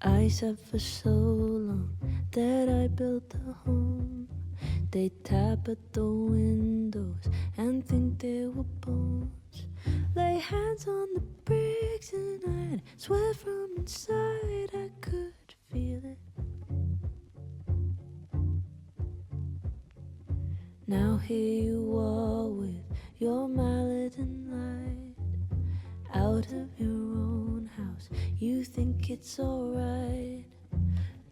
I sat for so long that I built a home. They tap at the windows and think they were bones. Lay hands on the bricks and I'd swear from inside I could feel it. Now here you are with your mallet and light. Out of your own house, you think it's alright.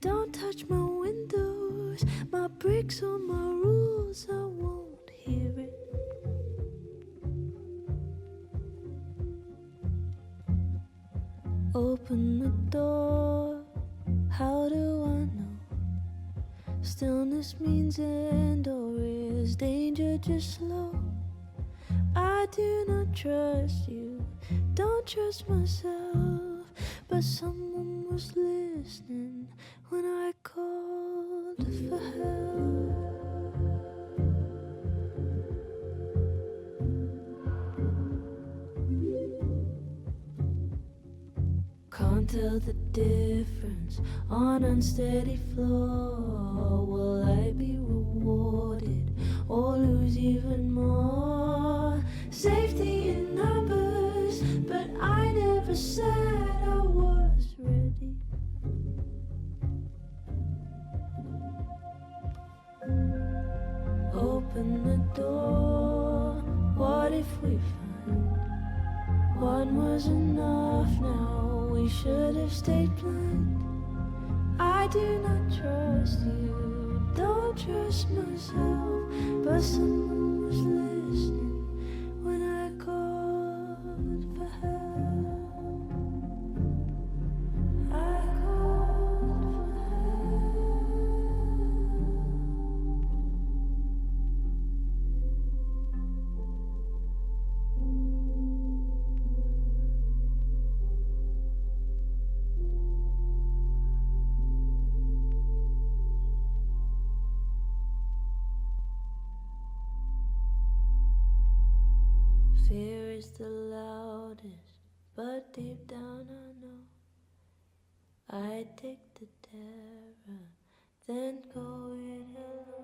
Don't touch my windows, my bricks or my rules, I won't hear it. Open the door, how do I know? Stillness means end, or is danger just slow? I do not trust you, don't trust myself, but someone was listening when I called for help. Can't tell the difference on unsteady floor. Will I be rewarded or lose even more? Safety in numbers, but I never said I was ready. Open the door, what if we find one was enough now? We should have stayed blind. I do not trust you, don't trust myself, but someone was listening when I called for help. I called for fear is the loudest, but deep down I know I take the terror, then go it alone.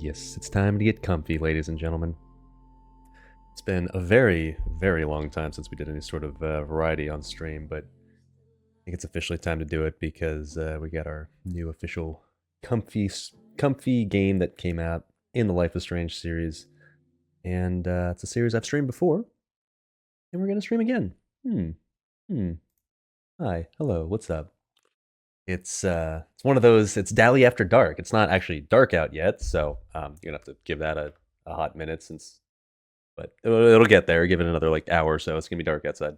Yes, it's time to get comfy, ladies and gentlemen. It's been a very, very long time since we did any sort of variety on stream, but I think it's officially time to do it because we got our new official comfy game that came out in the Life is Strange series, and it's a series I've streamed before, and we're gonna stream again. Hi, hello, what's up? It's one of those. It's Dali after dark. It's not actually dark out yet, so you're gonna have to give that a hot minute since. But it'll get there. Give it another like hour or so. It's gonna be dark outside.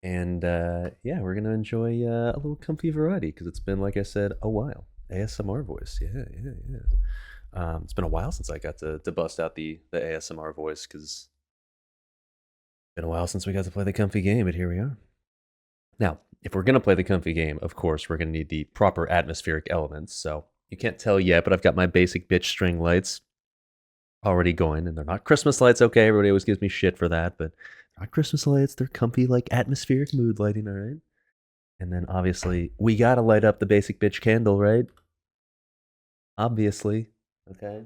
And yeah, we're gonna enjoy a little comfy variety because it's been, like I said, a while. ASMR voice, yeah. It's been a while since I got to bust out the ASMR voice because it's been a while since we got to play the comfy game. But here we are. Now, if we're gonna play the comfy game, of course, we're gonna need the proper atmospheric elements. So you can't tell yet, but I've got my basic bitch string lights already going, and they're not Christmas lights. Okay, everybody always gives me shit for that, but they're not Christmas lights. They're comfy, like atmospheric mood lighting. All right. And then obviously we gotta light up the basic bitch candle, right? Obviously. Okay.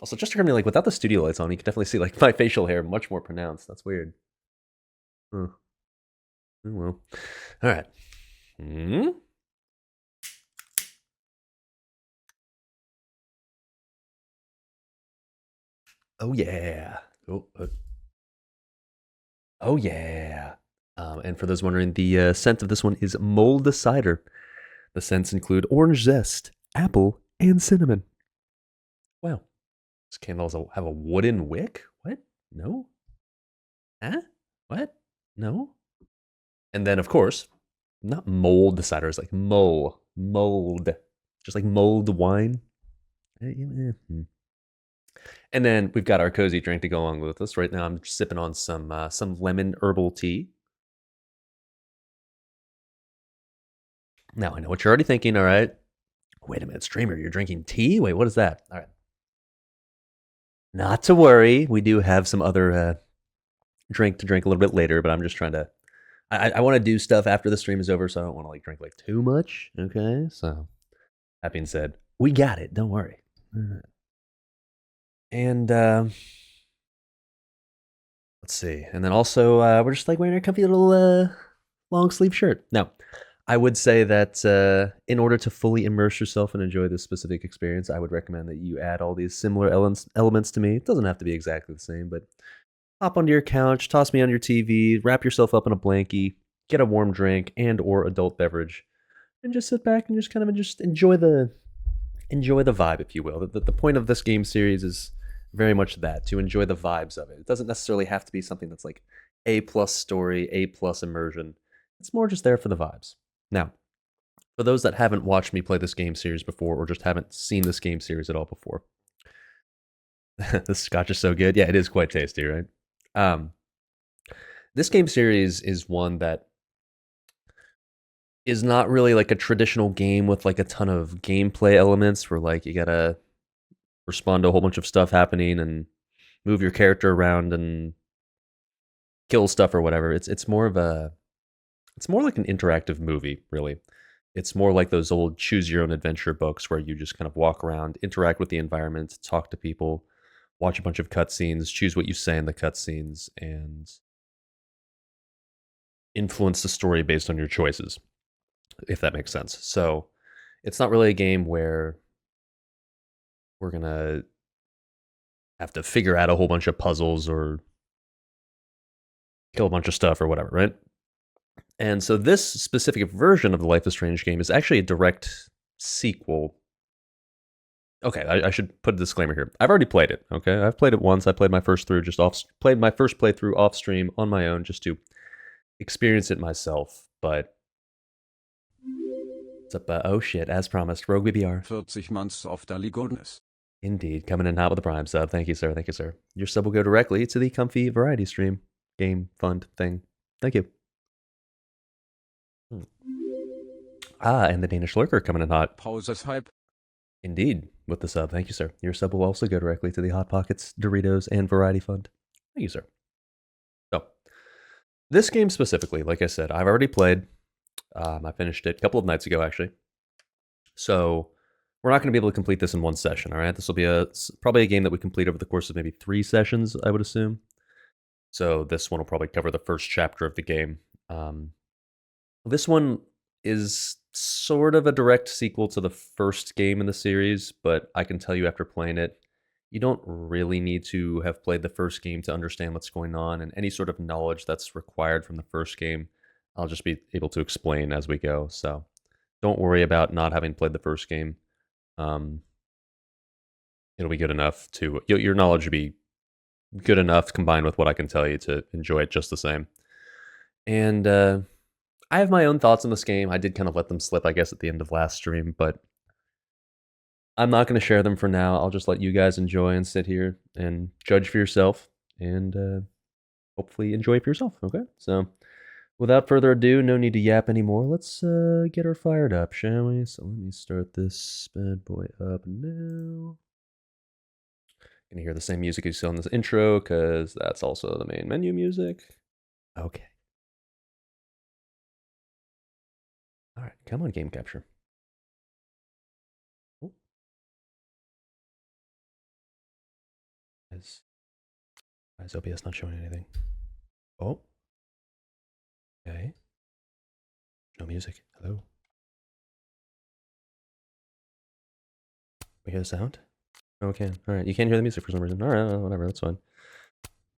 Also, just to me, like without the studio lights on, you can definitely see like my facial hair much more pronounced. That's weird. Huh. Oh, well. All right. Oh yeah. Oh yeah. And for those wondering, the scent of this one is mold cider. The scents include orange zest, apple, and cinnamon. Wow. This candle have a wooden wick? What? No? Huh? What? No? And then, of course, not mold cider, it's like mold. Just like mulled wine. And then we've got our cozy drink to go along with us. Right now, I'm sipping on some lemon herbal tea. Now, I know what you're already thinking, all right? Wait a minute, streamer, you're drinking tea? Wait, what is that? All right. Not to worry, we do have some other drink to drink a little bit later, but I'm just trying to. I want to do stuff after the stream is over, so I don't want to like drink like too much. Okay, so that being said, we got it. Don't worry. And let's see. And then also, we're just like wearing a comfy little long sleeve shirt. Now, I would say that in order to fully immerse yourself and enjoy this specific experience, I would recommend that you add all these similar elements to me. It doesn't have to be exactly the same, but hop onto your couch, toss me on your TV, wrap yourself up in a blankie, get a warm drink and or adult beverage, and just sit back and just kind of just enjoy the vibe, if you will. The point of this game series is very much that, to enjoy the vibes of it. It doesn't necessarily have to be something that's like A+ story, A+ immersion. It's more just there for the vibes. Now, for those that haven't watched me play this game series before or just haven't seen this game series at all before, this scotch is so good. Yeah, it is quite tasty, right? This game series is one that is not really like a traditional game with like a ton of gameplay elements where like you gotta respond to a whole bunch of stuff happening and move your character around and kill stuff or whatever. It's more like an interactive movie, really. It's more like those old choose your own adventure books where you just kind of walk around, interact with the environment, talk to people, watch a bunch of cutscenes, choose what you say in the cutscenes, and influence the story based on your choices, if that makes sense. So it's not really a game where we're going to have to figure out a whole bunch of puzzles or kill a bunch of stuff or whatever, right? And so this specific version of the Life is Strange game is actually a direct sequel. Okay, I should put a disclaimer here. I've already played it, okay? I've played it once. I played my first playthrough off stream on my own just to experience it myself, but what's up? Oh shit, as promised, Rogue BBR. 40 months of Dali goodness. Indeed, coming in hot with a Prime sub. Thank you, sir. Thank you, sir. Your sub will go directly to the comfy variety stream game fund thing. Thank you. And the Danish lurker coming in hot. Pauses hype. Indeed, with the sub. Thank you, sir. Your sub will also go directly to the Hot Pockets, Doritos, and Variety Fund. Thank you, sir. So, this game specifically, like I said, I've already played. I finished it a couple of nights ago, actually. So, we're not going to be able to complete this in one session, all right? This will be probably a game that we complete over the course of maybe 3 sessions, I would assume. So this one will probably cover the first chapter of the game. This one is sort of a direct sequel to the first game in the series, but I can tell you after playing it, you don't really need to have played the first game to understand what's going on, and any sort of knowledge that's required from the first game, I'll just be able to explain as we go. So don't worry about not having played the first game. It'll be good enough to, your knowledge will be good enough combined with what I can tell you to enjoy it just the same. And I have my own thoughts on this game. I did kind of let them slip, I guess, at the end of last stream, but I'm not going to share them for now. I'll just let you guys enjoy and sit here and judge for yourself and hopefully enjoy for yourself, okay? So without further ado, no need to yap anymore. Let's get her fired up, shall we? So let me start this bad boy up now. Gonna hear the same music you saw in this intro, because that's also the main menu music. Okay. All right, come on, game capture. Oh. Why is OBS not showing anything? Oh. Okay. No music. Hello. We hear the sound? Okay. All right. You can't hear the music for some reason. All right. Whatever. That's fine.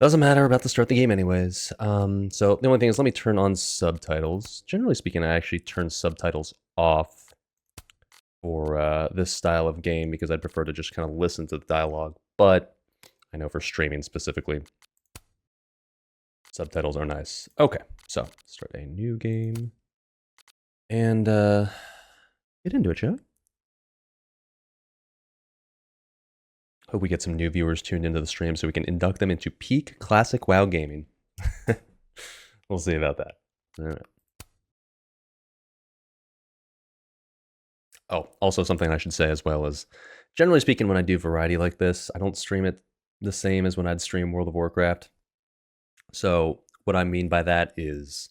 Doesn't matter. We're about to start the game anyways. So the only thing is, let me turn on subtitles. Generally speaking, I actually turn subtitles off for this style of game because I'd prefer to just kind of listen to the dialogue. But I know for streaming specifically, subtitles are nice. Okay, so start a new game and get into it, shall we? Hope we get some new viewers tuned into the stream so we can induct them into peak classic WoW gaming. We'll see about that. All right. Oh, also something I should say as well is, generally speaking, when I do variety like this, I don't stream it the same as when I'd stream World of Warcraft. So what I mean by that is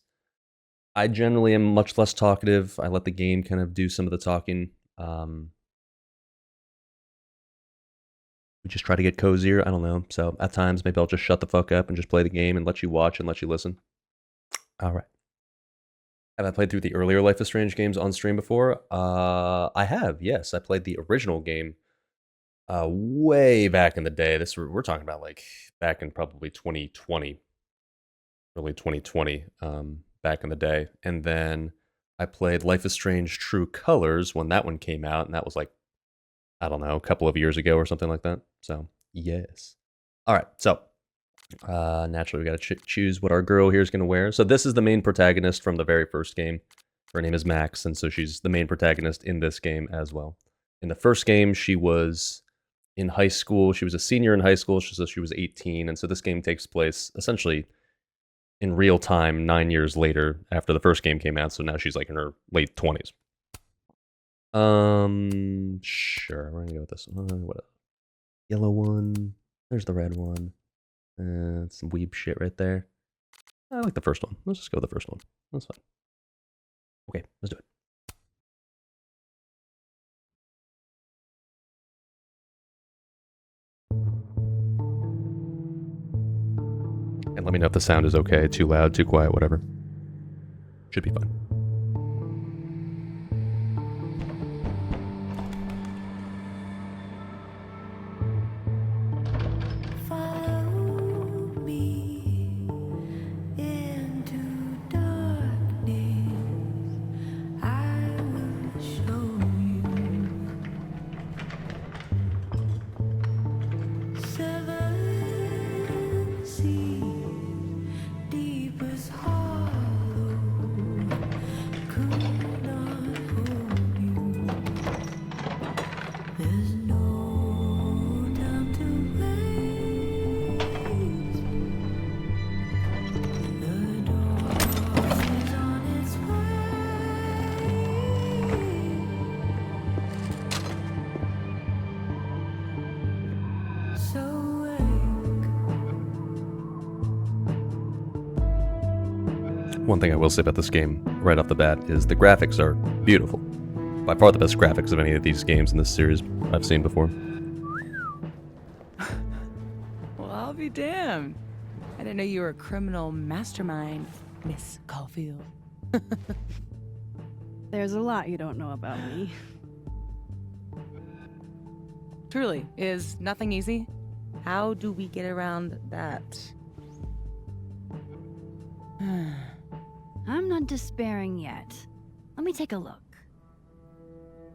I generally am much less talkative. I let the game kind of do some of the talking. We just try to get cozier. I don't know. So at times, maybe I'll just shut the fuck up and just play the game and let you watch and let you listen. All right. Have I played through the earlier Life is Strange games on stream before? I have, yes. I played the original game way back in the day. We're talking about like back in probably 2020, early 2020, back in the day. And then I played Life is Strange True Colors when that one came out, and that was like, I don't know, a couple of years ago or something like that. So, yes. All right, so naturally we got to choose what our girl here is going to wear. So this is the main protagonist from the very first game. Her name is Max, and so she's the main protagonist in this game as well. In the first game, she was in high school. She was a senior in high school, so she was 18, and so this game takes place essentially in real time 9 years later after the first game came out, so now she's like in her late 20s. Sure, we're gonna go with this one. What else? Yellow one. There's the red one. Some weeb shit right there. I like the first one. Let's just go with the first one. That's fine. Okay, let's do it. And let me know if the sound is okay. Too loud, too quiet, whatever. Should be fine. One thing I will say about this game right off the bat is the graphics are beautiful. By far the best graphics of any of these games in this series I've seen before. Well, I'll be damned. I didn't know you were a criminal mastermind, Miss Caulfield. There's a lot you don't know about me. Truly, is nothing easy? How do we get around that? I'm not despairing yet. Let me take a look.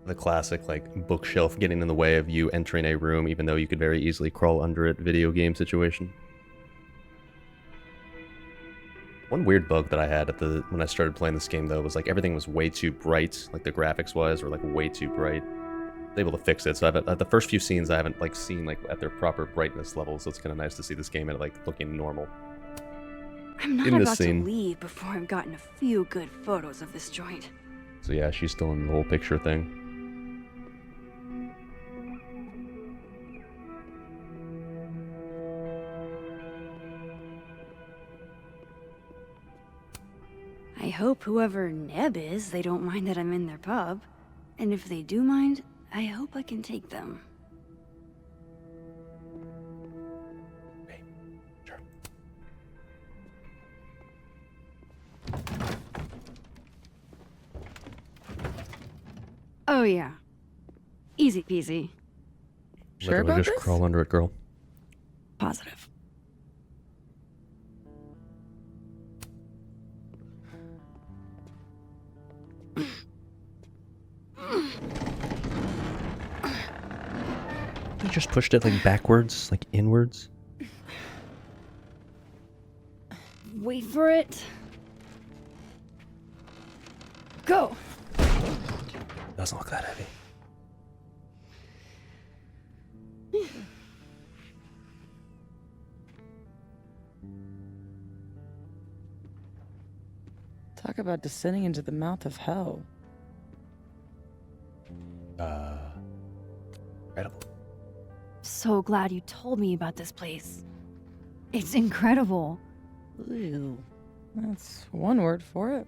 The classic, like, bookshelf getting in the way of you entering a room, even though you could very easily crawl under it video game situation. One weird bug that I had when I started playing this game, though, was like everything was way too bright, like the graphics-wise, were like way too bright. I was able to fix it, so the first few scenes I haven't like seen like at their proper brightness levels, so it's kind of nice to see this game at like looking normal. I'm not In this about scene. to leave before I've gotten a few good photos of this joint. So yeah, she's still in the whole picture thing. I hope whoever Neb is, they don't mind that I'm in their pub. And if they do mind, I hope I can take them. Hey, sure. Oh yeah. Easy peasy. Sure Literally about just this? crawl under it, girl. Positive. You just pushed it like backwards, like inwards. Wait for it. Go! Doesn't look that heavy. Talk about descending into the mouth of hell. Incredible. So glad you told me about this place. It's incredible. Ew. That's one word for it.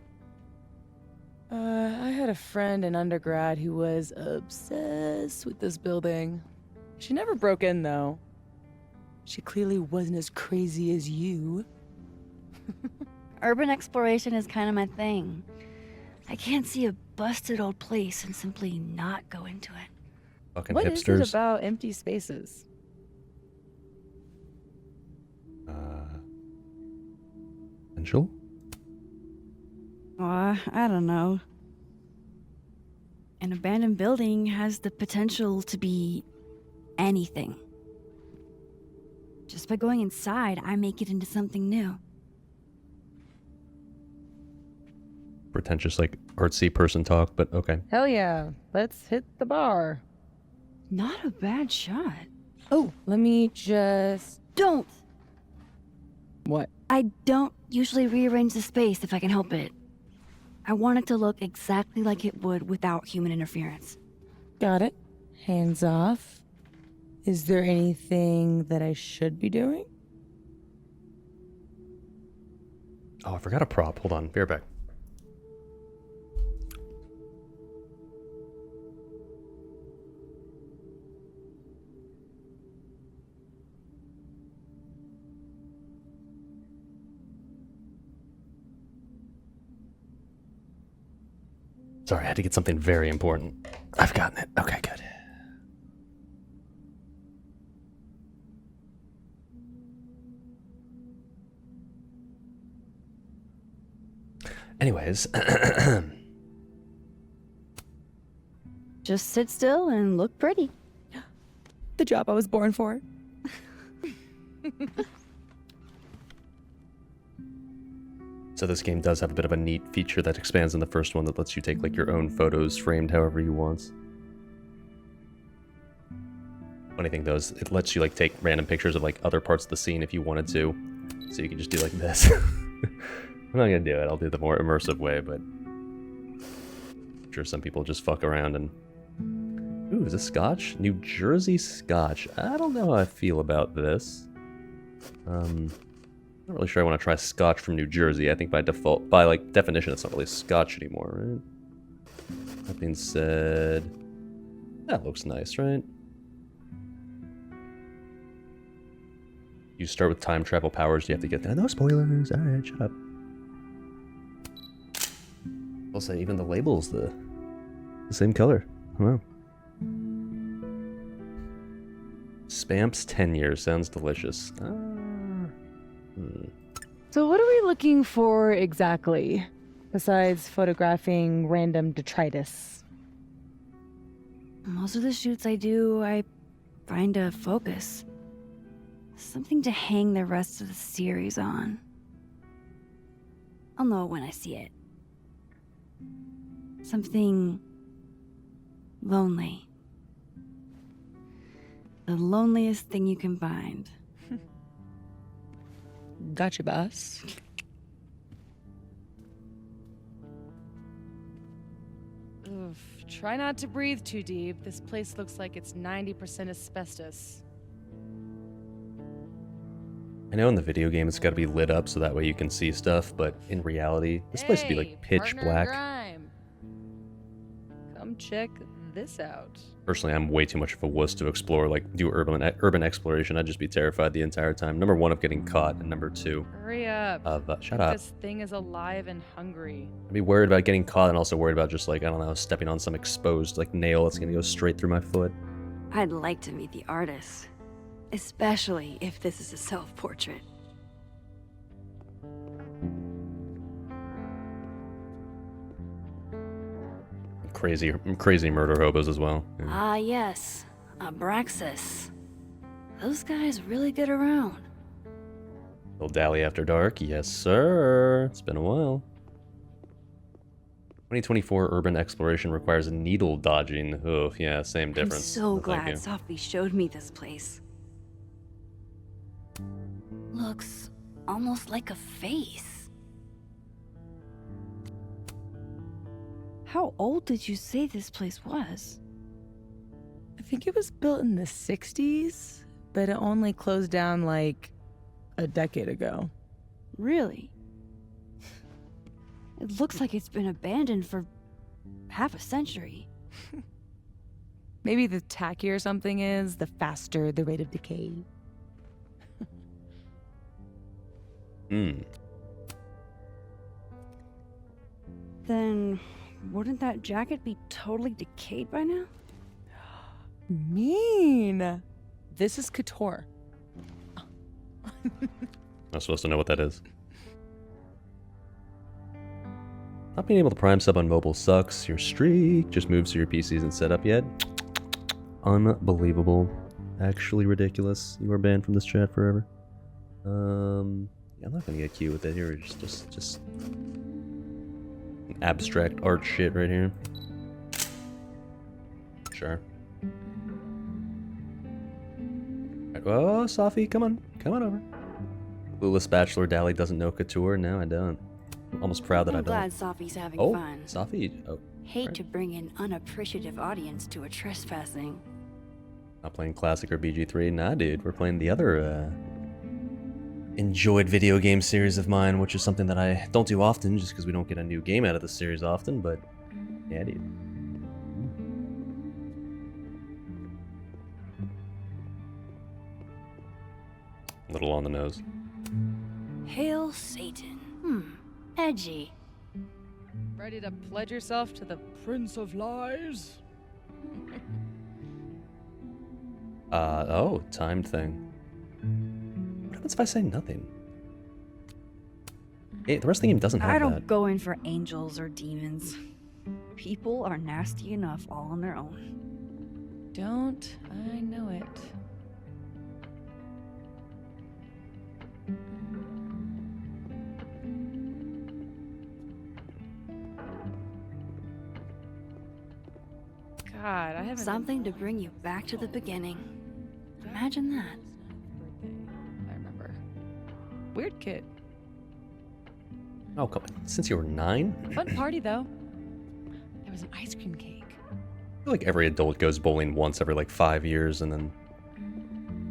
I had a friend in undergrad who was obsessed with this building. She never broke in, though. She clearly wasn't as crazy as you. Urban exploration is kind of my thing. I can't see a busted old place and simply not go into it. Fucking What is hipsters. it about empty spaces? Potential? I don't know. An abandoned building has the potential to be anything. Just by going inside, I make it into something new. Pretentious, like artsy person talk, but okay. Hell yeah. Let's hit the bar. Not a bad shot. Oh, let me just... Don't! What? I don't usually rearrange the space if I can help it. I want it to look exactly like it would without human interference. Got it. Hands off. Is there anything that I should be doing? Oh, I forgot a prop. Hold on. Be right back. Sorry, I had to get something very important. I've gotten it. Okay, good. Anyways, Just sit still and look pretty. The job I was born for. so this game does have a bit of a neat feature that expands on the first one that lets you take like your own photos framed however you want. Funny thing though is it lets you like take random pictures of like other parts of the scene if you wanted to. So you can just do like this. I'm not gonna do it, I'll do the more immersive way, but I'm sure some people just fuck around and... Ooh, is this Scotch? New Jersey Scotch. I don't know how I feel about this. Not really sure I want to try Scotch from New Jersey. I think by default, by like definition, it's not really Scotch anymore, right? That being said, that looks nice, right? You start with time travel powers, you have to get that. No spoilers. Alright, shut up. I'll say even the label's the same color. Wow. Spamps 10 years. Sounds delicious. So what are we looking for exactly? Besides photographing random detritus? Most of the shoots I do, I find a focus. Something to hang the rest of the series on. I'll know it when I see it. Something lonely. The loneliest thing you can find. Gotcha, boss. Oof. Try not to breathe too deep. This place looks like it's 90% asbestos. I know in the video game it's got to be lit up so that way you can see stuff, but in reality, this place would be like pitch partner in black. crime. Come check this out. Personally, I'm way too much of a wuss to explore, like do urban exploration. I'd just be terrified the entire time. Number one, of getting caught, and number two, Hurry up. shut up. This thing is alive and hungry. I'd be worried about getting caught and also worried about just like, I don't know, stepping on some exposed like nail that's gonna go straight through my foot. I'd like to meet the artist. Especially if this is a self-portrait. Crazy murder hobos as well. Yeah. Ah, yes. Abraxas. Those guys really get around. SalvDali After Dark, yes sir. It's been a while. 2024 urban exploration requires needle dodging. Oh, yeah, same difference. I'm so No, thank glad you. Sophie showed me this place. Looks almost like a face. How old did you say this place was? I think it was built in the 60s, but it only closed down like a decade ago. Really? It looks like it's been abandoned for half a century. Maybe the tackier something is, the faster the rate of decay. Then wouldn't that jacket be totally decayed by now? Mean. This is couture. I'm supposed to know what that is. Not being able to prime sub on mobile sucks. Your streak just moves to your PC isn't set up yet. Unbelievable. Actually ridiculous. You are banned from this chat forever. Yeah, I'm not gonna get cute with it here. Just abstract art shit right here. Sure. Right, oh, Sophie, come on over. Clueless Bachelor Dali doesn't know couture. No, I don't. I'm almost proud that I I'm don't. glad Sophie's having Oh, fun. Sophie. Oh, Hate right. to bring an unappreciative audience to a trespassing. Not playing Classic or BG3. Nah, dude. We're playing the other enjoyed video game series of mine, which is something that I don't do often just because we don't get a new game out of the series often, but yeah, dude. A little on the nose. Hail Satan. Edgy. Ready to pledge yourself to the Prince of Lies? Oh, timed thing. What happens if I say nothing? Hey, the rest of the game doesn't have I don't that. go in for angels or demons. People are nasty enough all on their own. Don't I know it? God, I haven't. Something to bring you back to the beginning. Imagine that. I remember. Weird kid. Oh, come on. Since you were 9? Fun party though. There was an ice cream cake. I feel like every adult goes bowling once every like 5 years and then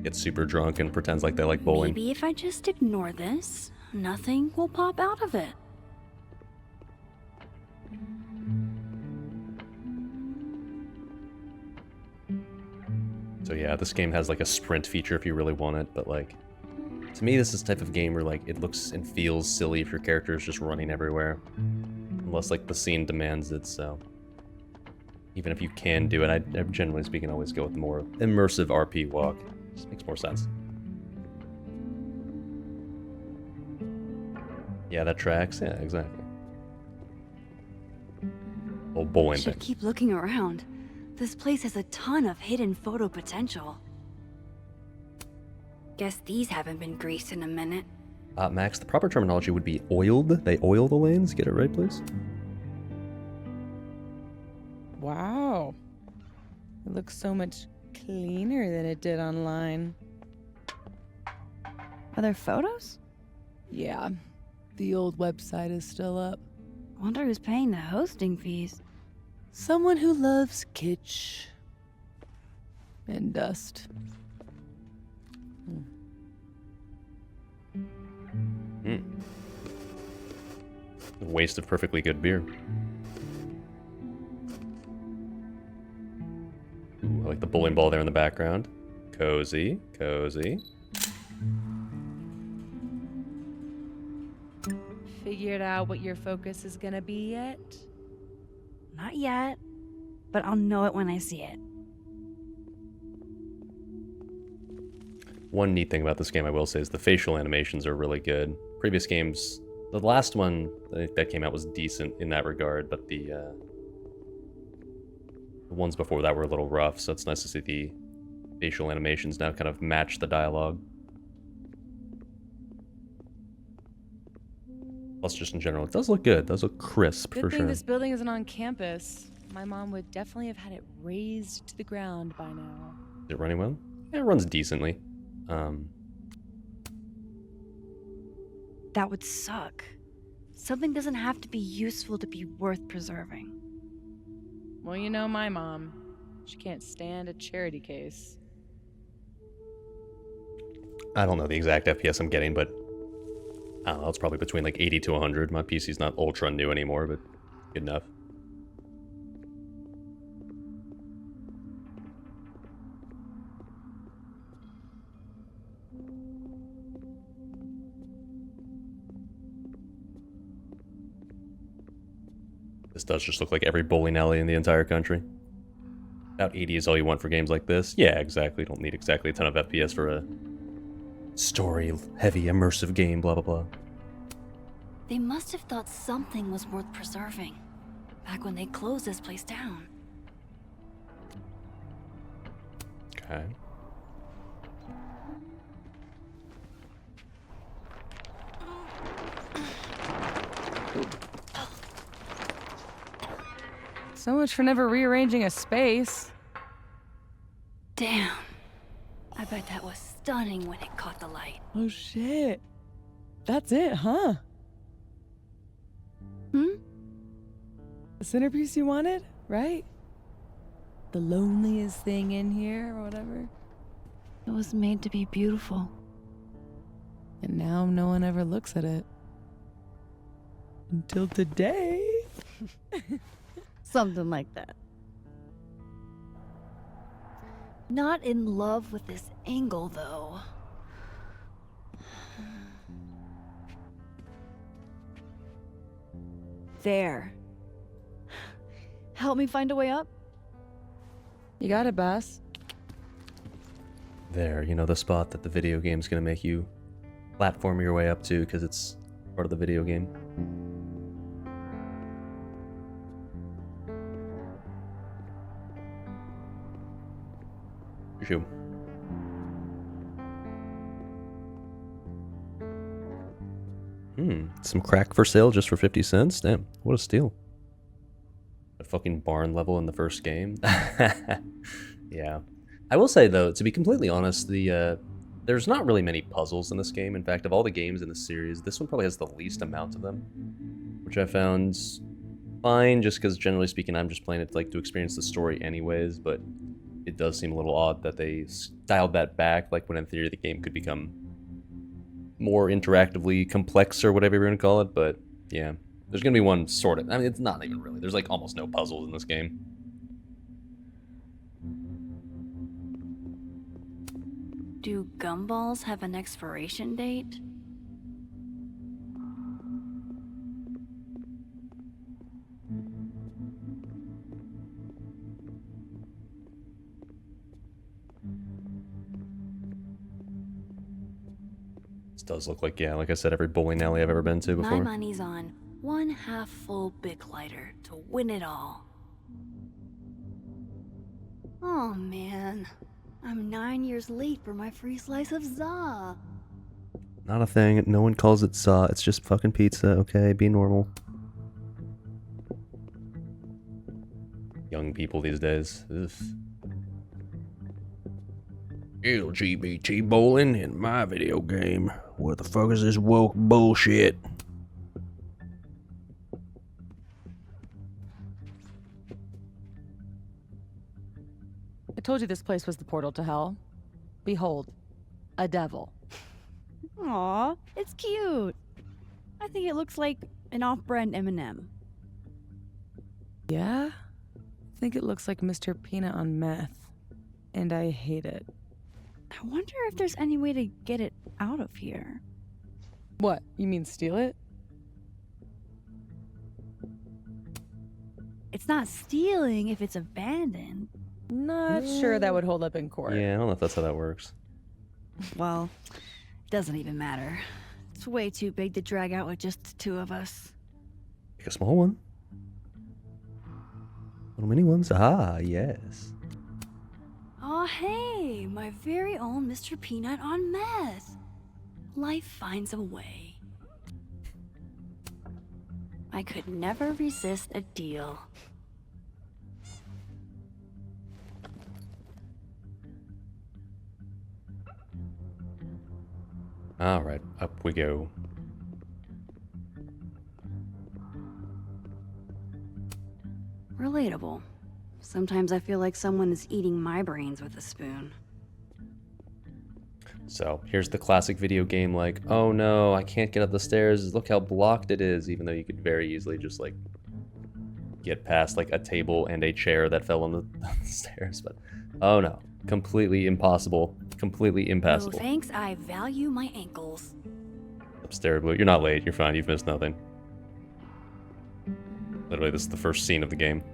gets super drunk and pretends like they like bowling. Maybe if I just ignore this, nothing will pop out of it. So yeah, this game has like a sprint feature if you really want it, but like, to me this is the type of game where like it looks and feels silly if your character is just running everywhere. Unless like the scene demands it, so. Even if you can do it, I generally speaking always go with the more immersive RP walk. Just makes more sense. Yeah, that tracks. Yeah, exactly. Old bowling Should thing. keep looking around. This place has a ton of hidden photo potential. Guess these haven't been greased in a minute. Max, the proper terminology would be oiled. They oil the lanes. Get it right, please. Wow. It looks so much cleaner than it did online. Are there photos? Yeah. The old website is still up. Wonder who's paying the hosting fees. Someone who loves kitsch. And dust. A waste of perfectly good beer. Ooh, I like the bowling ball there in the background. Cozy, cozy. Figured out what your focus is gonna be yet? Not yet, but I'll know it when I see it. One neat thing about this game I will say is the facial animations are really good. Previous games, the last one that came out was decent in that regard, but the ones before that were a little rough, so it's nice to see the facial animations now kind of match the dialogue. Plus, just in general, it does look good. It does look crisp, Good for thing sure. this building isn't on campus. My mom would definitely have had it razed to the ground by now. Is it running well? Yeah, it runs decently. That would suck. Something doesn't have to be useful to be worth preserving. Well, you know my mom. She can't stand a charity case. I don't know the exact FPS I'm getting, but I don't know, it's probably between like 80 to 100. My PC's not ultra new anymore, but good enough. This does just look like every bowling alley in the entire country. About 80 is all you want for games like this. Yeah, exactly. Don't need exactly a ton of FPS for a story-heavy, immersive game, blah, blah, blah. They must have thought something was worth preserving back when they closed this place down. Okay. So much for never rearranging a space. Damn. I bet that was stunning when it caught the light. Oh shit. That's it, huh? Hmm? The centerpiece you wanted, right? The loneliest thing in here or whatever. It was made to be beautiful. And now no one ever looks at it. Until today. Something like that. Not in love with this angle, though. There. Help me find a way up? You got it, boss. There, you know, the spot that the video game's gonna make you platform your way up to because it's part of the video game. Shoot. Some crack for sale just for 50 cents? Damn, what a steal. A fucking barn level in the first game. Yeah. I will say, though, to be completely honest, there's not really many puzzles in this game. In fact, of all the games in the series, this one probably has the least amount of them, which I found fine, just because generally speaking, I'm just playing it like to experience the story anyways, but it does seem a little odd that they dialed that back, like when in theory the game could become more interactively complex or whatever you're going to call it, but yeah. There's going to be one sort of, I mean, it's not even really. There's like almost no puzzles in this game. Do gumballs have an expiration date? This does look like, yeah, like I said, every bowling alley I've ever been to My before. money's on one half-full Bic lighter to win it all. Oh man, I'm 9 years late for my free slice of za. Not a thing. No one calls it saw. It's just fucking pizza, okay? Be normal. Young people these days. Ugh. LGBT bowling in my video game. What the fuck is this woke bullshit? I told you this place was the portal to hell. Behold, a devil. Aw, it's cute. I think it looks like an off-brand M&M. Yeah? I think it looks like Mr. Peanut on meth. And I hate it. I wonder if there's any way to get it out of here. What? You mean steal it? It's not stealing if it's abandoned. Not sure that would hold up in court. Yeah, I don't know if that's how that works. Well, it doesn't even matter. It's way too big to drag out with just the two of us. Make a small one. Little mini ones. Ah, yes. Aw, hey, my very own Mr. Peanut on meth. Life finds a way. I could never resist a deal. Alright, up we go. Relatable. Sometimes I feel like someone is eating my brains with a spoon. So, here's the classic video game like, oh no, I can't get up the stairs, look how blocked it is, even though you could very easily just like get past like a table and a chair that fell on the, on the stairs, but oh no, completely impossible, completely No impassable. thanks, I value my ankles. Upstairs, Blue, you're not late, you're fine, you've missed nothing. Literally, this is the first scene of the game.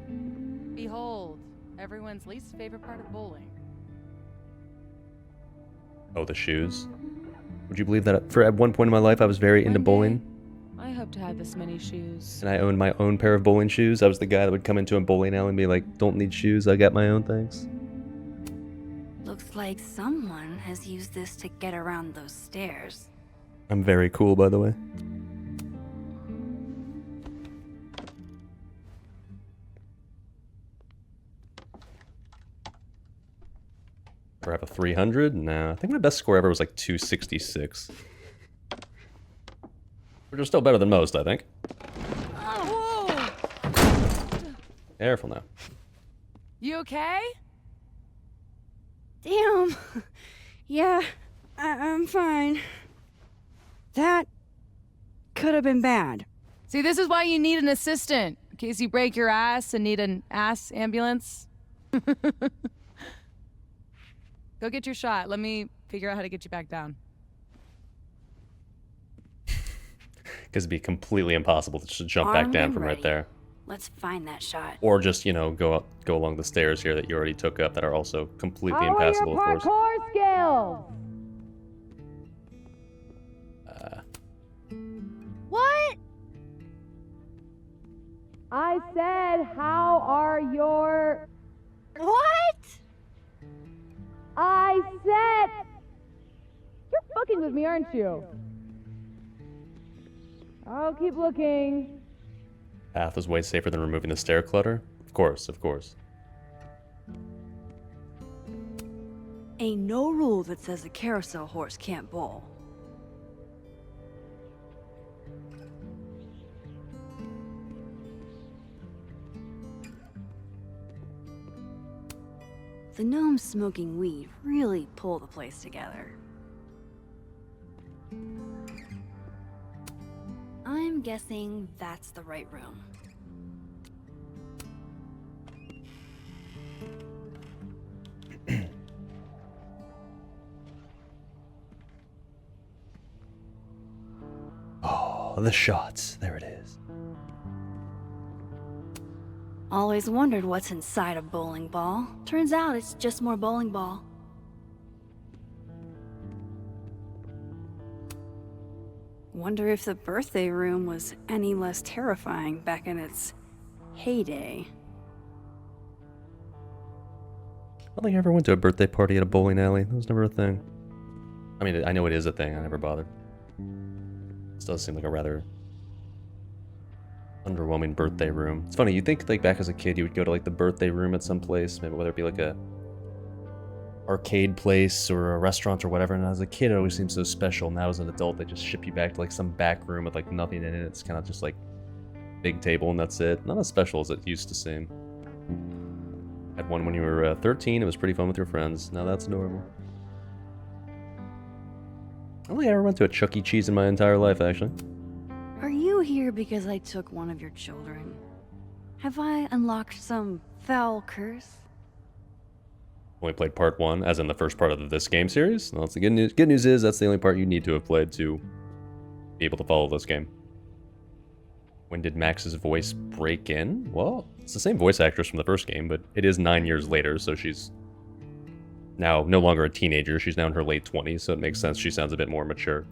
Behold, everyone's least favorite part of bowling. Oh, the shoes. Would you believe that at one point in my life I was very into One day, bowling? I hope to have this many shoes. And I owned my own pair of bowling shoes. I was the guy that would come into a bowling alley and be like, don't need shoes, I got my own things. Looks like someone has used this to get around those stairs. I'm very cool, by the way. Ever have a 300? No, I think my best score ever was like 266. Which is still better than most, I think. Whoa! Careful now. You okay? Damn. Yeah, I'm fine. That could have been bad. See, this is why you need an assistant. In case you break your ass and need an ass ambulance. Go get your shot. Let me figure out how to get you back down. Because it'd be completely impossible to just jump back Armed down and from right ready. there. Let's find that shot. Or just, you know, go along the stairs here that you already took up that are also completely impassable, of course. skills? What? I said, how are your... What? I said... You're fucking with me, aren't you? I'll keep looking. Path is way safer than removing the stair clutter? Of course, of course. Ain't no rule that says a carousel horse can't bowl. The gnomes smoking weed really pull the place together. I'm guessing that's the right room. the shots. There it is. Always wondered what's inside a bowling ball. Turns out it's just more bowling ball. Wonder if the birthday room was any less terrifying back in its heyday. I don't think I ever went to a birthday party at a bowling alley. That was never a thing. I mean, I know it is a thing. I never bothered. This does seem like a rather underwhelming birthday room. It's funny, you'd think like back as a kid you would go to like the birthday room at some place, maybe whether it be like a arcade place or a restaurant or whatever, and as a kid it always seemed so special. Now as an adult they just ship you back to like some back room with like nothing in it. It's kind of just like big table and that's it. Not as special as it used to seem. Had one when you were 13, it was pretty fun with your friends. Now that's normal. I don't think I ever went to a Chuck E. Cheese in my entire life, actually. Are you here because I took one of your children? Have I unlocked some foul curse? Only played part 1, as in the first part of this game series. Well, that's the good news. Good news is that's the only part you need to have played to be able to follow this game. When did Max's voice break in? Well, it's the same voice actress from the first game, but it is 9 years later, so she's now no longer a teenager. She's now in her late 20s, so it makes sense she sounds a bit more mature.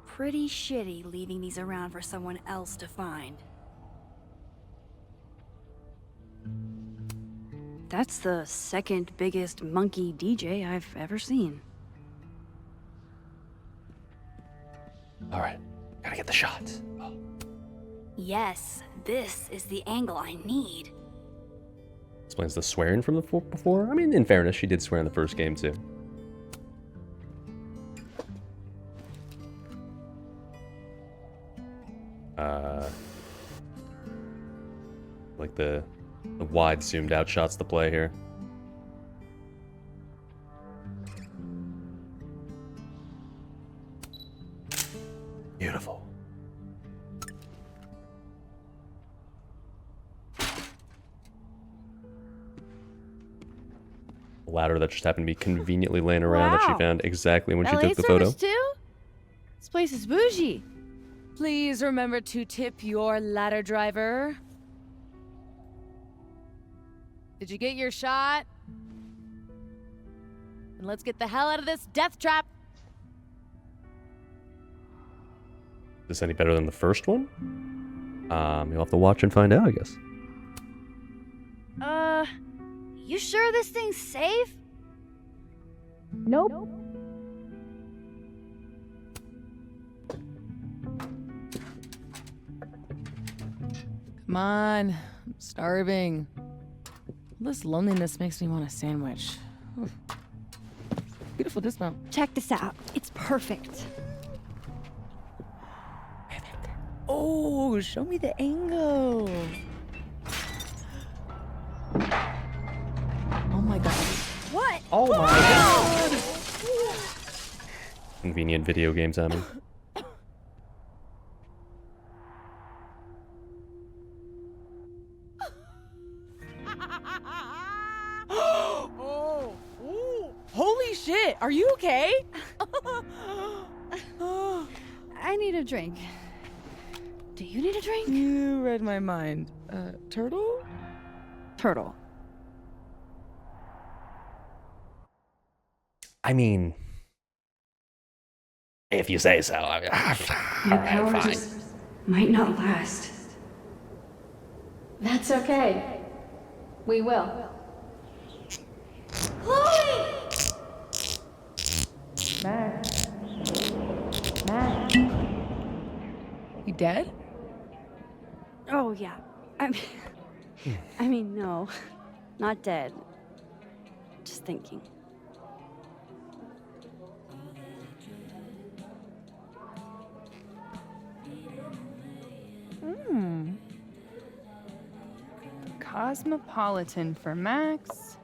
Pretty shitty leaving these around for someone else to find. That's the second biggest monkey DJ I've ever seen. Alright, gotta get the shot. Oh. Yes, this is the angle I need. Explains the swearing from the before. I mean, in fairness, she did swear in the first game too. Like the wide zoomed out shots to play here. Beautiful. Ladder that just happened to be conveniently laying around that she Wow. found exactly when she LA took the photo. service too? This place is bougie. Please remember to tip your ladder driver. Did you get your shot? And let's get the hell out of this death trap. Is this any better than the first one? You'll have to watch and find out, I guess. You sure this thing's safe? Nope. Come on, I'm starving. This loneliness makes me want a sandwich. Oof. Beautiful dismount. Check this out. It's perfect. Oh, show me the angle. Oh my god. What? Oh my god! Convenient video game timing. Oh, ooh. Holy shit, are you okay? I need a drink. Do you need a drink? You read my mind. Turtle? Turtle. I mean, if you say so. I mean, My alright, powers fine. just might not last. That's okay. We will. Chloe! Max. Max. You dead? Oh, yeah. I mean, no. Not dead. Just thinking. Cosmopolitan for Max.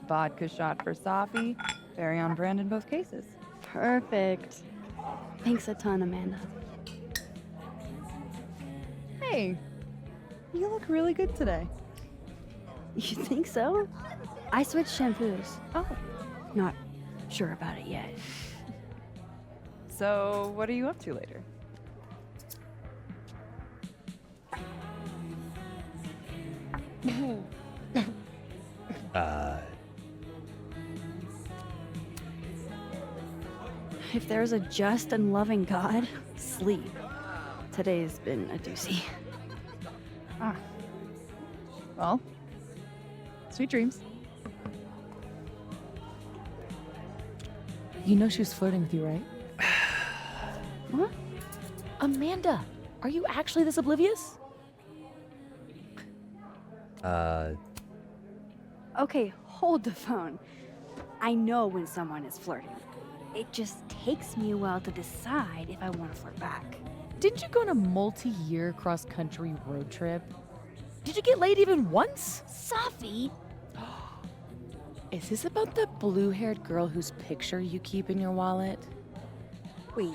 Vodka shot for Safi. Very on brand in both cases. Perfect. Thanks a ton, Amanda. Hey, you look really good today. You think so? I switched shampoos. Oh, Not sure about it yet. so what are you up to later? If there's a just and loving God, sleep. Today's been a doozy. Ah. Well, sweet dreams. You know she was flirting with you, right? What? Amanda, are you actually this oblivious? Okay, hold the phone. I know when someone is flirting. It just takes me a while to decide if I want to flirt back. Didn't you go on a multi-year cross-country road trip? Did you get laid even once? Safi? Is this about the blue-haired girl whose picture you keep in your wallet? Wait,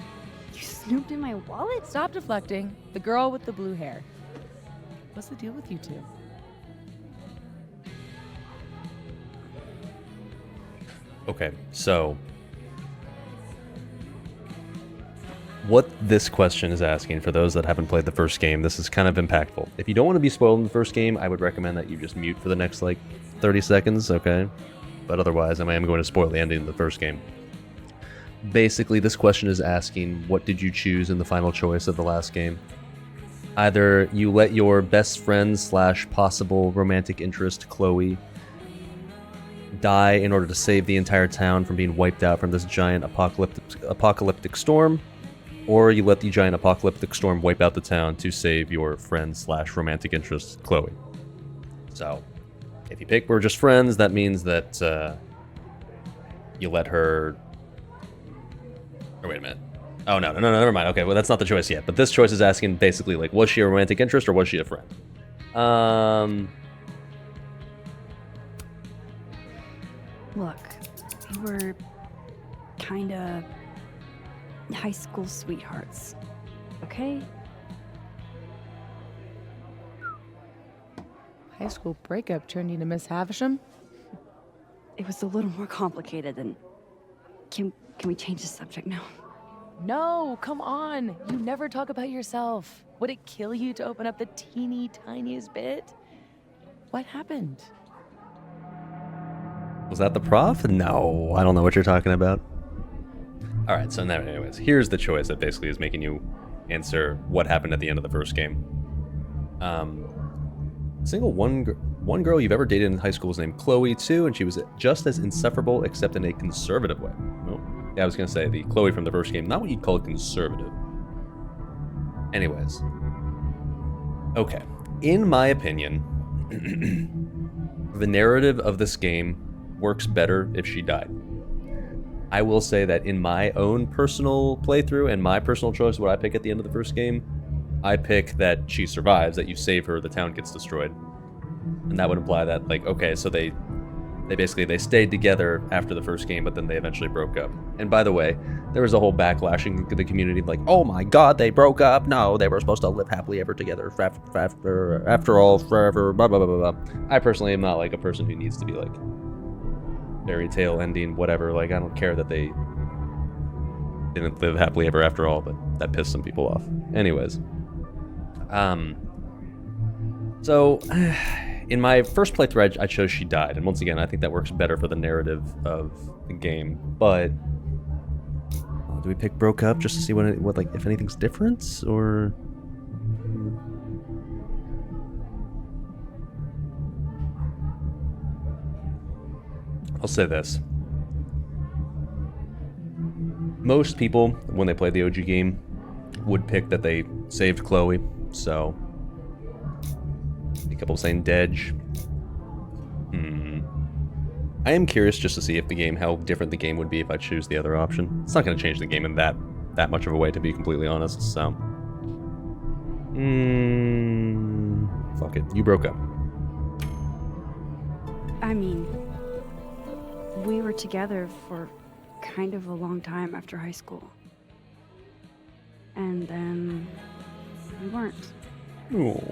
you snooped in my wallet? Stop deflecting. The girl with the blue hair. What's the deal with you two? Okay, so what this question is asking, for those that haven't played the first game, this is kind of impactful. If you don't want to be spoiled in the first game, I would recommend that you just mute for the next, like, 30 seconds, okay? But otherwise, I am going to spoil the ending of the first game. Basically, this question is asking, what did you choose in the final choice of the last game? Either you let your best friend / possible romantic interest, Chloe, die in order to save the entire town from being wiped out from this giant apocalyptic storm, or you let the giant apocalyptic storm wipe out the town to save your friend / romantic interest, Chloe. So, if you pick we're just friends, that means that you let her... Oh, wait a minute. Oh, no, never mind. Okay, well, that's not the choice yet. But this choice is asking, basically, like, was she a romantic interest or was she a friend? Look, we were kinda high school sweethearts, okay? High school breakup turned you to Miss Havisham? It was a little more complicated than... Can we change the subject now? No, come on. You never talk about yourself. Would it kill you to open up the teeny tiniest bit? What happened? Was that the prof? No, I don't know what you're talking about. Alright, so now anyways, here's the choice that basically is making you answer what happened at the end of the first game. One girl you've ever dated in high school was named Chloe too, and she was just as insufferable except in a conservative way. Oh, yeah, I was gonna say the Chloe from the first game, not what you'd call conservative. Anyways. Okay. In my opinion, the narrative of this game works better if she died. I will say that in my own personal playthrough and my personal choice, what I pick at the end of the first game, I pick that she survives, that you save her, the town gets destroyed. And that would imply that, like, okay, so they stayed together after the first game, but then they eventually broke up. And by the way, there was a whole backlashing in the community, like, oh my god, they broke up. No, they were supposed to live happily ever together after all, forever, blah, blah, blah, blah, blah. I personally am not, like, a person who needs to be, like, fairy tale ending, whatever. Like, I don't care that they didn't live happily ever after all, but that pissed some people off. Anyways. So, in my first playthrough, I chose she died, and once again, I think that works better for the narrative of the game. But do we pick broke up just to see what like if anything's different, or? I'll say this: most people, when they play the OG game, would pick that they saved Chloe. So. A couple saying Dej. I am curious just to see if how different the game would be if I choose the other option. It's not going to change the game in that much of a way, to be completely honest. So, fuck it. You broke up. I mean, we were together for kind of a long time after high school. And then we weren't. Oh.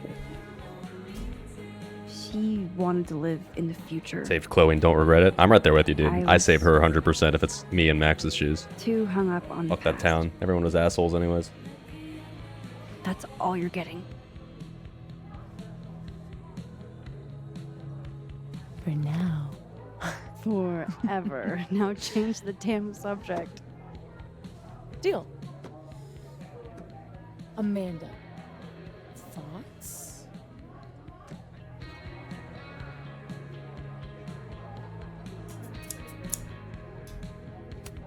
She wanted to live in the future. Save Chloe and don't regret it. I'm right there with you, dude. I was save her 100% if it's me in Max's shoes. Too hung up on the Fuck that past. town. Everyone was assholes anyways. That's all you're getting. For now. Forever. Now change the damn subject. Deal. Amanda, thoughts?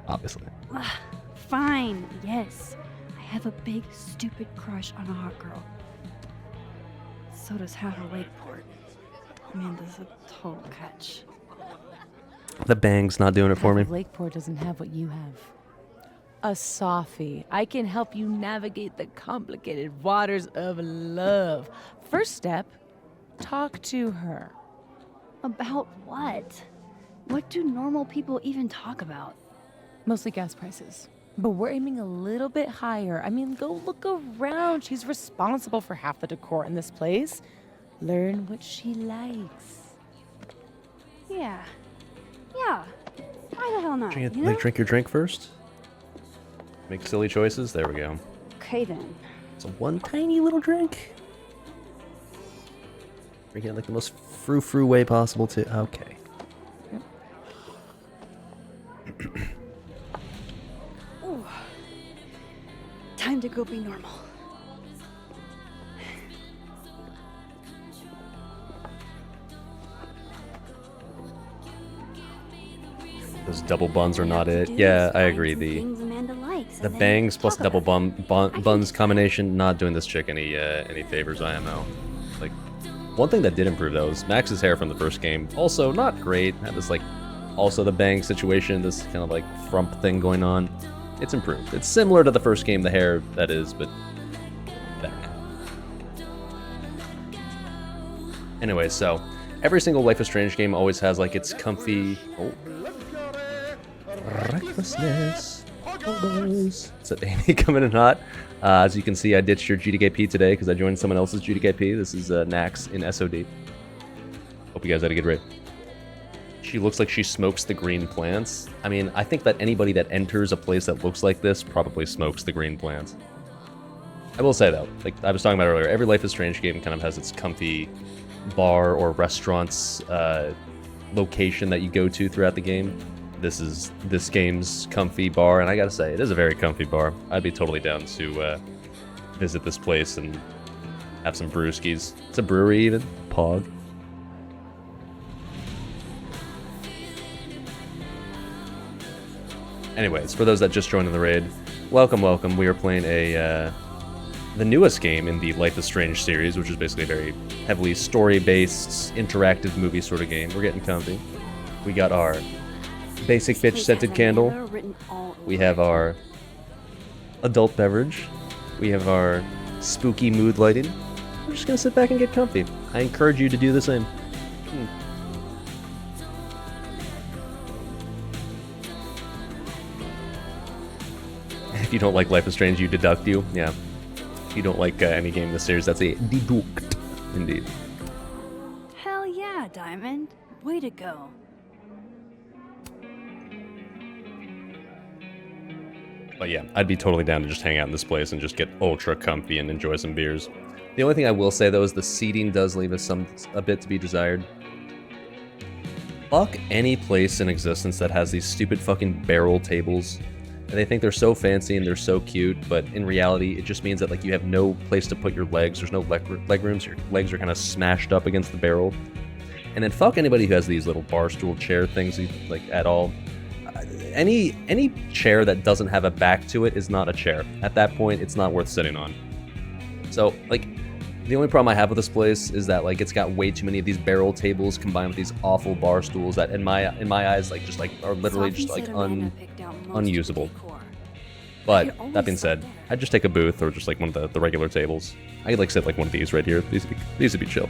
Obviously. Fine, yes. I have a big, stupid crush on a hot girl. So does Hatter Lakeport. Amanda's a total catch. The bang's not doing it for me. Lakeport doesn't have what you have. A softie. I can help you navigate the complicated waters of love. First step, talk to her. About what? What do normal people even talk about? Mostly gas prices. But we're aiming a little bit higher. I mean, go look around. She's responsible for half the decor in this place. Learn what she likes. Yeah. Yeah. Why the hell not? Drink, you know? drink your drink first. Make silly choices. There we go. Okay then. It's a one tiny little drink. Drink it like the most frou-frou way possible too. Okay. Ooh. Time to go be normal. Those double buns are not it. Yeah, I agree. The bangs plus double buns combination not doing this chick any favors. IMO. Like, one thing that did improve though is Max's hair from the first game. Also not great. Had this like, also the bang situation. This kind of like frump thing going on. It's improved. It's similar to the first game. The hair that is, but better. Anyway, so every single Life is Strange game always has like its comfy. Oh. Recklessness. Is that Amy coming in hot? As you can see, I ditched your GDKP today because I joined someone else's GDKP. This is Nax in SOD. Hope you guys had a good raid. She looks like she smokes the green plants. I mean, I think that anybody that enters a place that looks like this probably smokes the green plants. I will say though, like I was talking about earlier, every Life is Strange game kind of has its comfy bar or restaurants location that you go to throughout the game. This is this game's comfy bar, and I gotta say, it is a very comfy bar. I'd be totally down to visit this place and have some brewskis. It's a brewery even. Pog. Anyways, for those that just joined in the raid, welcome, welcome. We are playing the newest game in the Life is Strange series, which is basically a very heavily story-based, interactive movie sort of game. We're getting comfy. We got our basic bitch scented candle. We have our adult beverage. We have our spooky mood lighting. We're just gonna sit back and get comfy. I encourage you to do the same. If you don't like Life is Strange, you deduct you. Yeah. If you don't like any game in the series, that's a deduct. Indeed. Hell yeah, Diamond. Way to go. But yeah, I'd be totally down to just hang out in this place and just get ultra comfy and enjoy some beers. The only thing I will say though is the seating does leave us a bit to be desired. Fuck any place in existence that has these stupid fucking barrel tables. And they think they're so fancy and they're so cute, but in reality, it just means that like you have no place to put your legs. There's no leg rooms. Your legs are kind of smashed up against the barrel. And then fuck anybody who has these little bar stool chair things like at all. Any chair that doesn't have a back to it is not a chair. At that point, it's not worth sitting on. So, like, the only problem I have with this place is that like it's got way too many of these barrel tables combined with these awful bar stools that in my eyes are literally just like unusable. But that being said, I'd just take a booth or just like one of the regular tables. I could like sit like one of these right here. These would be chill.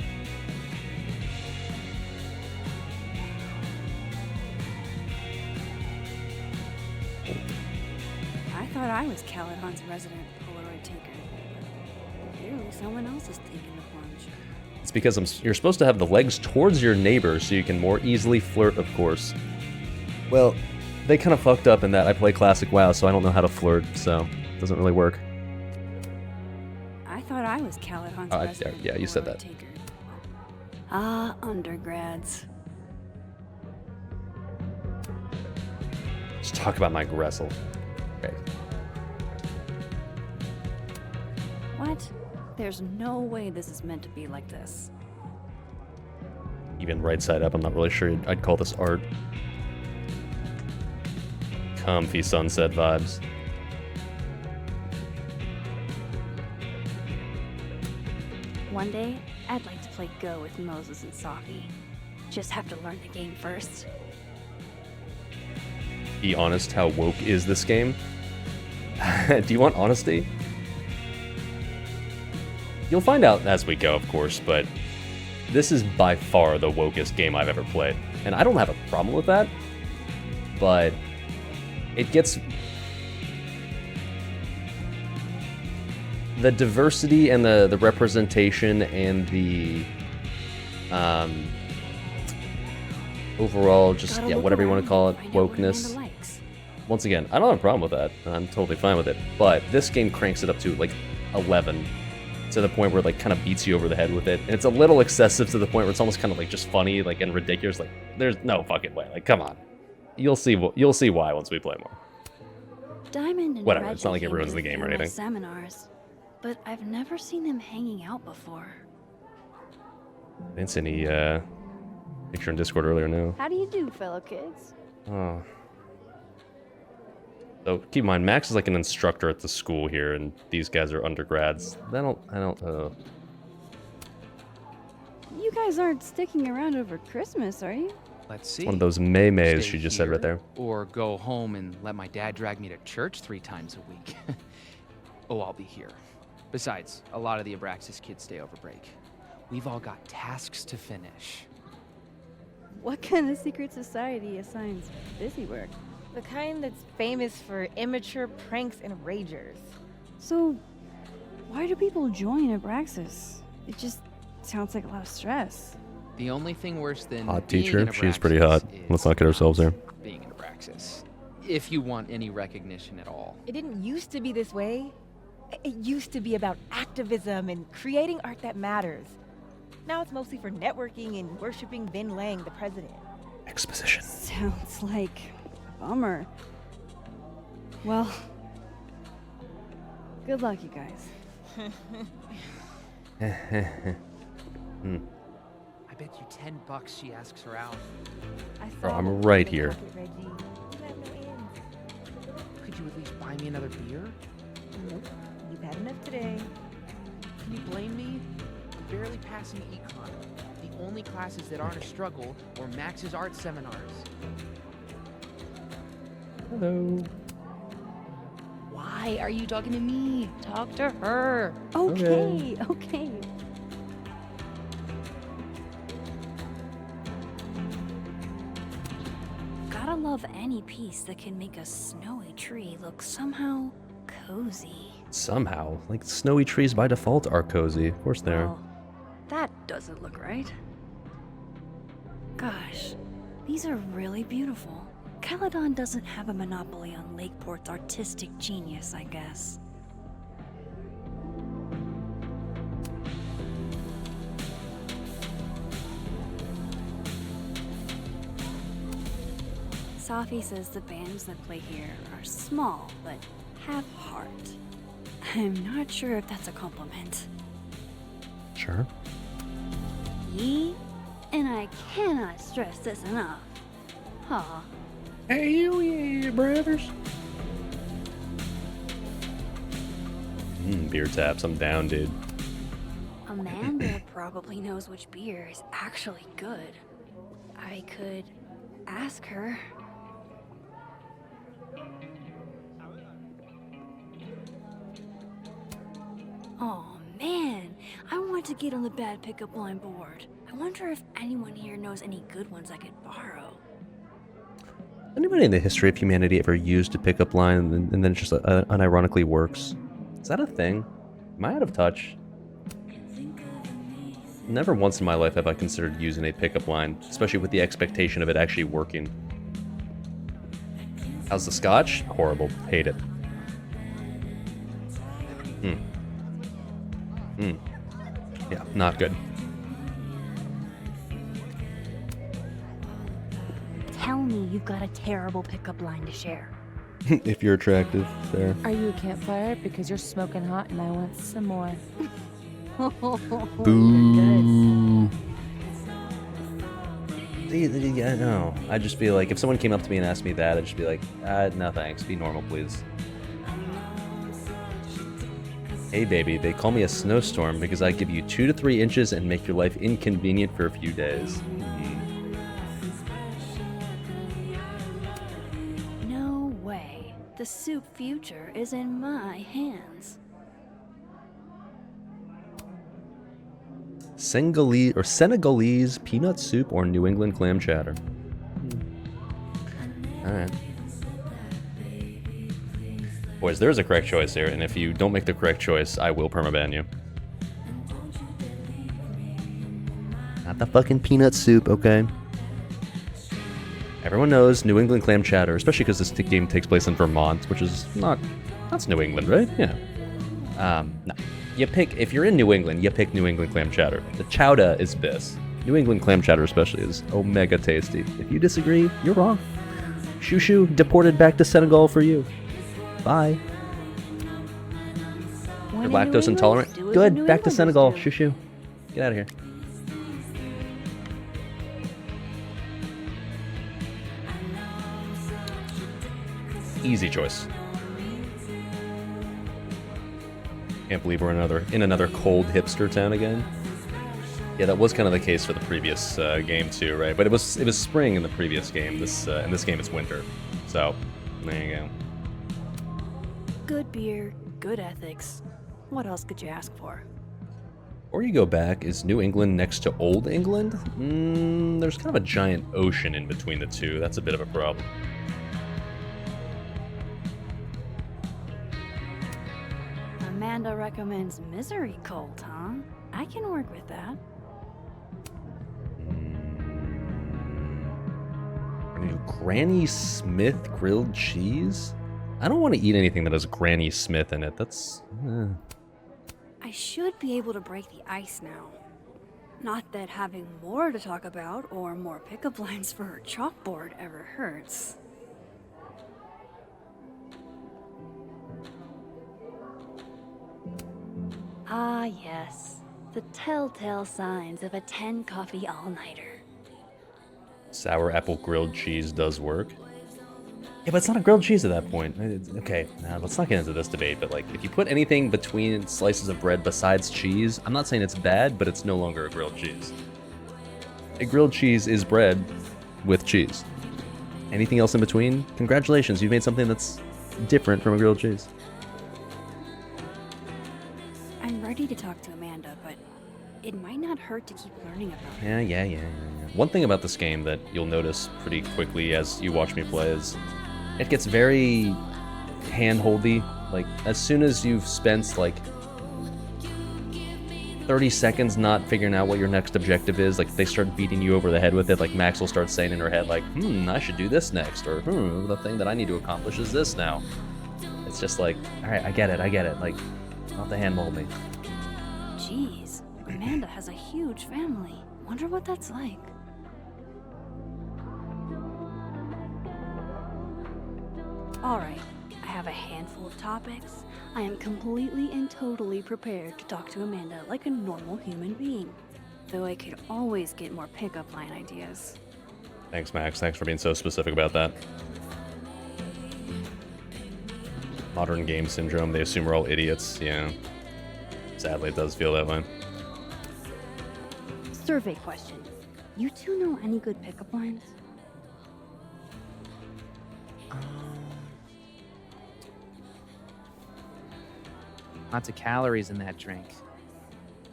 I thought I was Callahan's resident Polaroid taker. Clearly someone else is taking the plunge. It's because you're supposed to have the legs towards your neighbor so you can more easily flirt, of course. Well, they kind of fucked up in that I play Classic WoW, so I don't know how to flirt, so it doesn't really work. I thought I was Callahan's resident yeah, you said Polaroid that. taker. Ah, undergrads. Let's talk about my Gressel. Okay. What? There's no way this is meant to be like this. Even right side up, I'm not really sure I'd call this art. Comfy sunset vibes. One day, I'd like to play Go with Moses and Safi. Just have to learn the game first. Be honest, how woke is this game? Do you want honesty? You'll find out as we go, of course, but this is by far the wokest game I've ever played. And I don't have a problem with that, but it gets... the diversity and the representation and the overall just, yeah, whatever you want to call it, wokeness. Once again, I don't have a problem with that. I'm totally fine with it. But this game cranks it up to like 11 to the point where it like kind of beats you over the head with it. And it's a little excessive to the point where it's almost kind of like just funny, like, and ridiculous. Like, there's no fucking way. Like, come on. You'll see why once we play more. Diamond and Whatever, Reggie it's not like it came ruins to the game or my anything. Seminars, but I've never seen them hanging out before. I didn't see any picture in Discord earlier, no. How do you do, fellow kids? Oh. So keep in mind, Max is like an instructor at the school here, and these guys are undergrads. I don't. You guys aren't sticking around over Christmas, are you? Let's see. One of those May-Mays Stay she just said right here, there. Or go home and let my dad drag me to church 3 times a week. Oh, I'll be here. Besides, a lot of the Abraxas kids stay over break. We've all got tasks to finish. What kind of secret society assigns busy work? The kind that's famous for immature pranks and ragers. So, why do people join Abraxas? It just sounds like a lot of stress. The only thing worse than Hot being teacher. an She's pretty Abraxas hot. is Let's not get ourselves there. being an Abraxas. If you want any recognition at all. It didn't used to be this way. It used to be about activism and creating art that matters. Now it's mostly for networking and worshiping Vin Lang, the president. Exposition. Sounds like a bummer. Well, good luck, you guys. I bet you $10 she asks her out. Bro, I'm right here. Could you at least buy me another beer? Nope, you've had enough today. Can you blame me? I'm barely passing econ. The only classes that aren't a struggle are Max's art seminars. Hello. Why are you talking to me? Talk to her. Okay. Gotta love any piece that can make a snowy tree look somehow cozy. Somehow, like snowy trees by default are cozy. Of course they are. Well, that doesn't look right. Gosh, these are really beautiful. Caledon doesn't have a monopoly on Lakeport's artistic genius, I guess. Safi says the bands that play here are small, but have heart. I'm not sure if that's a compliment. Sure. Ye, and I cannot stress this enough. Aw. Hey, you, yeah, brothers. Beer taps. I'm down, dude. Amanda probably knows which beer is actually good. I could ask her. Oh man, I want to get on the bad pickup line board. I wonder if anyone here knows any good ones I could borrow. Anybody in the history of humanity ever used a pickup line and then it just unironically works? Is that a thing? Am I out of touch? Never once in my life have I considered using a pickup line, especially with the expectation of it actually working. How's the scotch? Horrible. Hate it. Yeah, not good. tell me you've got a terrible pickup line to share. If you're attractive, there. Are you a campfire? Because you're smoking hot and I want some more. Boo. Yeah, no. I'd just be like, if someone came up to me and asked me that, I'd just be like, no thanks, be normal, please. Hey baby, they call me a snowstorm because I give you 2 to 3 inches and make your life inconvenient for a few days. No way. The soup future is in my hands. Senegalese peanut soup or New England clam chowder. Alright. Boys, there's a correct choice here, and if you don't make the correct choice, I will permaban you. Not the fucking peanut soup, okay? Everyone knows New England clam chowder, especially because this game takes place in Vermont, which is not... That's New England, right? Yeah. No. You pick... If you're in New England, you pick New England clam chowder. The chowder is this. New England clam chowder especially is omega tasty. If you disagree, you're wrong. Shushu deported back to Senegal for you. Bye. You're lactose intolerant? Good, back to Senegal. Shushu. Get out of here. Easy choice. Can't believe we're in another cold hipster town again. Yeah, that was kind of the case for the previous game too, right? But it was spring in the previous game. In this game it's winter. So there you go. Good beer, good ethics. What else could you ask for? Before you go back, is New England next to Old England? There's kind of a giant ocean in between the two. That's a bit of a problem. Amanda recommends Misery Cult, huh? I can work with that. We're gonna do Granny Smith grilled cheese? I don't want to eat anything that has Granny Smith in it. That's... I should be able to break the ice now. Not that having more to talk about or more pickup lines for her chalkboard ever hurts. Ah, yes. The telltale signs of a 10 coffee all-nighter. Sour apple grilled cheese does work. Yeah, but it's not a grilled cheese at that point. Okay, let's not get into this debate, but like, if you put anything between slices of bread besides cheese, I'm not saying it's bad, but it's no longer a grilled cheese. A grilled cheese is bread with cheese. Anything else in between? Congratulations, you've made something that's different from a grilled cheese. I'm ready to talk to Amanda, but it might not hurt to keep learning about her. Yeah. One thing about this game that you'll notice pretty quickly as you watch me play is it gets very hand-holdy. Like, as soon as you've spent, like, 30 seconds not figuring out what your next objective is, like, they start beating you over the head with it. Like, Max will start saying in her head, like, I should do this next, or, the thing that I need to accomplish is this now. It's just like, alright, I get it. Like, not the hand-mold me. Jeez, Amanda has a huge family. Wonder what that's like. Alright, I have a handful of topics. I am completely and totally prepared to talk to Amanda like a normal human being. Though I could always get more pickup line ideas. Thanks, Max. Thanks for being so specific about that. Modern game syndrome. They assume we're all idiots. Yeah. Sadly, it does feel that way. Survey question. You two know any good pickup lines? Lots of calories in that drink.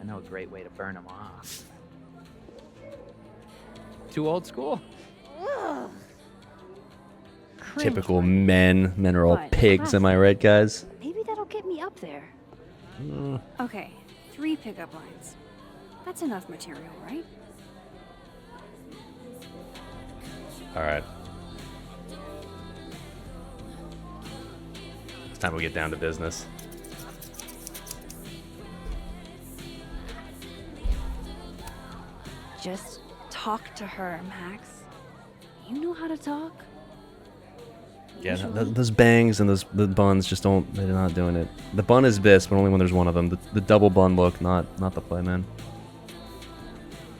I know a great way to burn them off. Too old school? Typical men. Men are all But pigs, am I right, guys? Maybe that'll get me up there. Okay, 3 pickup lines. That's enough material, right? Alright. It's time we get down to business. Just talk to her, Max. you know how to talk? Yeah, Usually. those bangs and the buns just don't. They're not doing it. The bun is bis, but only when there's one of them. The double bun look, not the play, man.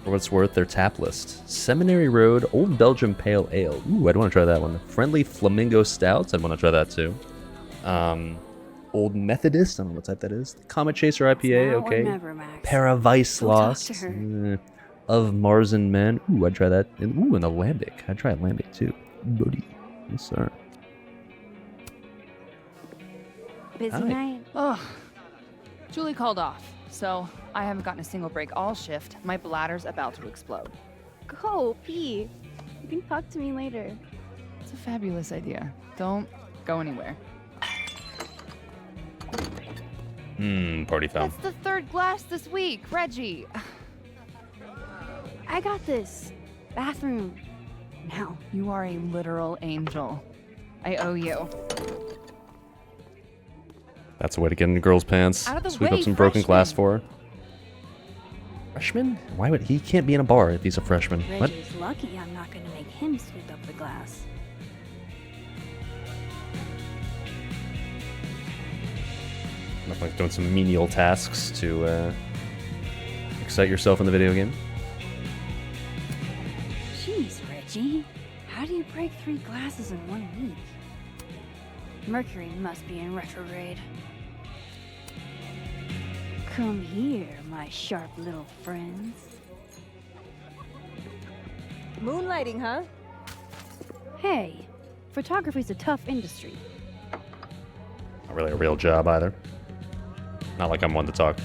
For what it's worth, their tap list: Seminary Road, Old Belgium Pale Ale. Ooh, I'd want to try that one. Friendly Flamingo Stouts. I'd want to try that too. Old Methodist. I don't know what type that is. Comet Chaser IPA. Now or Okay. never, Max. Paravise Go talk Lost. to her. Of Mars and Men. Ooh, I'd try that. And, ooh, an Alambic. I'd try Alambic too. Buddy. Yes, sir. Busy Hi. night. Oh, Julie called off, so I haven't gotten a single break all shift. My bladder's about to explode. Go, pee. You can talk to me later. It's a fabulous idea. Don't go anywhere. Party foul. That's the third glass this week, Reggie. I got this. Bathroom. Now. You are a literal angel. I owe you. That's the way to get into girls' pants. Out of the Sweep way, up some broken glass freshman. for her. Freshman? Why would he can't be in a bar if he's a freshman? What? Reggie's lucky I'm not gonna make him sweep up the glass. Nothing like doing some menial tasks to excite yourself in the video game. Jeez, Reggie. How do you break 3 glasses in 1 week? Mercury must be in retrograde. Come here, my sharp little friends. Moonlighting, huh? Hey, photography's a tough industry. Not really a real job either. Not like I'm one to talk.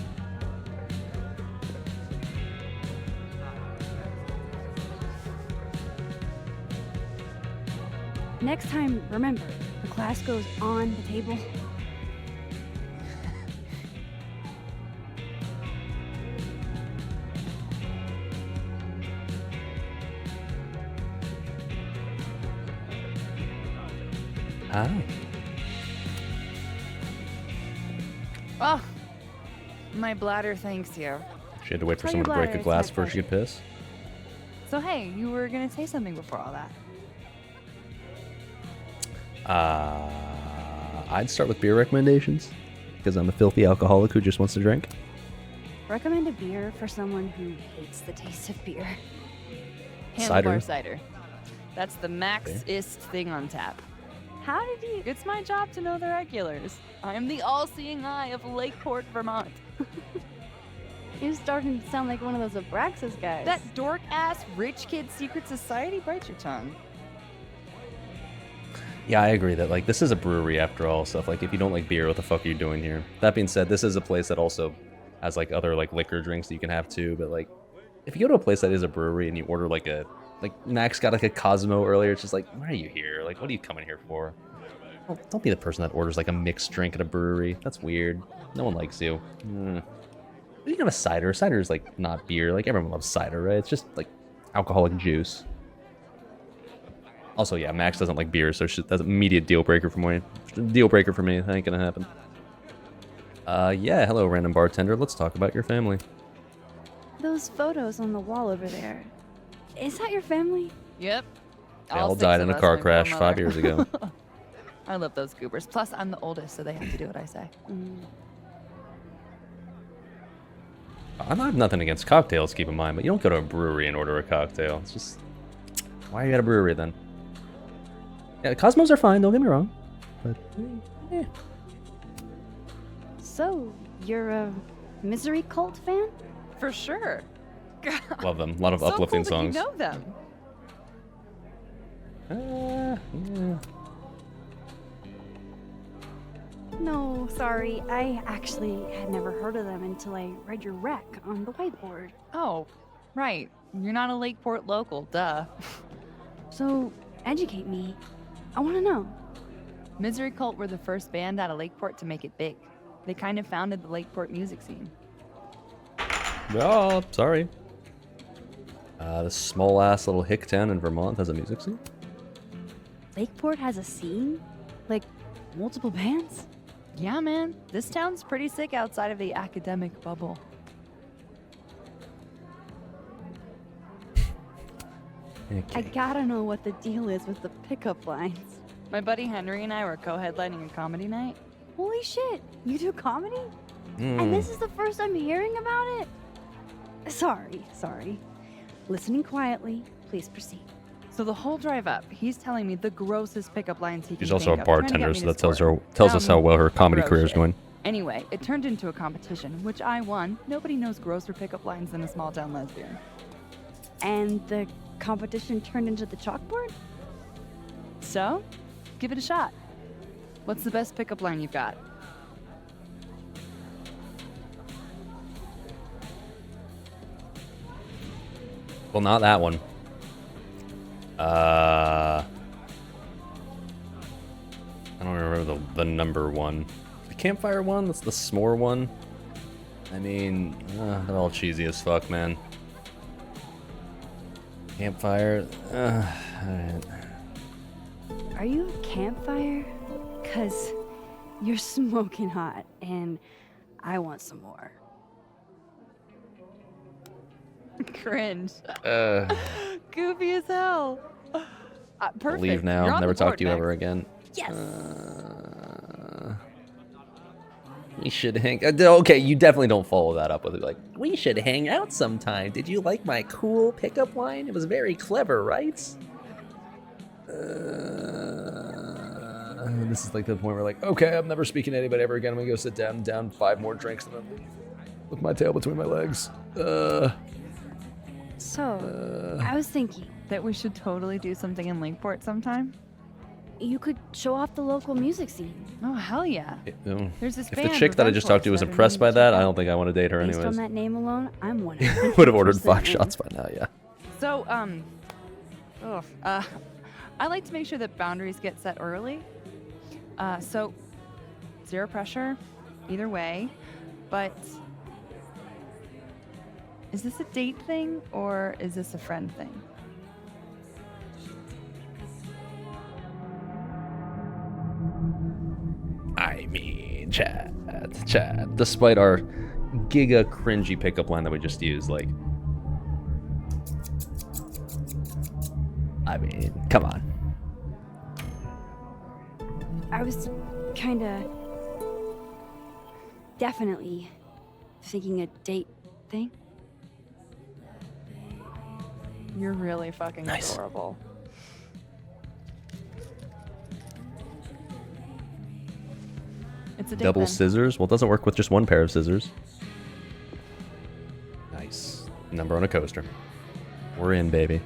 Next time, remember, the glass goes on the table. Ah. Oh, my bladder thanks you. She had to wait for Tell someone to your break a bladder it's glass my before she could piss. So hey, you were gonna say something before all that. I'd start with beer recommendations because I'm a filthy alcoholic who just wants to drink. Recommend a beer for someone who hates the taste of beer. Handlebar Cider. cider. That's the max-ist thing on tap. How did you? It's my job to know the regulars. I am the all-seeing eye of Lakeport, Vermont. You're starting to sound like one of those Abraxas guys. That dork-ass rich kid secret society bites your tongue. Yeah, I agree that like this is a brewery after all. Stuff like if you don't like beer, what the fuck are you doing here? That being said, this is a place that also has like other like liquor drinks that you can have too. But like if you go to a place that is a brewery and you order like Max got like a Cosmo earlier, it's just like, why are you here? Like, what are you coming here for? Well, don't be the person that orders like a mixed drink at a brewery. That's weird. No one likes you. You can have a cider. Cider is like not beer. Like everyone loves cider, right? It's just like alcoholic juice. Also, yeah, Max doesn't like beer, so that's an immediate deal breaker for me. Deal breaker for me. That ain't gonna happen. Yeah, hello, random bartender. Let's talk about your family. Those photos on the wall over there. Is that your family? Yep. They all died in a car crash 5 years ago. I love those goobers. Plus, I'm the oldest, so they have to do what I say. I have nothing against cocktails, keep in mind, but you don't go to a brewery and order a cocktail. It's just, why are you at a brewery then? Yeah, Cosmos are fine, don't get me wrong. But, eh. So, you're a Misery Cult fan? For sure. Love them. A lot of So uplifting cool that songs. You know them. Yeah. No, sorry. I actually had never heard of them until I read your rec on the whiteboard. Oh, right. You're not a Lakeport local, duh. So, educate me. I want to know. Misery Cult were the first band out of Lakeport to make it big. They kind of founded the Lakeport music scene. Oh, sorry. This small ass little hick town in Vermont has a music scene. Lakeport has a scene? Like, multiple bands? Yeah, man. This town's pretty sick outside of the academic bubble. I Okay. gotta know what the deal is with the pickup lines. My buddy Henry and I were co-headlining a comedy night. Holy shit, you do comedy? And Mm. this is the first I'm hearing about it? Sorry. Listening quietly, please proceed. So the whole drive up, he's telling me the grossest pickup lines he can She's also a think of, trying to get bartender, me so to that tells score. us how well her comedy gross career is shit. going. Anyway, it turned into a competition, which I won. Nobody knows grosser pickup lines than a small town lesbian. And the competition turned into the chalkboard? So, give it a shot. What's the best pickup line you've got? Well, not that one. I don't remember the number one. The campfire one? That's the s'more one. I mean, they're all cheesy as fuck, man. Campfire. Alright. Are you a campfire? Cause you're smoking hot, and I want some more. Cringe. Uh, Goofy as hell. Perfect. leave You're now. on Never the talk board to you ever next. again. Yes. We should hang. Okay, you definitely don't follow that up with it. Like, we should hang out sometime. Did you like my cool pickup line? It was very clever, right? This is like the point where, like, okay, I'm never speaking to anybody ever again. I'm gonna go sit down 5 more drinks, and then leave with my tail between my legs. So, I was thinking, That we should totally do something in Lakeport sometime? you could show off the local music scene. Oh, hell yeah. There's this If the band, chick that I just talked to was Revenge impressed by Horse, that that, I've I been don't think I want to date her Based on anyways. that name alone, I'm 100%. Would have ordered 5 in. shots by now, yeah. So, I like to make sure that boundaries get set early. So, zero pressure, either way. But, is this a date thing or is this a friend thing? I mean, Chad. Despite our giga cringy pickup line that we just used, like, I mean, come on. I was kinda definitely thinking a date thing. You're really fucking Nice. adorable. It's a date Double then. scissors? Well, it doesn't work with just one pair of scissors. Nice. Number on a coaster. We're in, baby.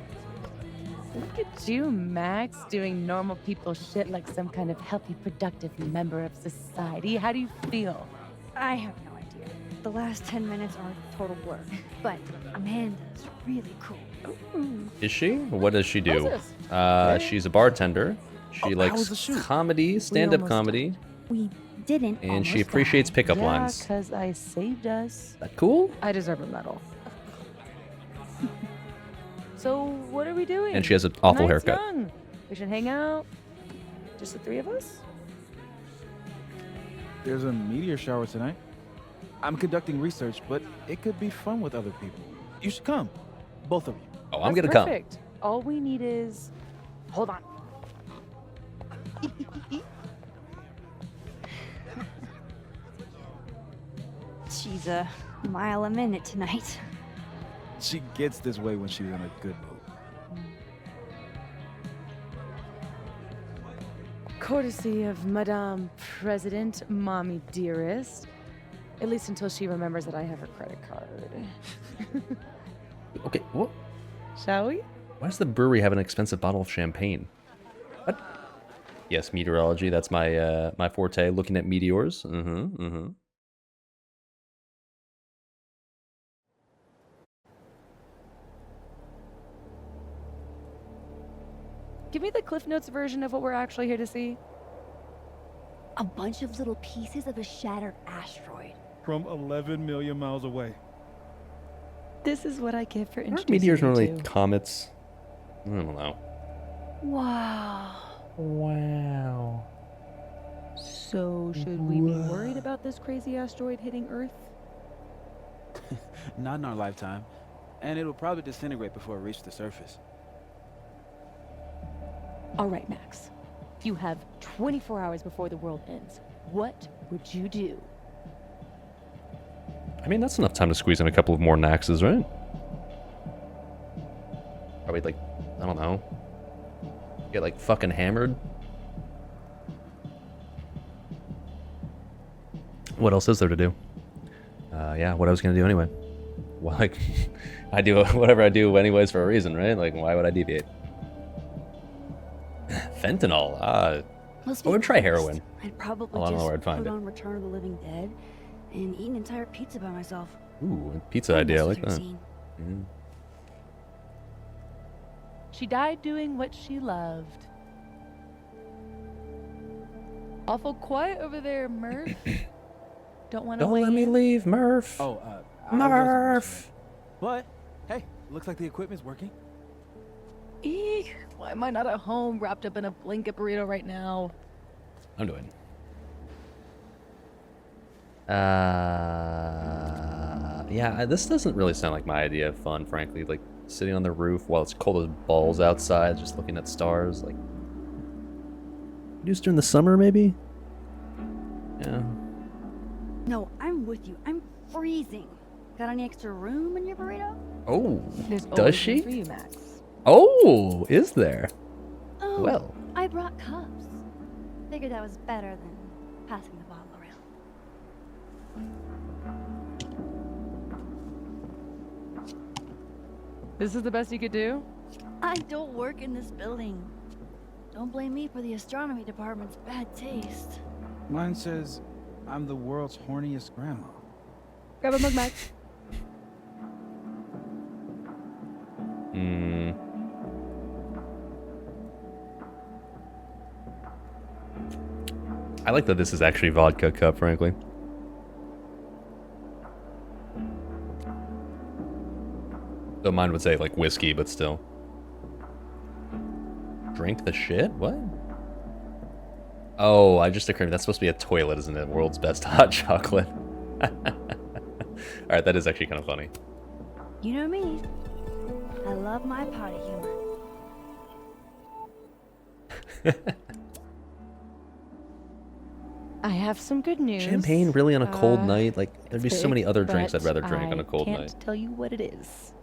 Look at you, Max, doing normal people shit like some kind of healthy, productive member of society. How do you feel? I have no idea. The last 10 minutes are a total blur. But Amanda's really cool. Is she? What does she do? What's this? She's a bartender. She how was likes the shoot? comedy, stand-up almost comedy, We didn't. and she almost appreciates die. pickup Yeah, lines. because I saved us. That cool? I deserve a medal. So, what are we doing? And she has an awful Night's haircut. young. We should hang out. Just the 3 of us? There's a meteor shower tonight. I'm conducting research, but it could be fun with other people. You should come. Both of you. Oh, I'm That's gonna come. perfect. All we need is. Hold on. She's a mile a minute tonight. She gets this way when she's in a good mood. Courtesy of Madame President, Mommy Dearest. At least until she remembers that I have her credit card. Okay, what? Shall we? Why does the brewery have an expensive bottle of champagne? What? Yes, meteorology. That's my my forte. Looking at meteors. Give me the Cliff Notes version of what we're actually here to see. A bunch of little pieces of a shattered asteroid. From 11 million miles away. This is what I get for Aren't introducing meteors you normally to. comets? I don't know. Wow. Wow. So, should we be worried about this crazy asteroid hitting Earth? Not in our lifetime. And it'll probably disintegrate before it reaches the surface. All right, Max. You have 24 hours before the world ends. What would you do? I mean, that's enough time to squeeze in a couple of more Naxes, right? Probably like, I don't know. Get like fucking hammered. What else is there to do? Yeah, what I was gonna do anyway. Well, like, I do whatever I do anyways for a reason, right? Like, why would I deviate? Fentanyl. I would try heroin. I'd probably I don't know just where I'd find put it. on Return of the Living Dead and eat an entire pizza by myself. Ooh, a pizza idea. I like that. Mm. She died doing what she loved. Awful quiet over there, Murph. Don't want to Don't let me leave, Murph. Oh, Murph. But hey, looks like the equipment's working. Eek, why am I not at home wrapped up in a blanket burrito right now? I'm doing. Yeah, this doesn't really sound like my idea of fun, frankly. Like, sitting on the roof while it's cold as balls outside, just looking at stars, like... Just during the summer, maybe? Yeah. No, I'm with you. I'm freezing. Got any extra room in your burrito? Oh, There's does always she? room for you, Max. Oh, is there? Oh, Well. I brought cups. Figured that was better than passing the bottle around. This is the best you could do? I don't work in this building. Don't blame me for the astronomy department's bad taste. Mine says I'm the world's horniest grandma. Grab a mug, Max. Hmm. I like that this is actually vodka cup, frankly. Though mine would say like whiskey, but still. Drink the shit? What? Oh, I just occurred. That's supposed to be a toilet, isn't it? World's best hot chocolate. Alright, that is actually kind of funny. You know me. I love my potty humor. I have some good news. Champagne really on a cold night? Like, there'd be so many other drinks I'd but rather drink on a cold I night. can't tell you what it is.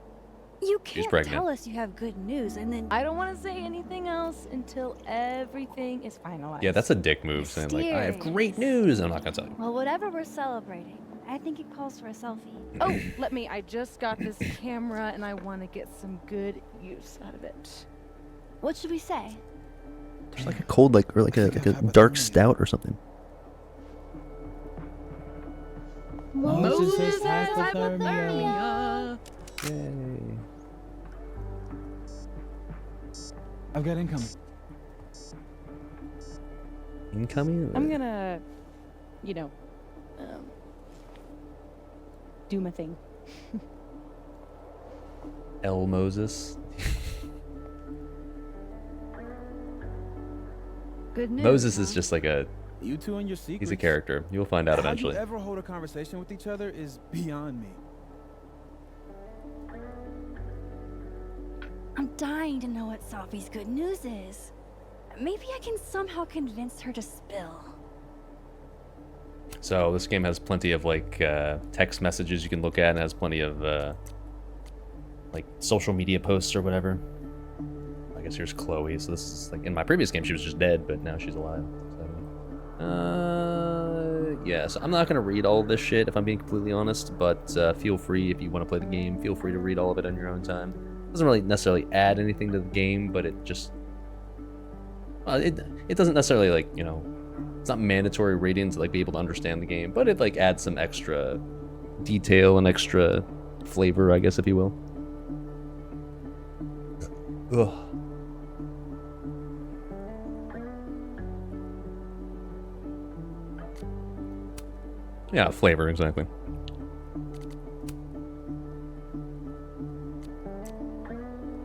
You She's can't pregnant. tell us you have good news and then I don't want to say anything else until everything is finalized. Yeah, that's a dick move, saying like, I have great news, and I'm not gonna tell you. well, whatever we're celebrating, I think it calls for a selfie. Oh, I just got this camera and I want to get some good use out of it. What should we say? There's like a cold, or like a dark stout or something. Moses has hypothermia. Yay. I've got incoming. Incoming? I'm gonna, do my thing. L. Moses. Good news. Moses is just like You two and your secrets. he's a character. You'll find out eventually. How you ever hold a conversation with each other is beyond me. I'm dying to know what Sophie's good news is. Maybe I can somehow convince her to spill. So this game has plenty of like text messages you can look at, and has plenty of like social media posts or whatever. I guess here's Chloe. So this is like in my previous game she was just dead, but now she's alive. So, yeah. So I'm not gonna read all of this shit if I'm being completely honest, but feel free if you want to play the game. Feel free to read all of it on your own time. It doesn't really necessarily add anything to the game, but it just it doesn't necessarily like it's not mandatory reading to like be able to understand the game, but it like adds some extra detail and extra flavor, I guess, if you will. Ugh. Yeah, flavor, exactly.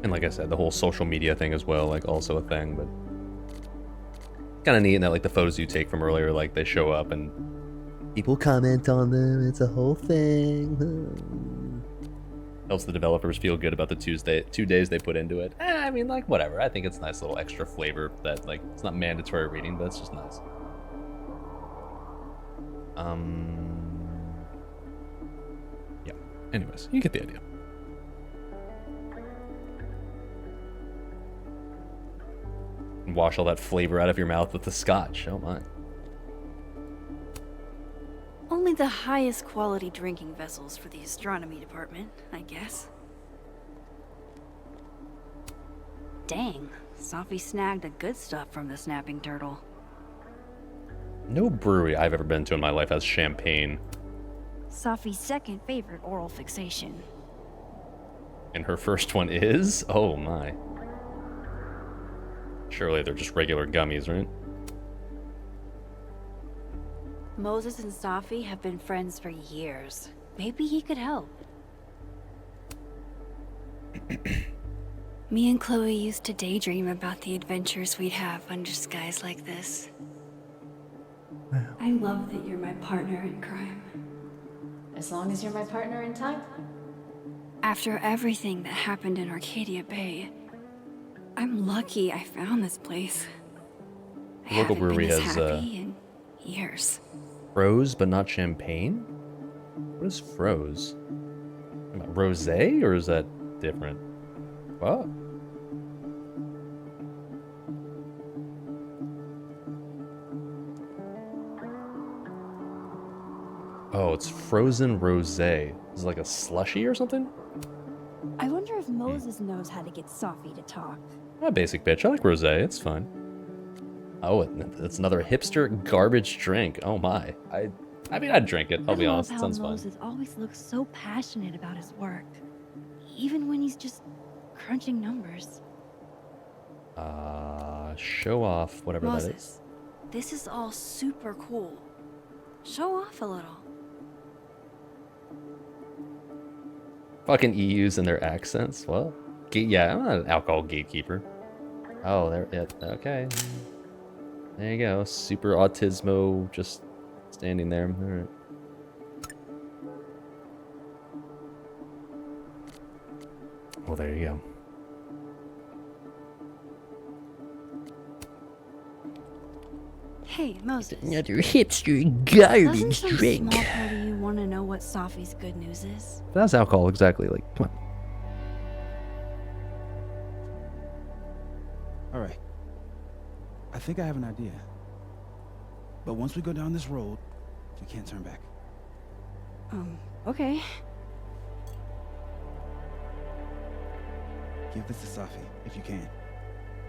And like I said, the whole social media thing as well, like also a thing, but kind of neat in that like the photos you take from earlier, like they show up and people comment on them. It's a whole thing. Helps the developers feel good about the 2 days they put into it. I mean, like, whatever. I think it's a nice little extra flavor that, like, it's not mandatory reading, but it's just nice. Yeah. Anyways, you get the idea. And wash all that flavor out of your mouth with the scotch. Oh my. Only the highest quality drinking vessels for the astronomy department, I guess. Dang, Sophie snagged the good stuff from the snapping turtle. No brewery I've ever been to in my life has champagne. Sophie's second favorite oral fixation. And her first one is? Oh my. Surely they're just regular gummies, right? Moses and Sophie have been friends for years. Maybe he could help. Me and Chloe used to daydream about the adventures we'd have under skies like this. I love that you're my partner in crime. As long as you're my partner in time. After everything that happened in Arcadia Bay, I'm lucky I found this place. The local brewery been as has happy in years. froze, but not champagne? What is froze? Rosé, or is that different? What? Oh, it's frozen rosé. Is it like a slushy or something? I wonder if Moses knows how to get Sophie to talk. A basic bitch. I like rosé. It's fine. Oh, it's another hipster garbage drink. Oh my. I mean, I'd drink it. I'll be honest. It sounds fun. Moses always looks so passionate about his work, even when he's just crunching numbers. Show off whatever that is. Moses, this is all super cool. Show off a little. Fucking EUs and their accents. Well, yeah, I'm not an alcohol gatekeeper. Oh, there. Yeah, okay. There you go. Super autismo, just standing there. All right. Well, there you go. Hey, Moses. Another hipster garbage Doesn't some drink. small part of you want to know what Sophie's good news is? That's alcohol, exactly. Like, come on. All right. I think I have an idea. But once we go down this road, we can't turn back. Okay. Give this to Sophie, if you can.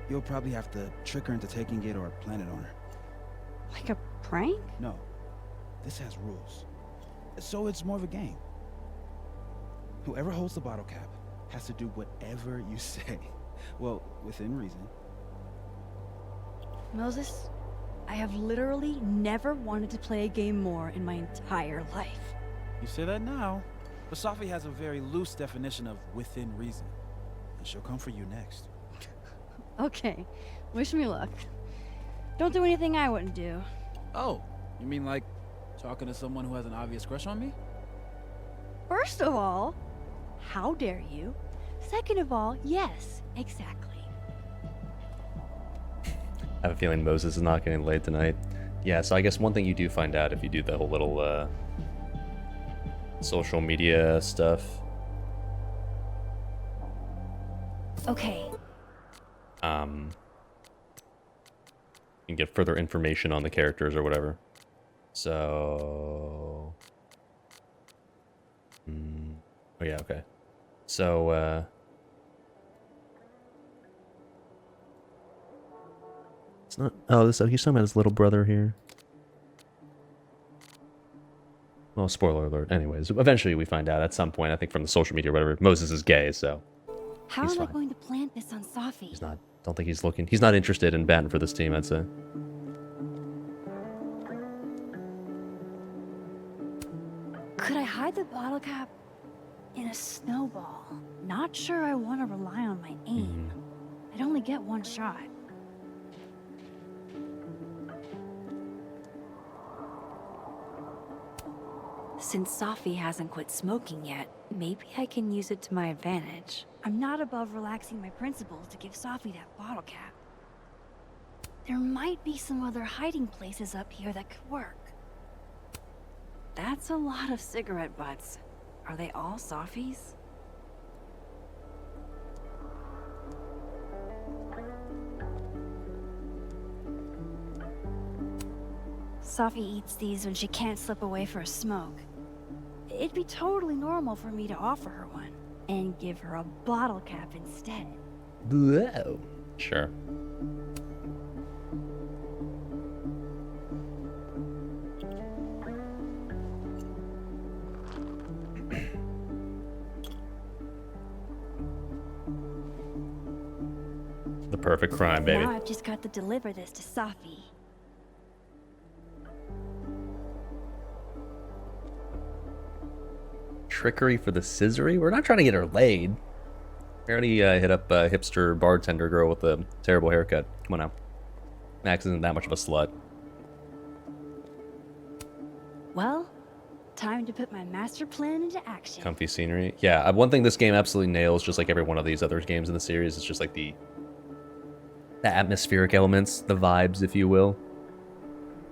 You'll probably have to trick her into taking it or plant it on her. Like a prank? No. This has rules. So it's more of a game. Whoever holds the bottle cap has to do whatever you say. Well, within reason. Moses, I have literally never wanted to play a game more in my entire life. You say that now, but Sophie has a very loose definition of within reason. And she'll come for you next. Okay, wish me luck. Don't do anything I wouldn't do. Oh, you mean like talking to someone who has an obvious crush on me? First of all, how dare you? Second of all, yes, exactly. I have a feeling Moses is not getting laid tonight. Yeah, so I guess one thing you do find out if you do the whole little social media stuff. Okay. You can get further information on the characters or whatever. So... Oh yeah, okay. So, it's not... Oh, so he's talking about his little brother here. Well, spoiler alert. Anyways, eventually we find out at some point, I think from the social media or whatever, Moses is gay, so... How he's am I fine. going to plant this on Sophie? He's not... Don't think he's looking... He's not interested in batting for this team, I'd say. Could I hide the bottle cap in a snowball? Not sure I want to rely on my aim. I'd only get one shot. Since Safi hasn't quit smoking yet, maybe I can use it to my advantage. I'm not above relaxing my principles to give Safi that bottle cap. There might be some other hiding places up here that could work. That's a lot of cigarette butts. Are they all Safi's? Safi eats these when she can't slip away for a smoke. It'd be totally normal for me to offer her one and give her a bottle cap instead. Whoa. Sure. The perfect crime, baby. Now I've just got to deliver this to Safi. Trickery for the scissory? We're not trying to get her laid. We already hit up a hipster bartender girl with a terrible haircut. Come on now. Max isn't that much of a slut. Well, time to put my master plan into action. Comfy scenery. Yeah, one thing this game absolutely nails, just like every one of these other games in the series, is just like the atmospheric elements, the vibes, if you will.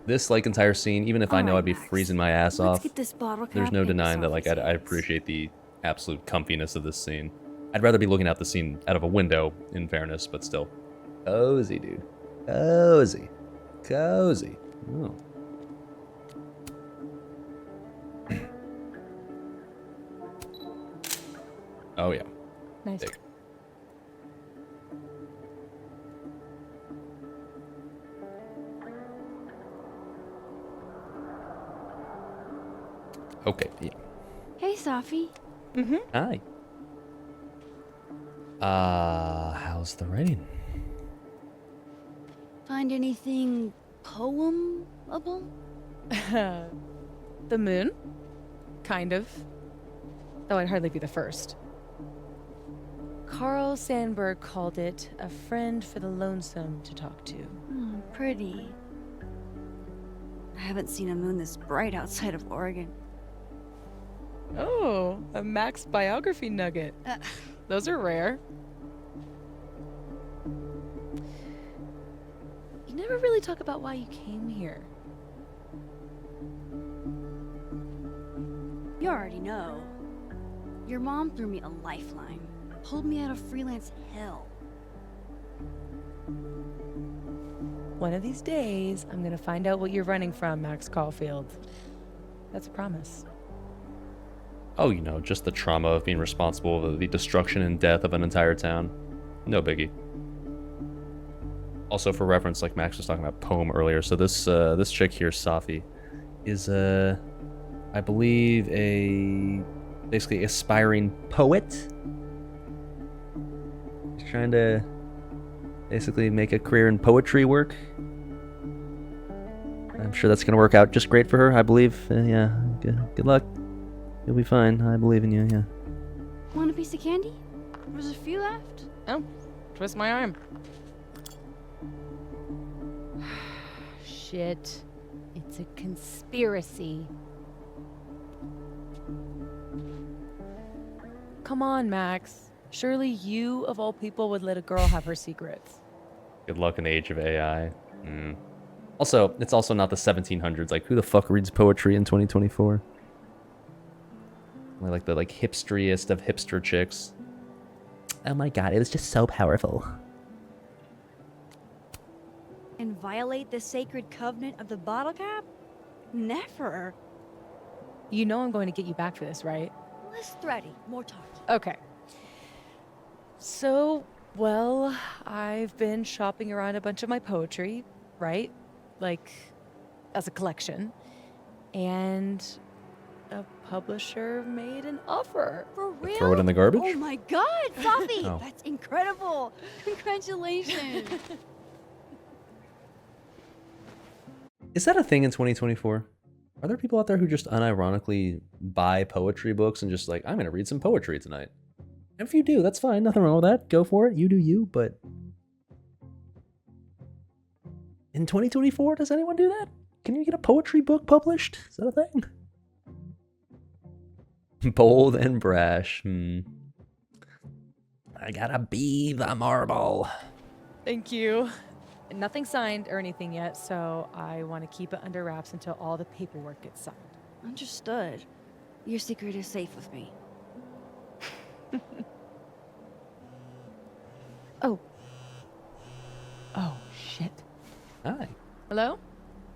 This like entire scene, even if I know I'd be freezing my ass off, there's no denying that like I appreciate the absolute comfiness of this scene. I'd rather be looking out the scene out of a window, in fairness, but still. Cozy, dude. Cozy. Cozy. Oh. Oh yeah. Nice. Big. Okay, yeah. Hey, Safi. Hi. How's the writing? Find anything poemable? The moon? Kind of. Though I'd hardly be the first. Carl Sandburg called it a friend for the lonesome to talk to. Pretty. I haven't seen a moon this bright outside of Oregon. Oh, a Max biography nugget. Those are rare. You never really talk about why you came here. You already know. Your mom threw me a lifeline. Pulled me out of freelance hell. One of these days, I'm gonna find out what you're running from, Max Caulfield. That's a promise. Oh, you know, just the trauma of being responsible for the destruction and death of an entire town. No biggie. Also, for reference, like Max was talking about poem earlier, so this chick here, Safi, is I believe a basically aspiring poet. She's trying to basically make a career in poetry work. I'm sure that's gonna work out just great for her. I believe. Yeah. Good luck. You'll be fine. I believe in you. Yeah. Want a piece of candy? There's a few left. Oh, twist my arm. Shit. It's a conspiracy. Come on, Max. Surely you, of all people, would let a girl have her secrets. Good luck in the age of AI. Also, it's also not the 1700s. Like, who the fuck reads poetry in 2024? Like the hipsteriest of hipster chicks. Oh my god, it was just so powerful. And violate the sacred covenant of the bottle cap? Never. You know I'm going to get you back for this, right? Less thready, more talky. Okay. So, well, I've been shopping around a bunch of my poetry, right? Like, as a collection. And a publisher made an offer. For real? Throw it in the garbage? Oh my god, Safi! Oh. That's incredible! Congratulations! Is that a thing in 2024? Are there people out there who just unironically buy poetry books and just like, I'm gonna read some poetry tonight? And if you do, that's fine. Nothing wrong with that. Go for it. You do you, but... In 2024, does anyone do that? Can you get a poetry book published? Is that a thing? Bold and brash. I gotta be the marble. Thank you. Nothing signed or anything yet, so I want to keep it under wraps until all the paperwork gets signed. Understood. Your secret is safe with me. Oh. Oh, shit. Hi. Hello?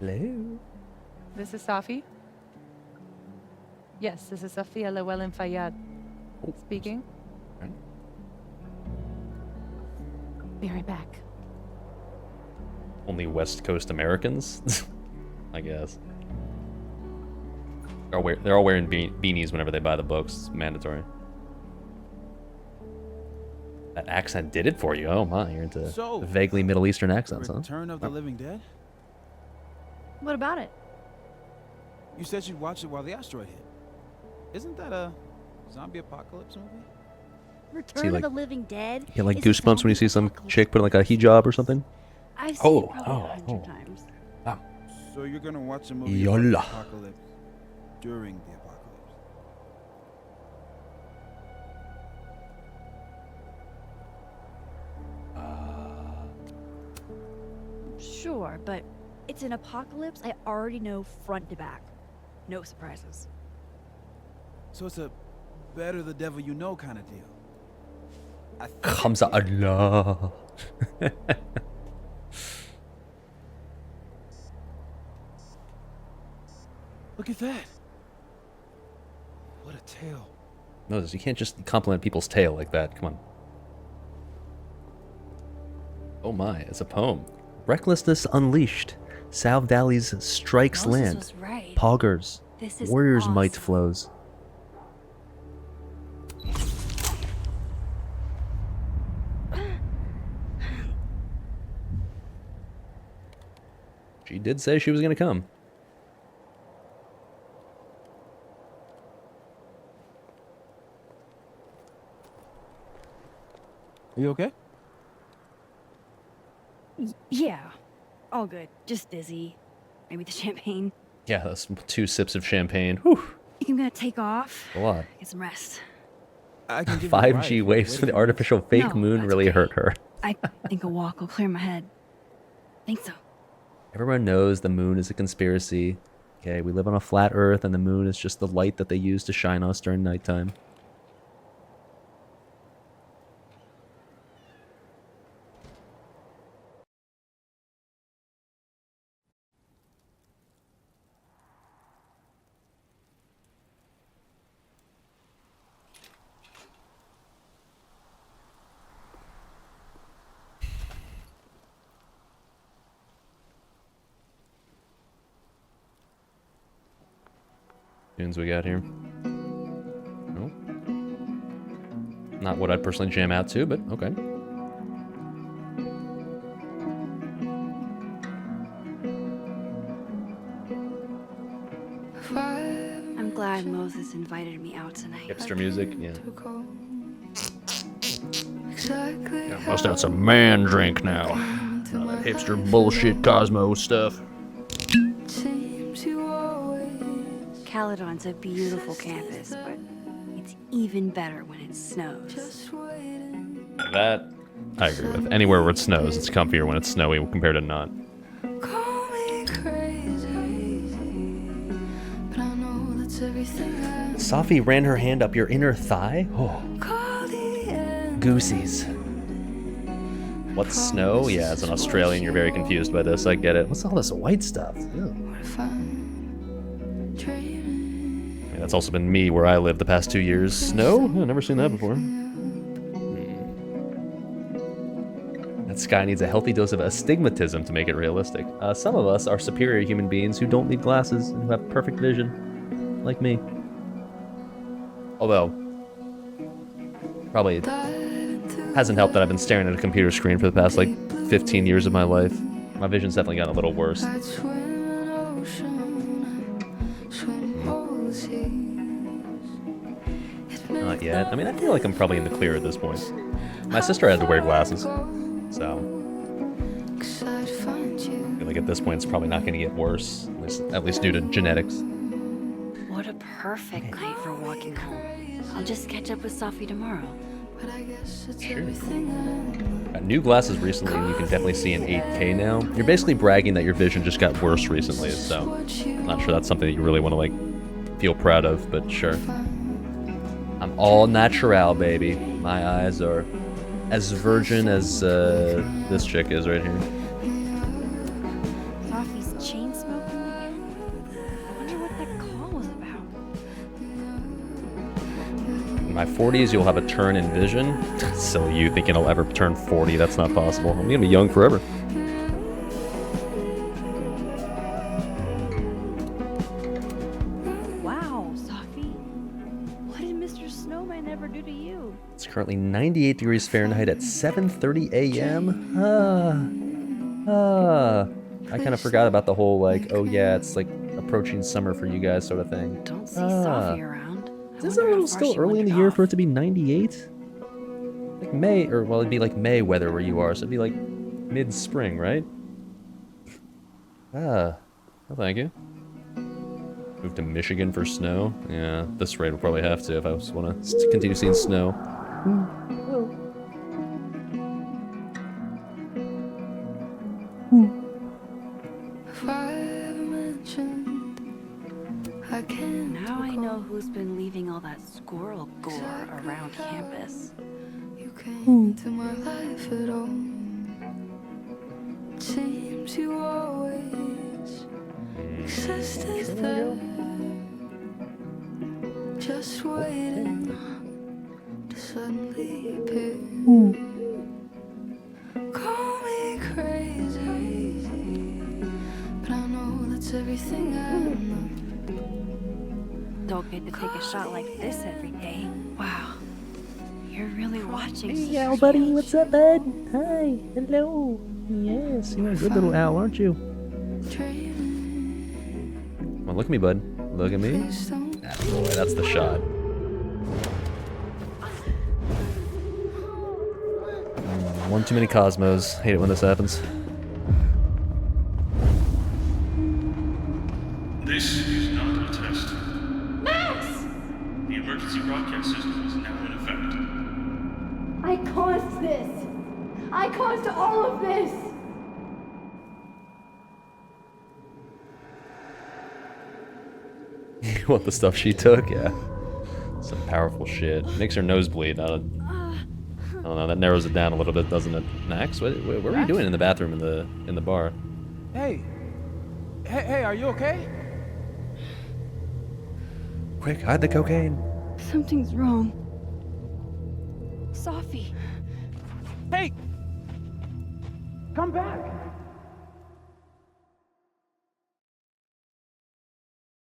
Hello. This is Safi? Yes, this is Safia Llewellyn Fayyad speaking. Be right back. Only West Coast Americans? I guess. They're all wearing beanies whenever they buy the books. It's mandatory. That accent did it for you. Oh my, you're into vaguely Middle Eastern accents, huh? Return of the Living Dead? What about it? You said you'd watch it while the asteroid hit. Isn't that a zombie apocalypse movie? Return of the Living Dead? You get like is a goosebumps when you see some chick put like a hijab or something? I've seen it probably 100 times. So you're gonna watch a movie Yolla. about the apocalypse during the apocalypse? Sure, but it's an apocalypse I already know front to back. No surprises. So it's a better the devil you know kind of deal. Khamsa Allah. Look at that. What a tale. Notice you can't just compliment people's tail like that. Come on. Oh my, it's a poem. Recklessness unleashed. SalvDali's strikes Moses land. was right. Poggers. This is Warriors' might awesome. flows. She did say she was gonna come. Are you okay? Yeah, all good. Just dizzy. Maybe the champagne. Yeah, that's 2 sips of champagne. Whew, Think I'm gonna take off. a lot. Get some rest. I can give you a ride 5G if waves you're for the waiting. artificial fake No, moon that's really okay. hurt her. I think a walk will clear my head. Think so. Everyone knows the moon is a conspiracy. Okay, we live on a flat earth and the moon is just the light that they use to shine us during nighttime. Tunes we got here. Nope. Not what I'd personally jam out to, but okay. I'm glad Moses invited me out tonight. Hipster music, yeah. Yeah, must have some man drink now. Not that hipster bullshit Cosmo stuff. Caledon's a beautiful campus, but it's even better when it snows. That I agree with. Anywhere where it snows, it's comfier when it's snowy compared to not. Safi ran her hand up your inner thigh. Oh. Goosies. What's snow? Yeah, as an Australian, you're very confused by this. I get it. What's all this white stuff? Ew. I mean, that's also been me where I live the past 2 years. Snow? I've never seen that before. That sky needs a healthy dose of astigmatism to make it realistic. Some of us are superior human beings who don't need glasses and who have perfect vision, like me. Although, probably hasn't helped that I've been staring at a computer screen for the past, like, 15 years of my life. My vision's definitely gotten a little worse. Not yet. I mean, I feel like I'm probably in the clear at this point. My sister had to wear glasses, so I feel like at this point it's probably not going to get worse, at least due to genetics. What a perfect night for walking home. I'll just catch up with Sophie tomorrow. Sure. Got new glasses recently, and you can definitely see in 8K now. You're basically bragging that your vision just got worse recently, so I'm not sure that's something that you really want to, like, feel proud of, but sure. I'm all natural, baby. My eyes are as virgin as this chick is right here. Sophie's chain smoking again? I wonder what that call was about. In my 40s, you'll have a turn in vision. Silly you thinking I'll ever turn 40. That's not possible. I'm gonna be young forever. Wow, Sophie. What did Mr. Snowman ever do to you? It's currently 98 degrees Fahrenheit at 7:30 a.m. I kind of forgot about the whole, like, oh yeah, it's like approaching summer for you guys sort of thing. Don't see Sophie around. Is this a little still early in the year for it to be 98? Like May, or well, it'd be like May weather where you are, so it'd be like mid-spring, right? Well, thank you. Move to Michigan for snow? Yeah, this rate will probably have to if I want to continue seeing snow. Now I know who's been leaving all that squirrel gore around campus. You came to my life at all. Seems you always existed there, just waiting to suddenly appear. Call me crazy, but I know that's everything I know. Don't get to take a shot like this every day. Wow. You're really watching. Hey, Owl buddy, what's up, bud? Hi, hello. Yes, you're a good little owl, aren't you? Come on, look at me, bud. Look at me. Ah, boy, that's the shot. One too many Cosmos. Hate it when this happens. This is not a test. Max! The emergency broadcast system is now in effect. I caused this! I caused all of this! You want the stuff she took? Yeah. Some powerful shit. Makes her nose bleed. I don't know, that narrows it down a little bit, doesn't it? Max, what were you doing in the bathroom in the bar? Hey, are you okay? Quick, hide the cocaine. Something's wrong. Sophie. Hey! Come back!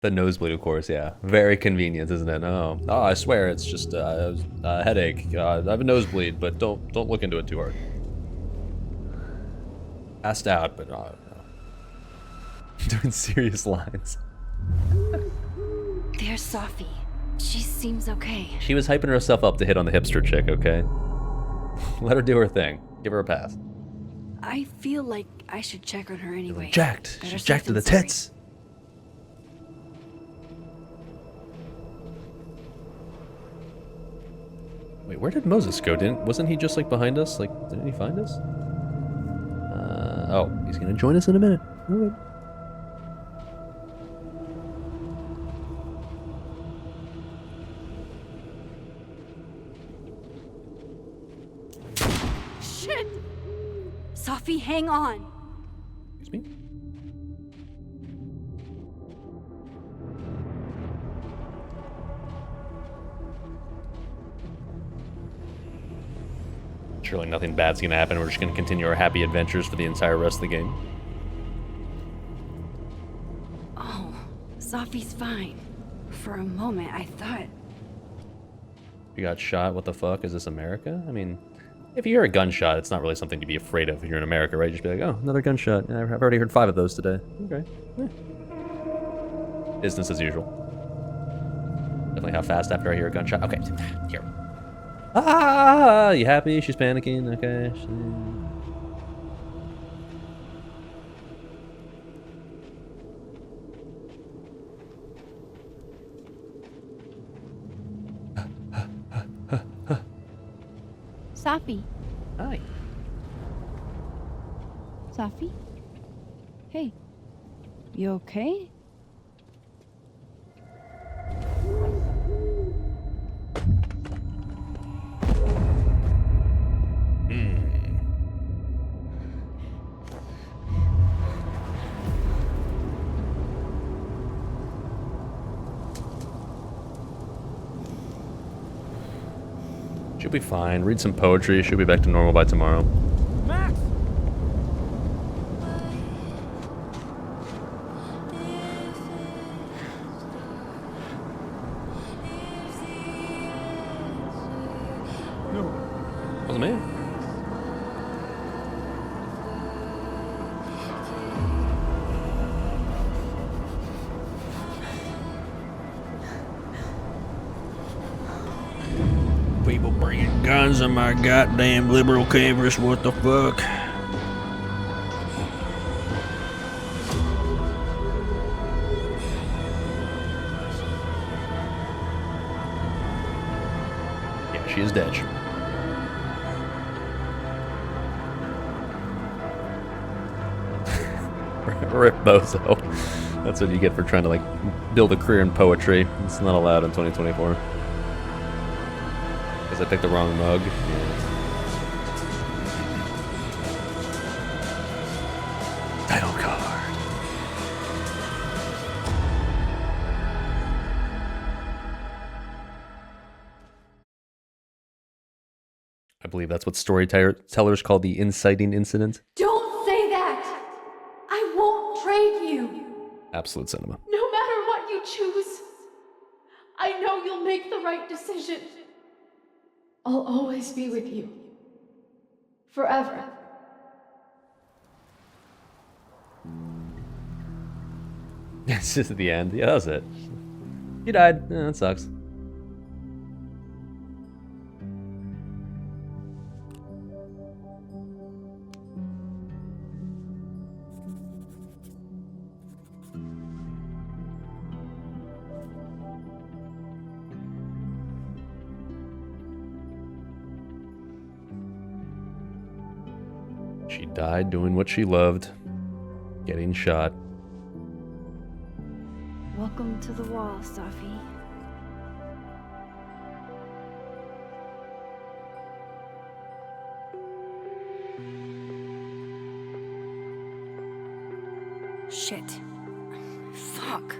The nosebleed, of course, yeah. Very convenient, isn't it? Oh, I swear it's just a headache. I have a nosebleed, but don't look into it too hard. Passed out, but no. Doing serious lines. There's Sophie. She seems okay. She was hyping herself up to hit on the hipster chick, okay? Let her do her thing. Give her a pass. I feel like I should check on her anyway. Jacked. Better She's jacked to the safe than tits. Wait, where did Moses go? Wasn't he just like behind us? Like, didn't he find us? Oh, he's gonna join us in a minute. All right. Shit! Sophie, hang on. Excuse me? Surely nothing bad's gonna happen. We're just gonna continue our happy adventures for the entire rest of the game. Oh, Sophie's fine. For a moment, I thought... You got shot? What the fuck? Is this America? I mean, if you hear a gunshot, it's not really something to be afraid of if you're in America, right? Just be like, oh, another gunshot. Yeah, I've already heard 5 of those today. Okay. Yeah. Business as usual. Definitely how fast after I hear a gunshot. Okay, here. Ah, you happy? She's panicking. Okay. Safi. Hi. Safi? Hey. You okay? She'll be fine. Read some poetry. She'll be back to normal by tomorrow. Max! No. Wasn't me. People bringing guns on my goddamn liberal campus. What the fuck? Yeah, she is dead. Rip Bozo. That's what you get for trying to like build a career in poetry. It's not allowed in 2024. I picked the wrong mug. Title card. I believe that's what storytellers call the inciting incident. Don't say that! I won't trade you! Absolute cinema. No matter what you choose, I know you'll make the right decision. I'll always be with you. Forever. It's just at the end. Yeah, that was it. He died. Yeah, that sucks. She died doing what she loved, getting shot. Welcome to the wall, Safi. Shit. Fuck.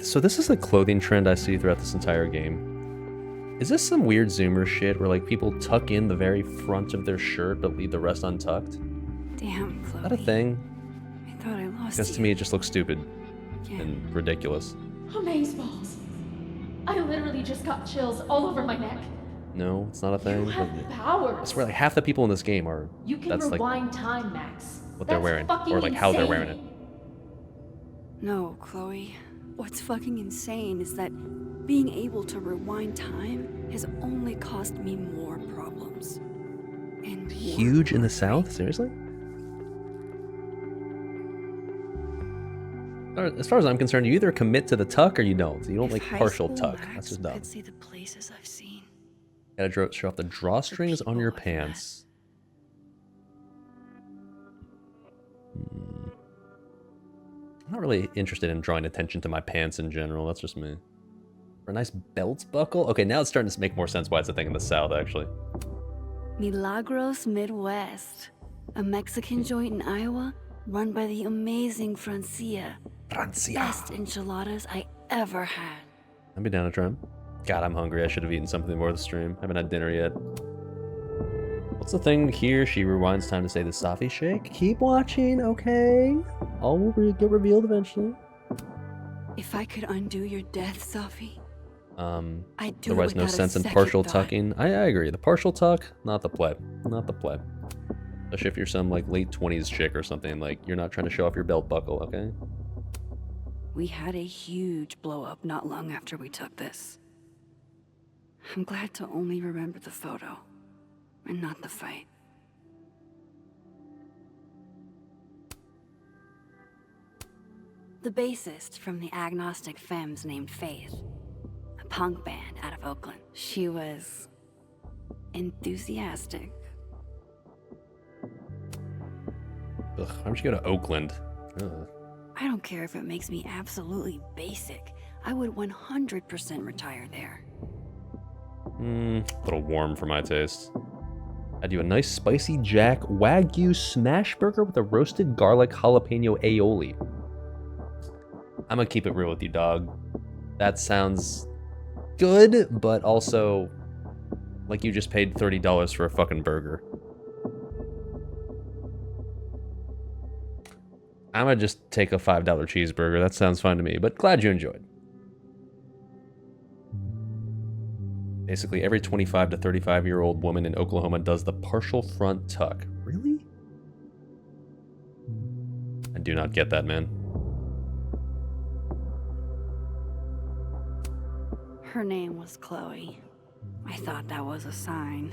So this is a clothing trend I see throughout this entire game. Is this some weird Zoomer shit where like people tuck in the very front of their shirt but leave the rest untucked? Damn, Chloe. Is that a thing? I thought I lost Because you. to me it just looks stupid Yeah. and ridiculous. Amazeballs. I literally just got chills all over my neck. No, it's not a thing. You have but I powers. swear like half the people in this game are You can that's like rewind time, Max. what they're That's wearing fucking or like how they're insane. wearing it. No, Chloe. What's fucking insane is that being able to rewind time has only caused me more problems. And Huge in the South? Seriously? As far as I'm concerned, you either commit to the tuck or you don't. You don't like high partial school tuck. Max That's just dumb. could see the places I've seen. Gotta show off the drawstrings on your pants. I'm not really interested in drawing attention to my pants in general. That's just me. For a nice belt buckle? Okay, now it's starting to make more sense why it's a thing in the South, actually. Milagros Midwest, a Mexican joint in Iowa run by the amazing Francia. Francia. Best enchiladas I ever had. I'd be down to try 'em. God, I'm hungry. I should have eaten something more the stream. Haven't had dinner yet. What's the thing here? She rewinds time to say the Safi shake. Keep watching, okay? All will get revealed eventually. If I could undo your death, Safi, I'd do it Otherwise, no without a sense in second partial thought. tucking. I agree. The partial tuck, not the pleb. Not the pleb. Especially if you're some like late 20s chick or something. Like, you're not trying to show off your belt buckle, okay? We had a huge blow up not long after we took this. I'm glad to only remember the photo and not the fight. The bassist from the agnostic femmes named Faith. A punk band out of Oakland. She was enthusiastic. Ugh, why don't you go to Oakland? Ugh. I don't care if it makes me absolutely basic. I would 100% retire there. A little warm for my taste. I do a nice spicy Jack Wagyu smash burger with a roasted garlic jalapeno aioli. I'm gonna keep it real with you, dog. That sounds good, but also like you just paid $30 for a fucking burger. I'm gonna just take a $5 cheeseburger. That sounds fine to me, but glad you enjoyed. Basically, every 25 to 35-year-old woman in Oklahoma does the partial front tuck. Really? I do not get that, man. Her name was Chloe. I thought that was a sign.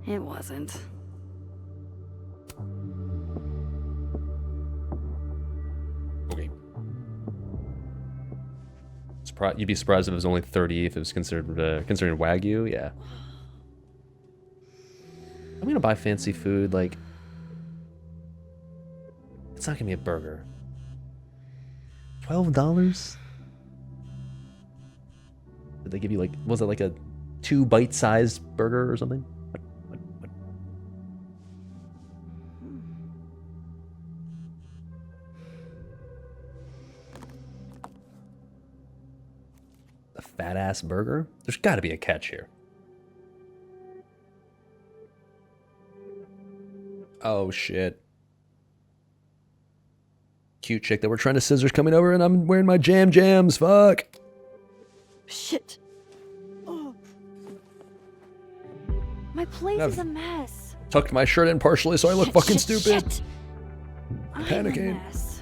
It wasn't. Okay. You'd be surprised if it was only 30 if it was considered Wagyu. Yeah. I'm gonna buy fancy food. Like, it's not gonna be a burger. $12? Did they give you like? Was it like a 2 bite-sized burger or something? What? A fat-ass burger? There's got to be a catch here. Oh, shit. Cute chick that we're trying to scissors coming over and I'm wearing my jams. Fuck. Shit. Oh. My place is a mess. Tucked my shirt in partially so I look fucking stupid. Shit. I'm panicking. A mess.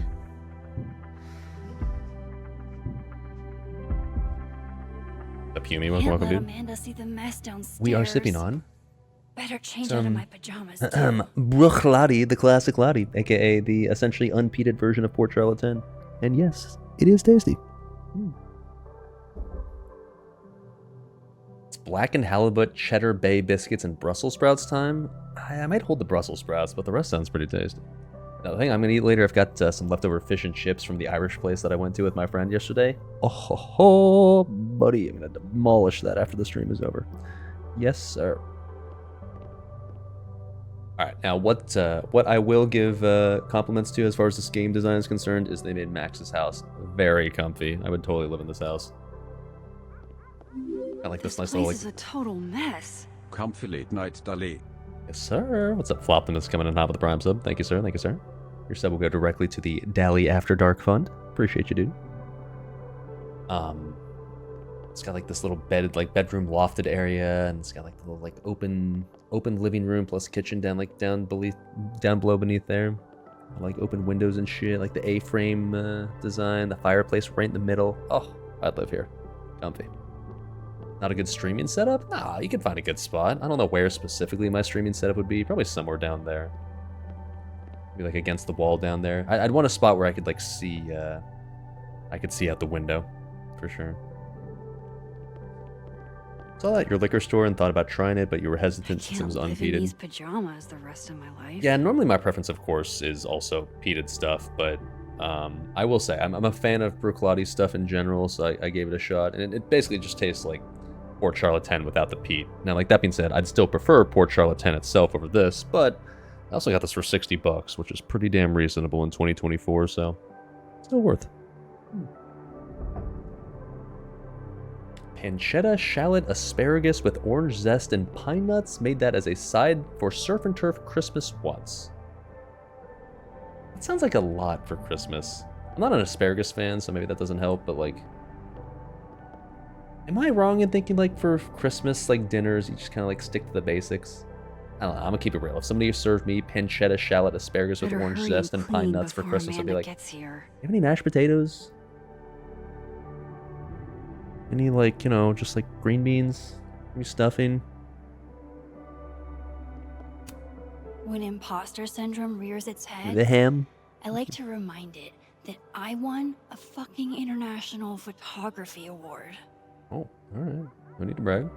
The Pumi, Can't welcome, let dude. Amanda see the mess downstairs. We are sipping on Better change out of my pajamas. Bruch Latte, the classic latte, aka the essentially unpeated version of Port Charlotte 10. And yes, it is tasty. It's blackened halibut, cheddar bay biscuits, and Brussels sprouts time. I might hold the Brussels sprouts, but the rest sounds pretty tasty. Now, the thing I'm going to eat later, I've got some leftover fish and chips from the Irish place that I went to with my friend yesterday. Oh, ho, ho, buddy, I'm going to demolish that after the stream is over. Yes, sir. All right, now what I will give compliments to as far as this game design is concerned is they made Max's house very comfy. I would totally live in this house. I like this nice little, like... This is a total mess. Comfy late night, Dali. Yes, sir. What's up, Floptimus coming in hot with the Prime sub? Thank you, sir. Thank you, sir. Your sub will go directly to the Dali After Dark Fund. Appreciate you, dude. It's got like this little bedroom lofted area, and it's got like the little like open living room plus kitchen down below beneath there. Like open windows and shit, like the A-frame design, the fireplace right in the middle. Oh, I'd live here. Comfy. Not a good streaming setup? Nah, you can find a good spot. I don't know where specifically my streaming setup would be. Probably somewhere down there. Maybe like against the wall down there. I'd want a spot where I could like see, I could see out the window, for sure. Saw that at your liquor store and thought about trying it, but you were hesitant since it was I can't live in unpeated. these pajamas the rest of my life. Yeah, normally my preference, of course, is also peated stuff, but I will say I'm a fan of Bruichladdich stuff in general, so I gave it a shot, and it basically just tastes like Port Charlotte 10 without the peat. Now, like that being said, I'd still prefer Port Charlotte 10 itself over this, but I also got this for $60, which is pretty damn reasonable in 2024, so still worth. Pancetta, shallot, asparagus with orange zest and pine nuts. Made that as a side for Surf and Turf Christmas once. It sounds like a lot for Christmas. I'm not an asparagus fan, so maybe that doesn't help, but like... Am I wrong in thinking like for Christmas, like dinners, you just kind of like stick to the basics? I don't know, I'm gonna keep it real. If somebody served me pancetta, shallot, asparagus with orange zest and pine nuts for Christmas, I'd be like, you have any mashed potatoes? Any, like, you know, just like green beans? Any stuffing? When imposter syndrome rears its head, The ham? I like to remind it that I won a fucking international photography award. Oh, alright. No need to brag.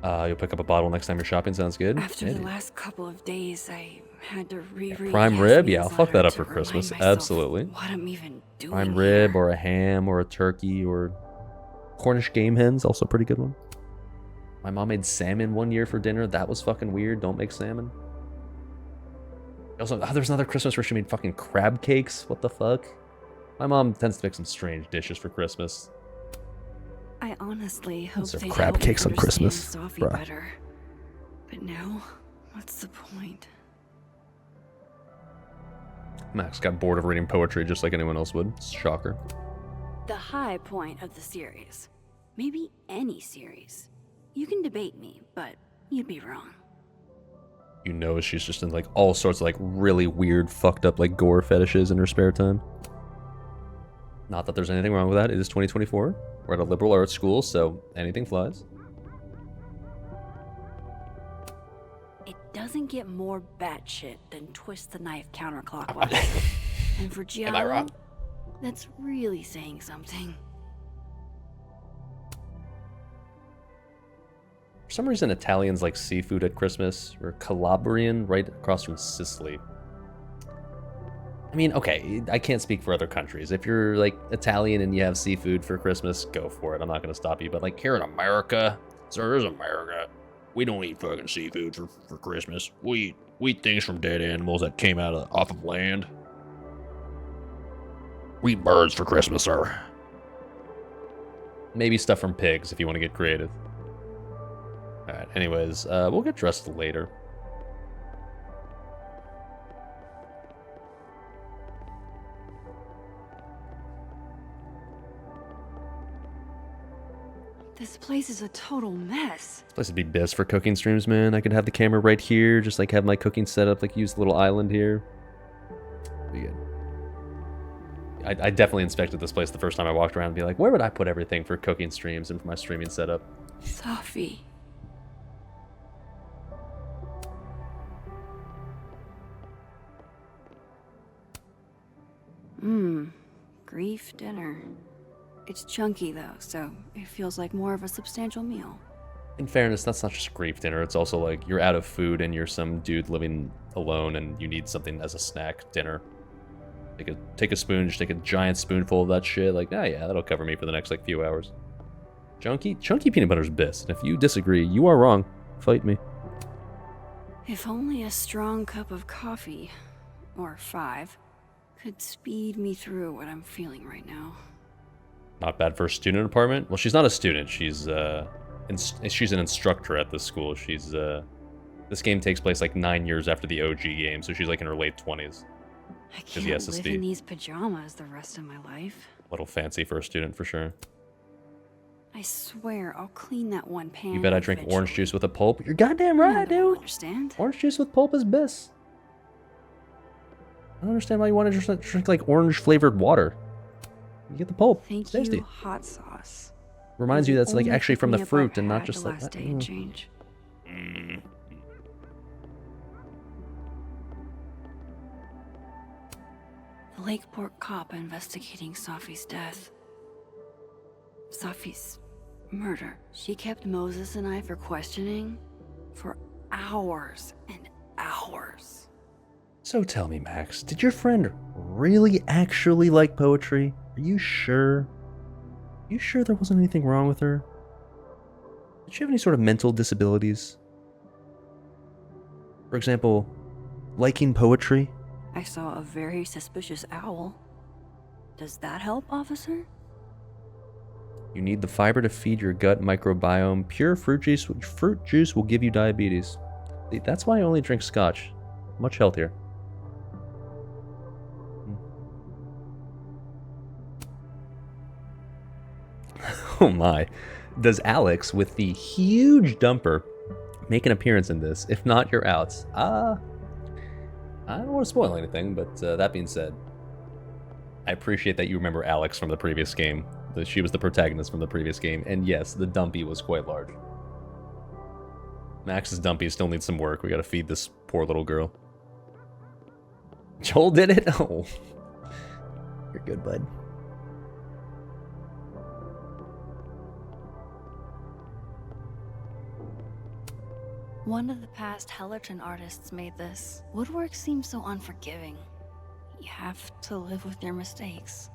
You'll pick up a bottle next time you're shopping, sounds good. After the last couple of days, I had to reread Prime rib? Yeah, I'll Yasmin's fuck that letter up for to remind Christmas. myself Absolutely. what I'm even doing Prime here. rib or a ham or a turkey or Cornish game hens, also a pretty good one. My mom made salmon one year for dinner. That was fucking weird. Don't make salmon. Also, there's another Christmas where she made fucking crab cakes. What the fuck? My mom tends to make some strange dishes for Christmas. I honestly hope serve they crab help me cakes on understand Christmas, Sophie bruh. better. But now, what's the point? Max got bored of reading poetry just like anyone else would. Shocker. The high point of the series. Maybe any series. You can debate me, but you'd be wrong. You know she's just in like all sorts of like really weird, fucked up like gore fetishes in her spare time. Not that there's anything wrong with that. It is 2024. We're at a liberal arts school, so anything flies. It doesn't get more batshit than twist the knife counterclockwise. And for Giallo, Am I wrong? that's really saying something. For some reason, Italians like seafood at Christmas. We're Calabrian, right across from Sicily. I mean, okay, I can't speak for other countries. If you're like Italian and you have seafood for Christmas, go for it. I'm not going to stop you. But like here in America, sir, here's America. We don't eat fucking seafood for Christmas. We eat things from dead animals that came off of land. We eat birds for Christmas, sir. Maybe stuff from pigs if you want to get creative. Alright, anyways, we'll get dressed later. This place is a total mess. This place would be best for cooking streams, man. I could have the camera right here, just like have my cooking set up, like use the little island here. Be good. I definitely inspected this place the first time I walked around and be like, where would I put everything for cooking streams and for my streaming setup? Sophie. Grief dinner. It's chunky though, so it feels like more of a substantial meal. In fairness, that's not just grief dinner. It's also like you're out of food and you're some dude living alone and you need something as a snack dinner. Take a spoon, just take a giant spoonful of that shit. Like, yeah, that'll cover me for the next like few hours. Chunky peanut butter's best. And if you disagree, you are wrong. Fight me. If only a strong cup of coffee, or 5, could speed me through what I'm feeling right now. Not bad for a student apartment. Well, she's not a student. She's an instructor at this school. This game takes place like 9 years after the OG game, so she's like in her late 20s. I can't live in these pajamas the rest of my life. A little fancy for a student, for sure. I swear I'll clean that one pan. You bet I drink orange juice with a pulp? You're goddamn right, dude. Understand? Orange juice with pulp is best. I don't understand why you want to just drink like orange flavored water. You get the pulp. Thank it's tasty. you, hot sauce. Reminds you that's like Only actually from the pick-me-up fruit I've and not had just the like last day and change. The Lakeport cop investigating Sophie's death. Sophie's murder. She kept Moses and I for questioning for hours and hours. So tell me, Max, did your friend really actually like poetry? Are you sure? Are you sure there wasn't anything wrong with her? Did she have any sort of mental disabilities? For example, liking poetry? I saw a very suspicious owl. Does that help, officer? You need the fiber to feed your gut microbiome. Pure fruit juice will give you diabetes. See, that's why I only drink scotch. Much healthier. Oh my. Does Alex, with the huge dumper, make an appearance in this? If not, you're out. I don't want to spoil anything, but that being said, I appreciate that you remember Alex from the previous game. She was the protagonist from the previous game, and yes, the dumpy was quite large. Max's dumpy still needs some work. We gotta feed this poor little girl. Joel did it? Oh. Good, bud. One of the past Hellerton artists made this. Woodwork seems so unforgiving. You have to live with your mistakes.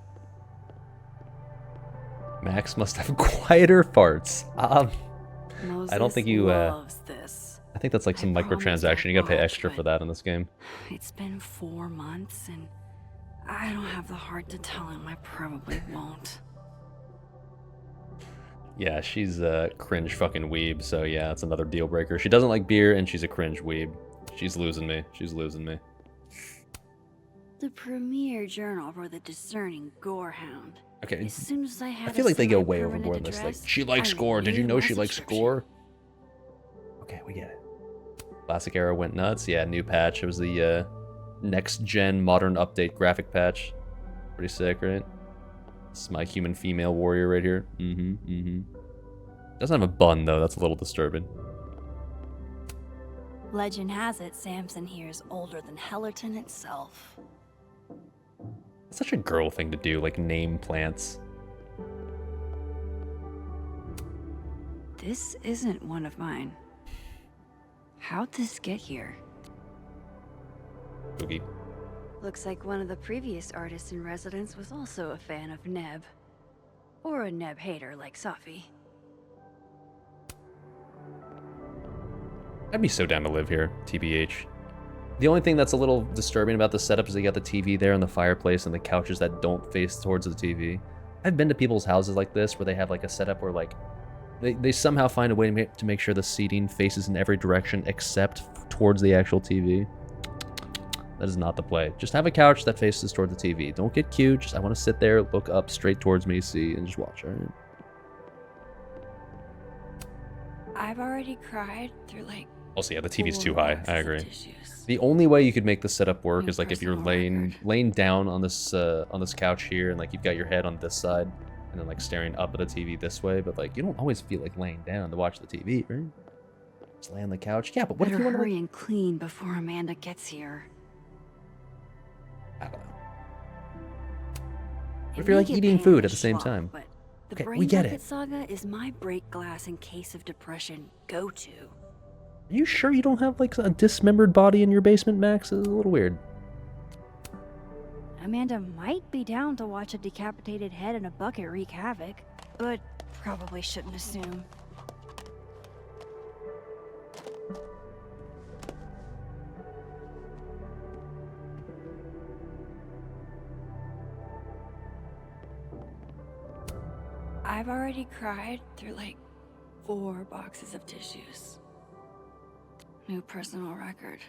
Max must have quieter farts. I don't think you. Loves this. I think that's like some microtransaction. You gotta pay extra for that in this game. It's been 4 months, and I don't have the heart to tell him I probably won't. Yeah, she's a cringe fucking weeb, so yeah, that's another deal breaker. She doesn't like beer, and she's a cringe weeb. She's losing me. She's losing me. The premier journal for the discerning gorehound. Okay. As soon as I feel like they go way overboard in this. Like, she likes Score. Did you know she likes Score? Okay, we get it. Classic era went nuts. Yeah, new patch. It was the next gen modern update graphic patch. Pretty sick, right? This is my human female warrior right here. Doesn't have a bun though. That's a little disturbing. Legend has it Samson here is older than Hellerton itself. It's such a girl thing to do, like name plants. This isn't one of mine. How'd this get here? Boogie. Looks like one of the previous artists in residence was also a fan of Neb. Or a Neb hater like Safi. I'd be so down to live here, TBH. The only thing that's a little disturbing about the setup is they got the TV there and the fireplace and the couches that don't face towards the TV. I've been to people's houses like this where they have like a setup where like they somehow find a way to make sure the seating faces in every direction except towards the actual TV. That is not the play. Just have a couch that faces toward the TV. Don't get cute. Just I want to sit there, look up straight towards me, see, and just watch. All right. I've already cried through like. Also, yeah, the TV's too high. I agree. The only way you could make the setup work is like if you're laying down on this couch here, and like you've got your head on this side, and then like staring up at the TV this way. But like you don't always feel like laying down to watch the TV, right? Just lay on the couch. Yeah, but what if you want to hurry and clean before Amanda gets here? I don't know. What if you're like eating food at the same time? The Okay, we get Bucket it. Saga is my break glass in case of depression go-to. Are you sure you don't have like a dismembered body in your basement, Max? It's a little weird. Amanda might be down to watch a decapitated head in a bucket wreak havoc, but probably shouldn't assume. I've already cried through like 4 boxes of tissues. New personal record.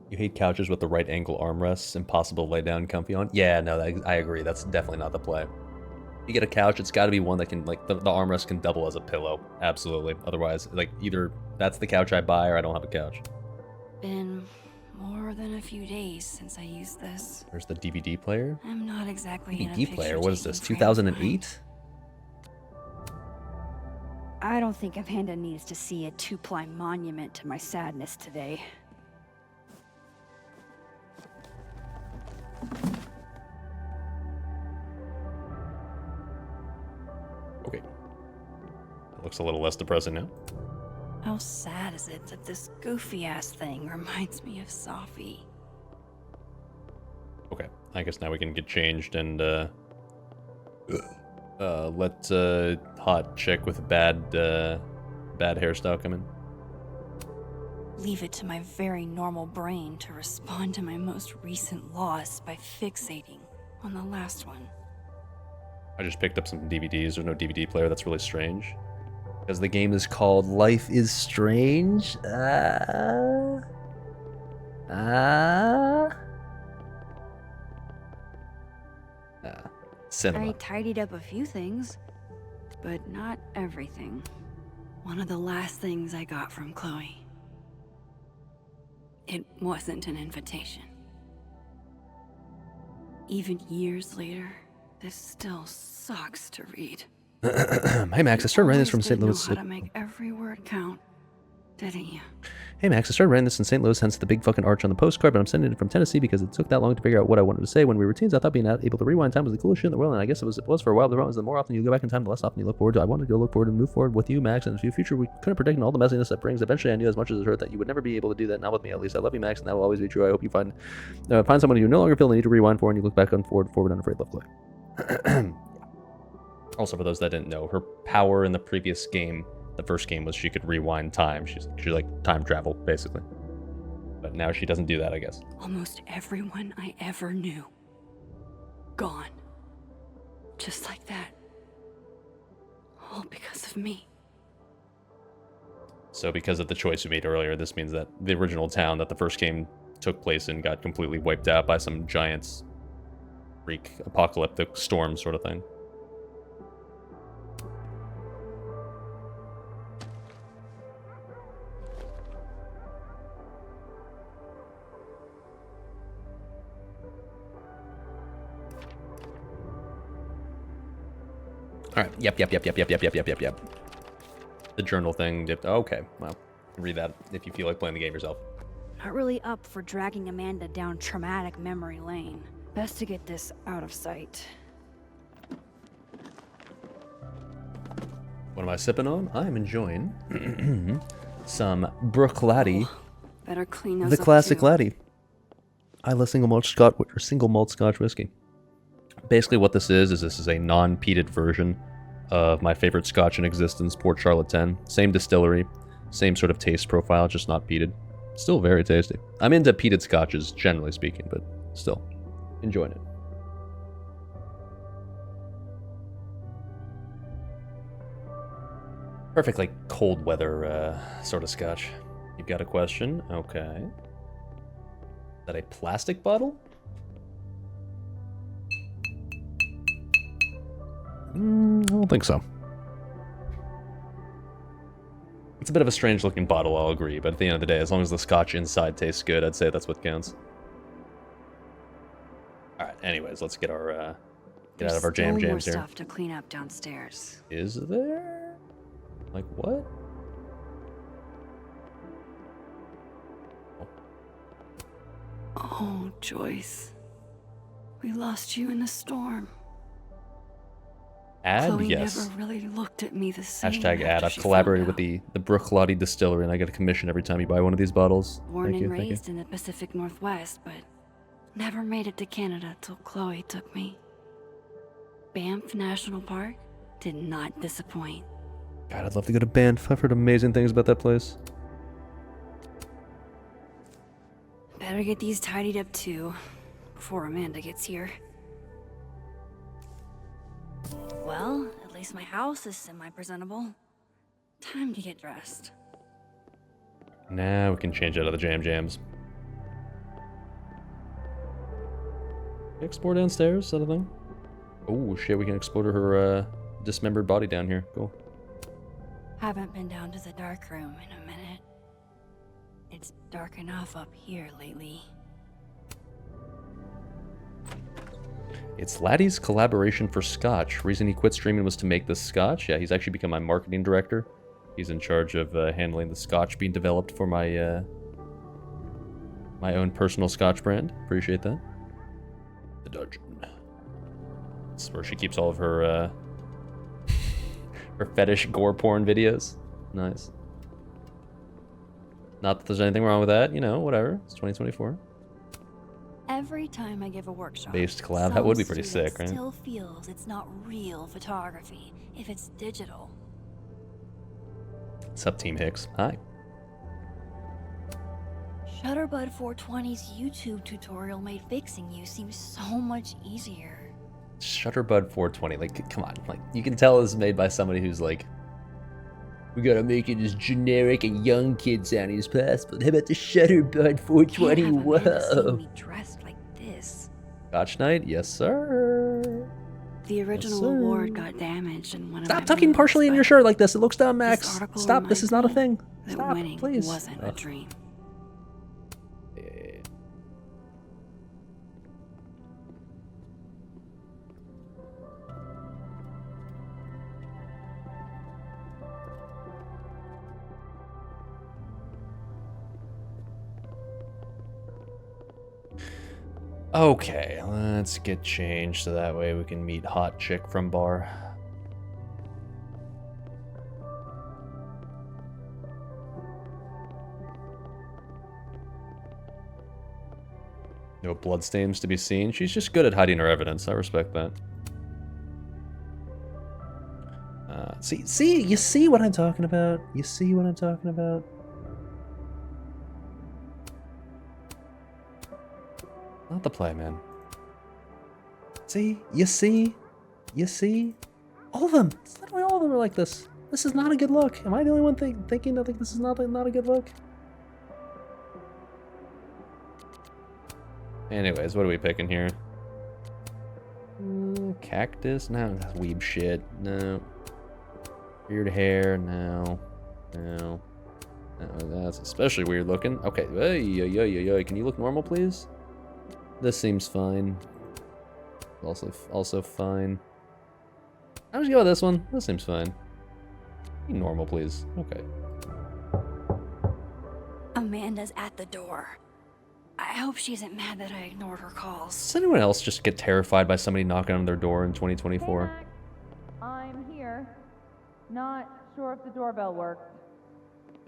You hate couches with the right angle armrests, impossible to lay down comfy on? Yeah, no, I agree. That's definitely not the play. You get a couch, it's got to be one that can, like, the armrest can double as a pillow. Absolutely. Otherwise, like, either that's the couch I buy or I don't have a couch. Been more than a few days since I used this. There's the DVD player. I'm not exactly in a DVD player? What is this, picture-taking frame of mind. 2008? I don't think Amanda needs to see a 2-ply monument to my sadness today. Okay. It looks a little less depressing now. How sad is it that this goofy-ass thing reminds me of Safi? Okay, I guess now we can get changed and let hot chick with bad hairstyle come in. Leave it to my very normal brain to respond to my most recent loss by fixating on the last one. I just picked up some DVDs. There's no DVD player. That's really strange. Because the game is called Life is Strange. Cinema. I tidied up a few things, but not everything. One of the last things I got from Chloe. It wasn't an invitation. Even years later, this still sucks to read. Hey Max, I started writing this from St. Louis. Know how to make every word count. didn't you? Hey Max, I started writing this in St. Louis, hence the big fucking arch on the postcard, but I'm sending it from Tennessee because it took that long to figure out what I wanted to say. When we were teens, I thought being able to rewind time was the coolest shit in the world, and I guess it was for a while. The problem is the more often you go back in time, the less often you look forward to. I wanted to go look forward and move forward with you, Max, and in the future we couldn't predict all the messiness that brings. Eventually I knew as much as it hurt that you would never be able to do that, not with me at least. I love you, Max, and that will always be true. I hope you find someone you no longer feel the need to rewind for, and you look back on forward unafraid, love, Chloe. Also, for those that didn't know, her power in the previous game, the first game, was she could rewind time. She's like time travel, basically. But now she doesn't do that, I guess. Almost everyone I ever knew. Gone. Just like that. All because of me. So because of the choice we made earlier, this means that the original town that the first game took place in got completely wiped out by some giant freak apocalyptic storm sort of thing. All right. Yep. The journal thing. Okay. Well, read that if you feel like playing the game yourself. Not really up for dragging Amanda down traumatic memory lane. Best to get this out of sight. What am I sipping on? I'm enjoying some Brook Laddie. Better clean those The up classic too. Laddie. Isla single malt Scotch whiskey. Basically what this is this is a non-peated version of my favorite Scotch in existence, Port Charlotte 10. Same distillery, same sort of taste profile, just not peated. Still very tasty. I'm into peated Scotches, generally speaking, but still, enjoying it. Perfect, like, cold weather sort of Scotch. You've got a question? Okay. Is that a plastic bottle? I don't think so. It's a bit of a strange looking bottle, I'll agree, but at the end of the day, as long as the Scotch inside tastes good, I'd say that's what counts. Alright, anyways, let's get our, get out of our jams more here. stuff to clean up downstairs. Is there? Like what? Oh, Joyce. We lost you in the storm. Ad? Chloe Yes. never really looked at me the same. Hashtag ad. after I've she collaborated found with the Brook Laddie Distillery, and I get a commission every time you buy one of these bottles. Born Thank and you, thank you. raised in the Pacific Northwest, but never made it to Canada till Chloe took me. Banff National Park did not disappoint. God, I'd love to go to Banff. I've heard amazing things about that place. Better get these tidied up too, before Amanda gets here. Well, at least my house is semi-presentable. Time to get dressed. Now we can change out of the jams. Explore downstairs, is that a thing? Oh shit, we can explore her dismembered body down here. Cool. Haven't been down to the dark room in a minute. It's dark enough up here lately. It's Laddie's collaboration for Scotch. Reason he quit streaming was to make this Scotch. Yeah, he's actually become my marketing director. He's in charge of handling the Scotch being developed for my my own personal Scotch brand. Appreciate that. The dungeon. It's where she keeps all of her her fetish gore porn videos. Nice. Not that there's anything wrong with that, you know, whatever. It's 2024. Every time I give a workshop, Based collab, that would be pretty some student sick, right? Still feels it's not real photography if it's digital. What's up, Team Hicks? Hi. Shutterbud 420's YouTube tutorial made fixing you seem so much easier. Shutterbud 420, like, come on, like, you can tell this is made by somebody who's like, we gotta make it as generic and young kid sounding as possible. How about the Shutterbud 420? Can't have Amanda seeing Whoa! me dressed like this. Scotch Night, yes sir. The original sir. award got damaged in one of Stop my tucking moves, partially in but your shirt like this. It looks dumb, Max. this article Stop. This is not a reminds thing. that Stop, winning please. wasn't a dream. Okay, let's get changed so that way we can meet hot chick from bar. No bloodstains to be seen. She's just good at hiding her evidence. I respect that. You see what I'm talking about? You see what I'm talking about? Not the play, man. See? You see? You see? All of them. Literally all of them are like this. This is not a good look. Am I the only one thinking that this is not a good look? Anyways, what are we picking here? Cactus? No, that's weeb shit. No. Weird hair? No. No. No, that's especially weird looking. Okay. Can you look normal, please? This seems fine. Also fine. I'm just go with this one. This seems fine. Be normal, please. Okay. Amanda's at the door. I hope she isn't mad that I ignored her calls. Does anyone else just get terrified by somebody knocking on their door in 2024? Hey, Max. I'm here. Not sure if the doorbell worked.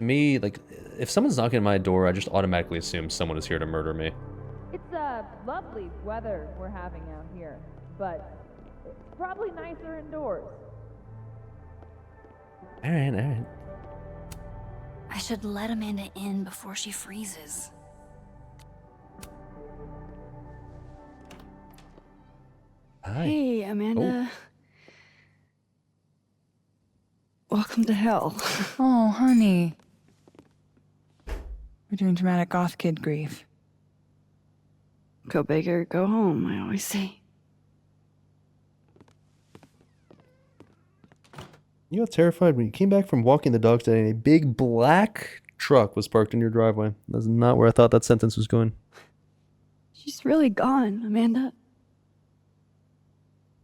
Me, like, if someone's knocking at my door, I just automatically assume someone is here to murder me. It's lovely weather we're having out here, but it's probably nicer indoors. Alright. I should let Amanda in before she freezes. Hi. Hey, Amanda. Welcome to hell. Oh, honey. We're doing dramatic goth kid grief. Go big or go home, I always say. You got terrified when you came back from walking the dogs today and a big black truck was parked in your driveway. That's not where I thought that sentence was going. She's really gone, Amanda.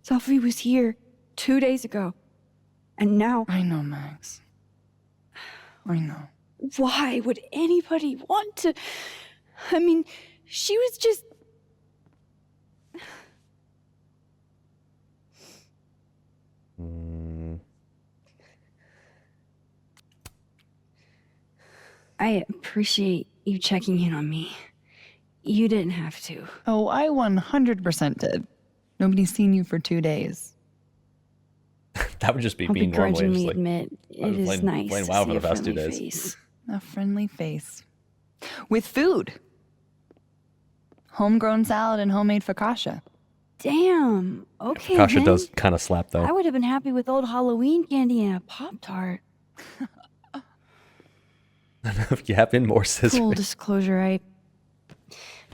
Sophie was here 2 days ago. And now... I know, Max. I know. Why would anybody want to... I mean, she was just... I appreciate you checking in on me. You didn't have to. Oh, I 100% did. Nobody's seen you for 2 days. That would just be I'll me normally. begrudgingly Just like, admit, it is nice playing to WoW see for the a past 2 friendly days. face. A friendly face. With food. Homegrown salad and homemade focaccia. Damn. Okay, Kasha then. does kind of slap though. I would have been happy with old Halloween candy and a Pop-Tart. You have been more scissors. Full disclosure, I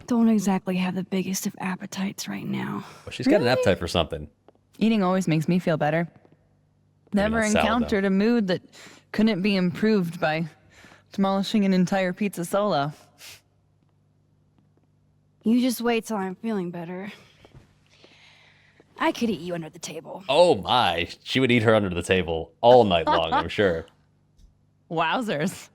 don't exactly have the biggest of appetites right now. Well, she's got an appetite for something. Eating always makes me feel better. Never that's salad, encountered a mood that couldn't be improved by demolishing an entire pizza solo. You just wait till I'm feeling better. I could eat you under the table. Oh my. She would eat her under the table all night long, I'm sure. Wowzers.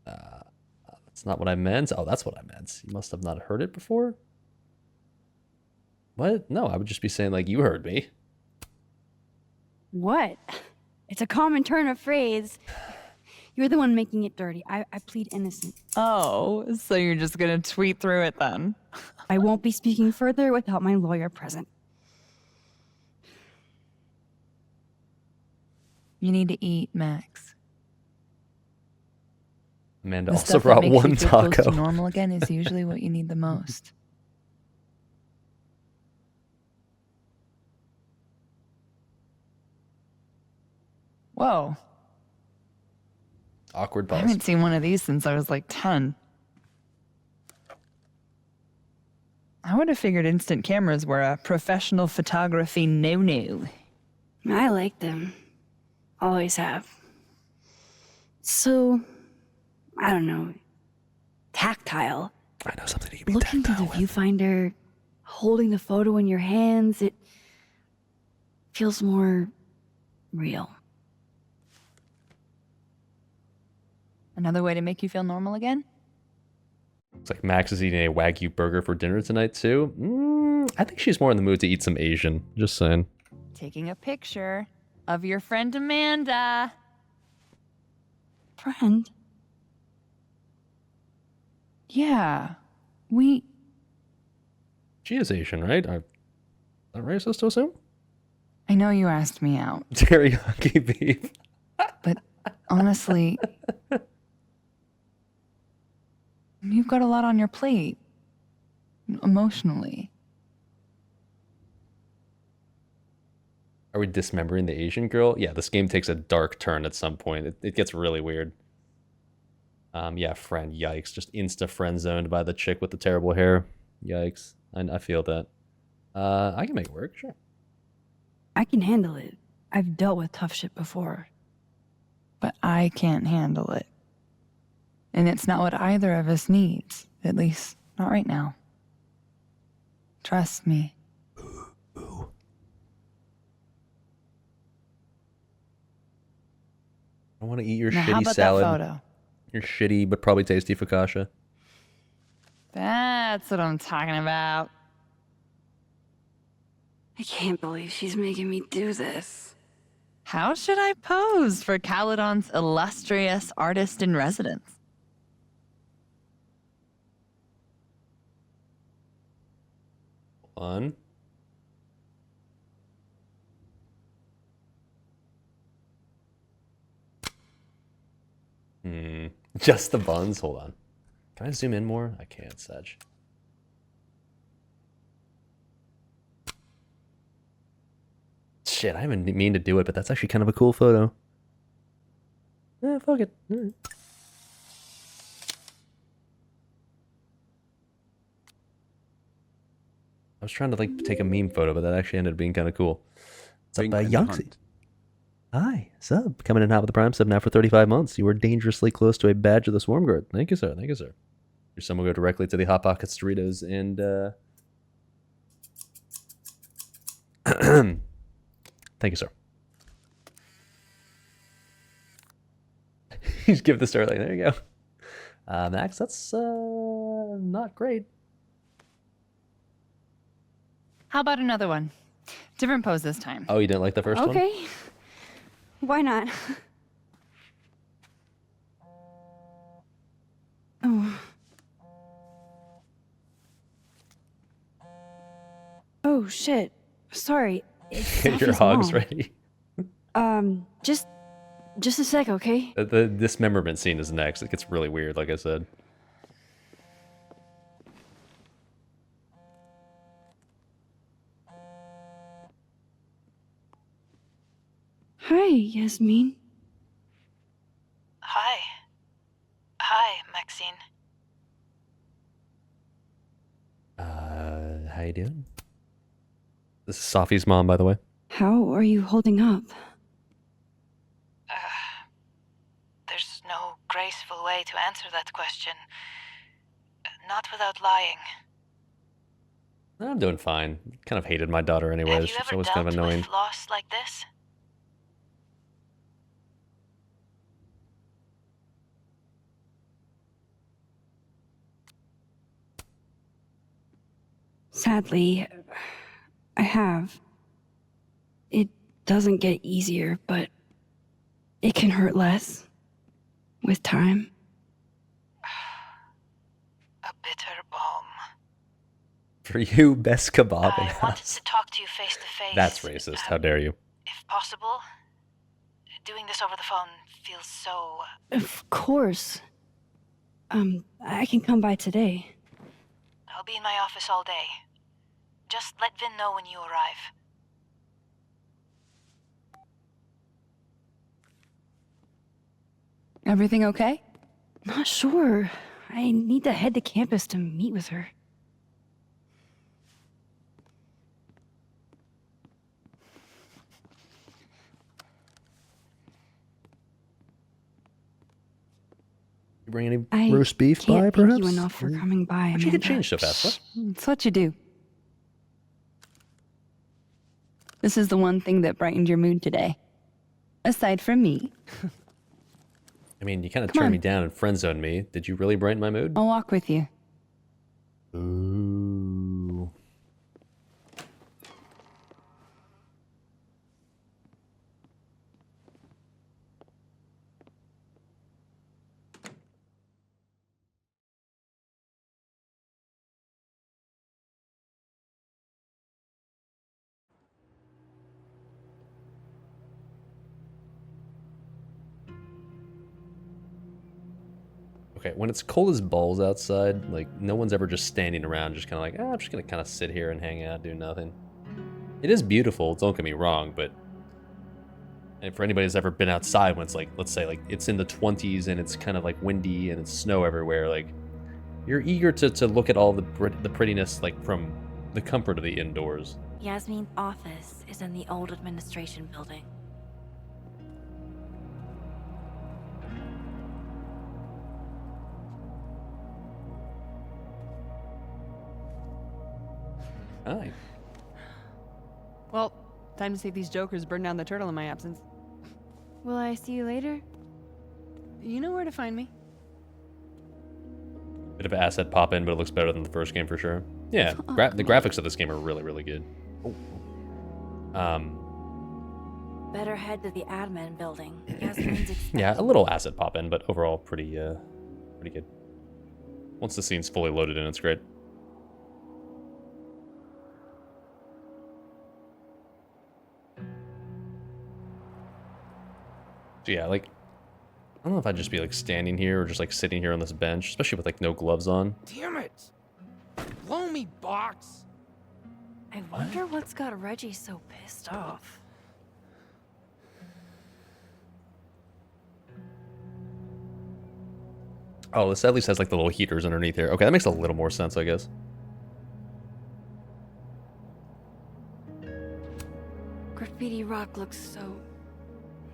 That's not what I meant. Oh, that's what I meant. You must have not heard it before? What? No, I would just be saying, like, you heard me. What? It's a common turn of phrase. You're the one making it dirty. I plead innocent. Oh, so you're just gonna tweet through it then? I won't be speaking further without my lawyer present. You need to eat, Max. Amanda The also stuff that brought makes one you feel close taco. to normal again is usually what you need the most. Whoa. Awkward I pause. haven't seen one of these since I was like 10. I would have figured instant cameras were a professional photography no-no. I like them. Always have. So, I don't know, tactile. I know something you can be Looking through the viewfinder, holding the photo in your hands, it feels more real. Another way to make you feel normal again? Looks like Max is eating a Wagyu burger for dinner tonight, too. I think she's more in the mood to eat some Asian. Just saying. Taking a picture of your friend Amanda. Friend? Yeah, we... She is Asian, right? Is that racist to assume? I know you asked me out. Teriyaki beef. But honestly, you've got a lot on your plate. Emotionally. Are we dismembering the Asian girl? Yeah, this game takes a dark turn at some point. It gets really weird. Yeah, friend. Yikes. Just insta friend zoned by the chick with the terrible hair. Yikes. I feel that. I can make it work, sure. I can handle it. I've dealt with tough shit before. But I can't handle it. And it's not what either of us needs. At least, not right now. Trust me. I want to eat your Now, how shitty about salad. that photo? Your shitty but probably tasty focaccia. That's what I'm talking about. I can't believe she's making me do this. How should I pose for Caledon's illustrious artist in residence? One. Just the buns? Hold on. Can I zoom in more? I can't, Sedge. Shit, I didn't mean to do it, but that's actually kind of a cool photo. Yeah, fuck it. All right. I was trying to like take a meme photo, but that actually ended up being kind of cool. What's up, Yonksy? Hi, sub. Coming in hot with the Prime sub now for 35 months. You were dangerously close to a badge of the Swarm Guard. Thank you, sir. Thank you, sir. Your sum will go directly to the Hot Pockets Doritos and thank you, sir. You just give the star like, there you go. Max, that's not great. How about another one? Different pose this time. Oh, you didn't like the first one? Okay. Why not? Oh. Oh, shit. Sorry. Get your hogs ready. Just a sec, okay? The dismemberment scene is next. It gets really weird, like I said. Hi, Yasmin. Hi. Hi, Maxine. How you doing? This is Sophie's mom, by the way. How are you holding up? There's no graceful way to answer that question. Not without lying. I'm doing fine. Kind of hated my daughter anyways. Have you She's ever always dealt kind of annoying. with loss like this? Sadly, I have. It doesn't get easier, but it can hurt less with time. A bitter balm. For you, best kebab in I wanted house. to talk to you face to face. That's racist. How dare you? If possible. Doing this over the phone feels so... Of course. I can come by today. I'll be in my office all day. Just let Vin know when you arrive. Everything okay? Not sure. I need to head to campus to meet with her. You bring any I roast beef can't by, thank perhaps? you enough for coming by, How'd you get Amanda. changed so fast, what? It's what you do. This is the one thing that brightened your mood today. Aside from me. I mean, you kind of Come turned on. me down and friend zoned me. Did you really brighten my mood? I'll walk with you. Ooh. Okay, when it's cold as balls outside, like, no one's ever just standing around, just kind of like, I'm just gonna kind of sit here and hang out, do nothing. It is beautiful, don't get me wrong, but and for anybody who's ever been outside when it's like, let's say, like, it's in the 20s and it's kind of like windy and it's snow everywhere, like, you're eager to look at all the prettiness, like, from the comfort of the indoors. Yasmin's office is in the old administration building. Hi. Well, time to see if these jokers burn down the turtle in my absence. Will I see you later? You know where to find me. Bit of asset pop in, but it looks better than the first game for sure. Yeah, the graphics of this game are really, really good. Better head to the admin building. Yasmin's Yeah, a little asset pop in, but overall pretty good. Once the scene's fully loaded in, it's great. So yeah, like, I don't know if I'd just be like standing here or just like sitting here on this bench, especially with like no gloves on. Damn it! Blow me, box! I wonder what's got Reggie so pissed off. Oh, this at least has like the little heaters underneath here. Okay, that makes a little more sense, I guess. Graffiti Rock looks so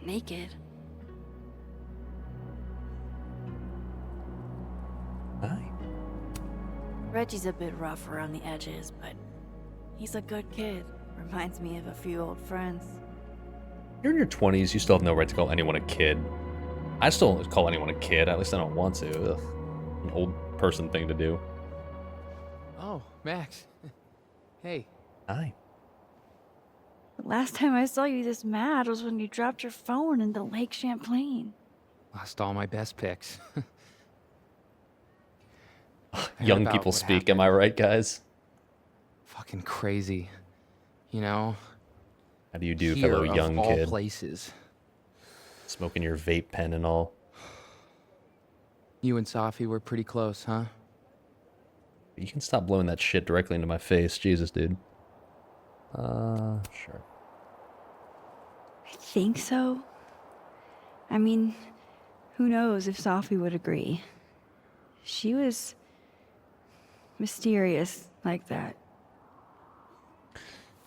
naked. Hi. Reggie's a bit rough around the edges, but he's a good kid. Reminds me of a few old friends. You're in your 20s, you still have no right to call anyone a kid. I still don't call anyone a kid, at least I don't want to. Ugh. An old person thing to do. Oh, Max. Hey. Hi. The last time I saw you this mad was when you dropped your phone into Lake Champlain. Lost all my best picks. Young people speak, am I right, guys? Fucking crazy. You know? How do you do, Here, fellow of young all kid? places. Smoking your vape pen and all. You and Safi were pretty close, huh? You can stop blowing that shit directly into my face. Jesus, dude. Sure. I think so. I mean, who knows if Safi would agree. She was mysterious like that.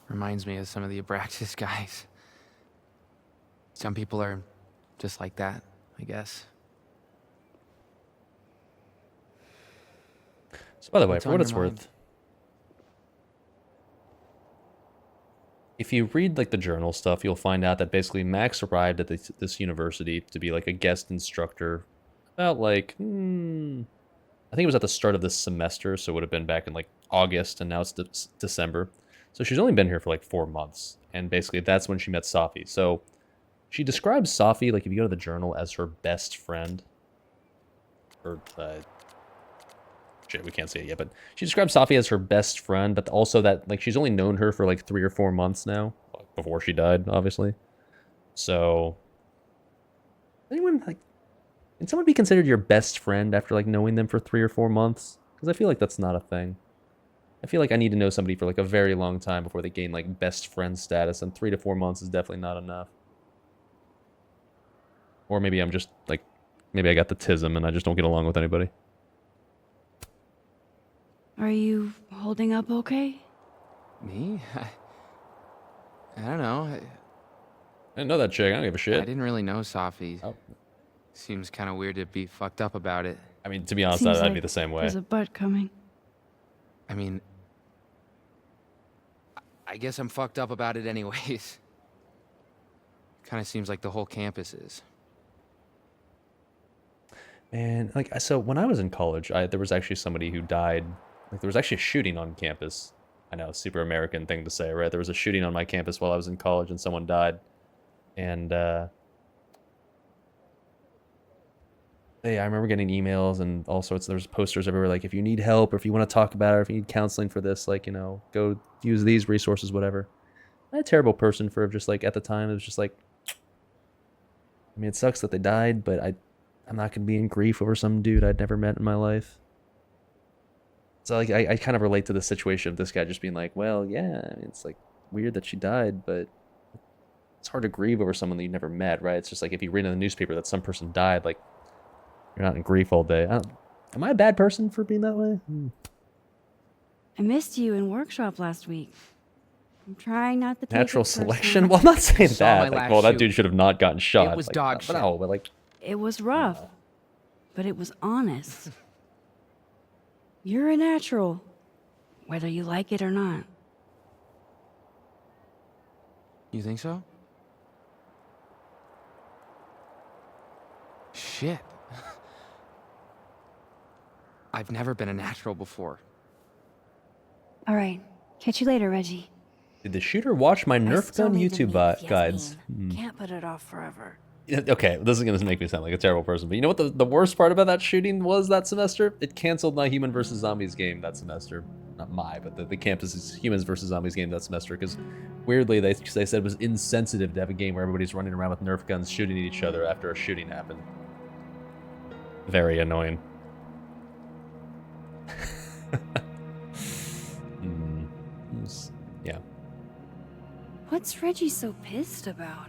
Reminds me of some of the Abraxas guys. Some people are just like that, I guess. So, by the way, What's for on what your it's mind? worth, if you read like the journal stuff, you'll find out that basically Max arrived at this university to be like a guest instructor about like, I think it was at the start of this semester, so it would have been back in like August, and now it's December. So she's only been here for like 4 months, and basically that's when she met Safi. So she describes Safi, like if you go to the journal, as her best friend. Or, shit, we can't say it yet, but she describes Safi as her best friend, but also that like she's only known her for like 3 or 4 months now, before she died, obviously. So, anyone like, can someone be considered your best friend after like knowing them for 3 or 4 months? Because I feel like that's not a thing. I feel like I need to know somebody for like a very long time before they gain like best friend status, and 3 to 4 months is definitely not enough. Or maybe I'm just like, maybe I got the tism and I just don't get along with anybody. Are you holding up okay? Me? I don't know. I didn't know that chick. I don't give a shit. I didn't really know Safi. Oh. Seems kind of weird to be fucked up about it. I mean, to be honest, Seems I'd like be the same way. There's a butt coming. I mean, I guess I'm fucked up about it anyways. Kind of seems like the whole campus is. Man, like, so when I was in college, there was actually somebody who died Like, there was actually a shooting on campus. I know, super American thing to say, right? There was a shooting on my campus while I was in college and someone died. And, yeah, I remember getting emails and all sorts. There's posters everywhere, like, if you need help or if you want to talk about it or if you need counseling for this, like, you know, go use these resources, whatever. I'm a terrible person for just, like, at the time, it was just like, I mean, it sucks that they died, but I'm not going to be in grief over some dude I'd never met in my life. So, like, I kind of relate to the situation of this guy just being like, well, yeah, I mean, it's, like, weird that she died, but it's hard to grieve over someone that you never met, right? It's just like if you read in the newspaper that some person died, like, you're not in grief all day. Am I a bad person for being that way? I missed you in workshop last week. I'm trying not to take Natural it personally. selection? Well, I'm not saying Saw that. my Like, last well, that shoot. dude should have not gotten shot. It was like, dog shit. No, but like, It was rough, but it was honest. You're a natural, whether you like it or not. You think so? Shit. I've never been a natural before. All right, catch you later, Reggie. did the shooter watch my I Nerf still gun need to YouTube meet with guides? Yasmin. Can't put it off forever. Okay, this is gonna make me sound like a terrible person, but you know what the worst part about that shooting was that semester? It canceled my Human vs. Zombies game that semester. Not my, but the campus's Humans vs. Zombies game that semester, because weirdly they said it was insensitive to have a game where everybody's running around with Nerf guns shooting at each other after a shooting happened. Very annoying. Yeah. What's Reggie so pissed about?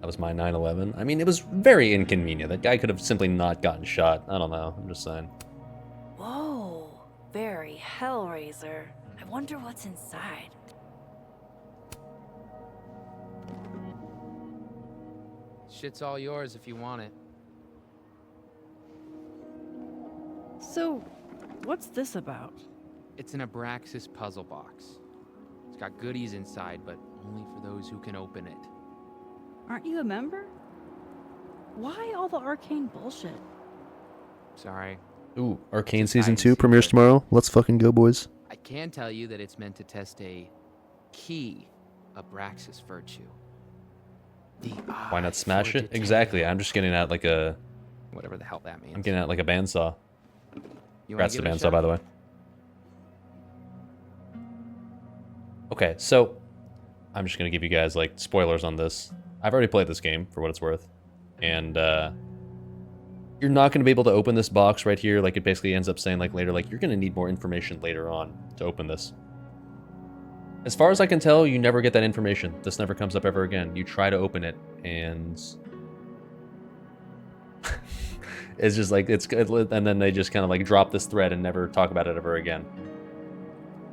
That was my 9/11. I mean, it was very inconvenient. That guy could have simply not gotten shot. I don't know. I'm just saying. Whoa, very Hellraiser. I wonder what's inside. Shit's all yours if you want it. So, what's this about? It's an Abraxas puzzle box. It's got goodies inside, but only for those who can open it. Aren't you a member? Why all the arcane bullshit? Sorry. Ooh, Arcane Just Season hide 2 and premieres seek. tomorrow. Let's fucking go, boys. I can tell you that it's meant to test a key Abraxas virtue. The Why eye not smash for it? Exactly. I'm just getting at like a... Whatever the hell that means. I'm getting at like a bandsaw. You wanna Congrats to give it a bandsaw, shot? by the way. Okay, so I'm just gonna give you guys like spoilers on this. I've already played this game for what it's worth, and you're not gonna be able to open this box right here. Like it basically ends up saying like later, like you're gonna need more information later on to open this. As far as I can tell, you never get that information. This never comes up ever again. You try to open it, and it's just like it's good, and then they just kind of like drop this thread and never talk about it ever again.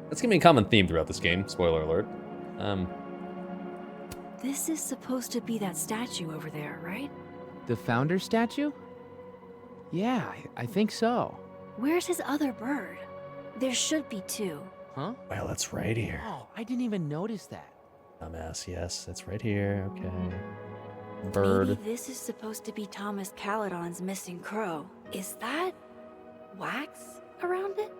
That's gonna be a common theme throughout this game. Spoiler alert. This is supposed to be that statue over there, right? The founder statue? Yeah, I think so. Where's his other bird? There should be two. Huh? Well, it's right here. Oh, I didn't even notice that. Dumbass, yes, it's right here. Okay. Bird. Maybe this is supposed to be Thomas Caledon's missing crow. Is that wax around it?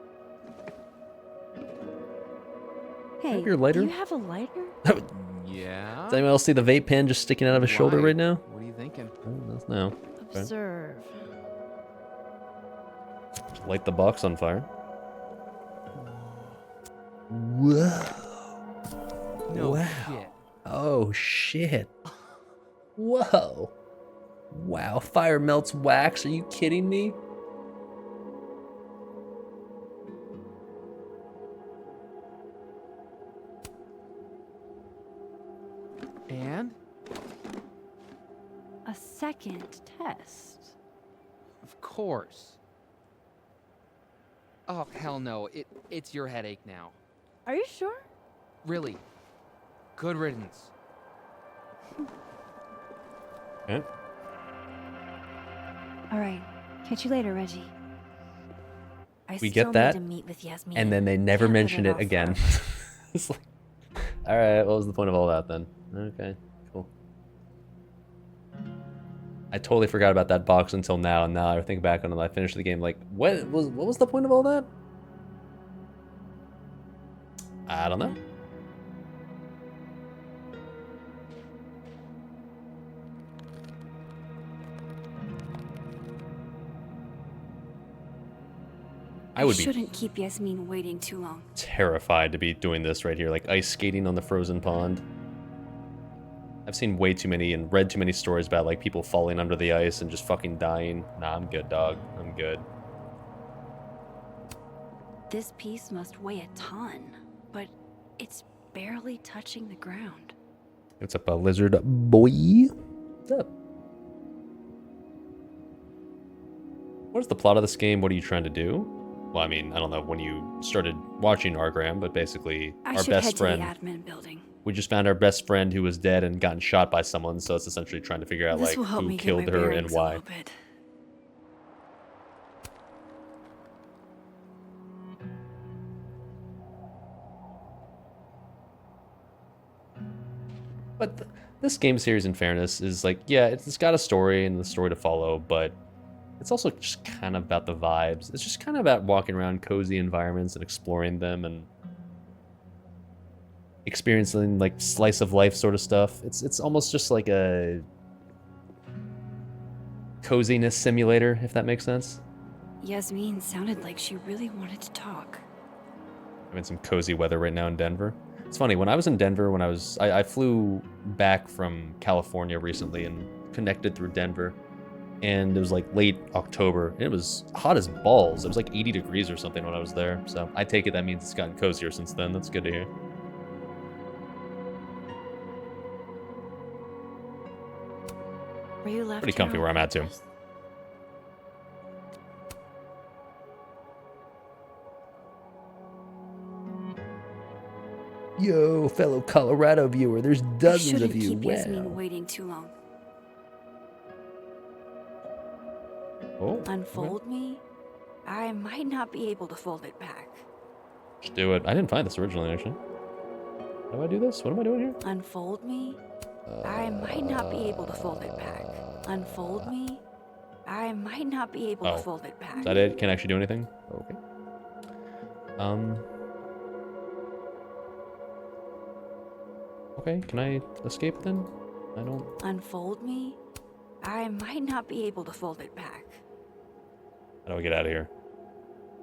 Hey, your lighter? do you have a lighter? Yeah? Does anyone else see the vape pen just sticking out of his shoulder Why? right now? What are you thinking? No. Okay. Observe. Just light the box on fire. Whoa. No Wow. shit. Oh, shit. Whoa. Wow, fire melts wax. Are you kidding me? And? A second test. Of course. Oh, hell no. It's your headache now. Are you sure? Really. Good riddance. Okay. All right. Catch you later, Reggie. I We still get that, need to meet with Yasmin. and then they never Can't put mention it off again. forever. It's like, all right, what was the point of all that then? Okay, cool. I totally forgot about that box until now, and now I think back on it. I finished the game like, what was the point of all that? I don't know. I would be shouldn't keep Yasmin waiting too long. terrified to be doing this right here, like ice skating on the frozen pond. I've seen way too many and read too many stories about like people falling under the ice and just fucking dying. Nah, I'm good, dog. I'm good. This piece must weigh a ton, but it's barely touching the ground. What's up, lizard boy? What's up? What is the plot of this game? What are you trying to do? Well, I mean, I don't know when you started watching Argram, but basically our best friend. To the admin building. We just found our best friend who was dead and gotten shot by someone, so it's essentially trying to figure out like who killed her and why. But this game series, in fairness, is like, yeah, it's got a story and the story to follow, but it's also just kind of about the vibes. It's just kind of about walking around cozy environments and exploring them and experiencing like slice of life sort of stuff. It's almost just like a coziness simulator, if that makes sense. Yasmin sounded like she really wanted to talk. I'm in some cozy weather right now in Denver. It's funny, when I was in Denver, when I flew back from California recently and connected through Denver, and it was like late October, and it was hot as balls. It was like 80 degrees or something when I was there, so I take it that means it's gotten cozier since then. That's good to hear. Were you left Pretty comfy where I'm at too. Yo, fellow Colorado viewer, there's dozens of you. Keep Yasmin waiting too long. Oh, Unfold me? I might not be able to fold it back. Let's do it. I didn't find this originally, actually. How do I do this? What am I doing here? Unfold me? I might not be able to fold it back. Unfold me? I might not be able to fold it back. Is that it? Can't actually do anything? Okay. Okay, can I escape then? I don't... Unfold me? I might not be able to fold it back. How do I get out of here?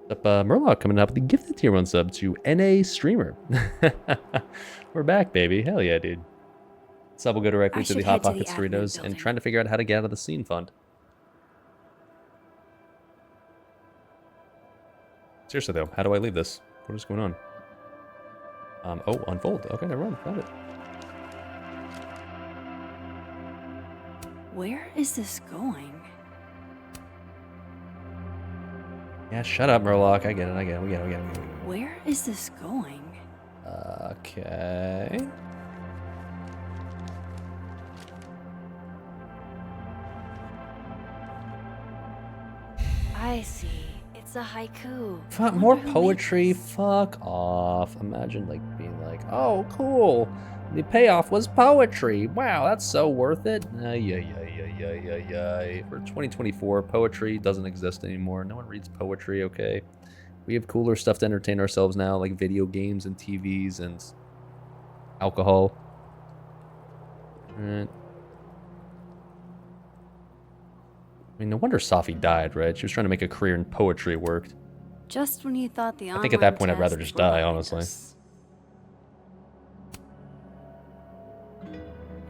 What's up, Murloc coming up with the gifted tier 1 sub to NA Streamer. We're back, baby. Hell yeah, dude. Sub will go directly to the Hot Pockets Doritos and trying to figure out how to get out of the scene fund. Seriously though, how do I leave this? What is going on? Oh, unfold. Okay, never mind. Found it. Where is this going? Yeah, shut up, Murloc. I get it. We get it. Where is this going? Okay. I see. It's a haiku. More poetry. Fuck off. Imagine like being like, oh, cool. The payoff was poetry. Wow, that's so worth it. For 2024, poetry doesn't exist anymore. No one reads poetry, okay? We have cooler stuff to entertain ourselves now, like video games and TVs and alcohol. Alright. I mean, no wonder Safi died, right? She was trying to make a career in poetry worked. Just when you thought the I think at that point I'd rather just die, honestly.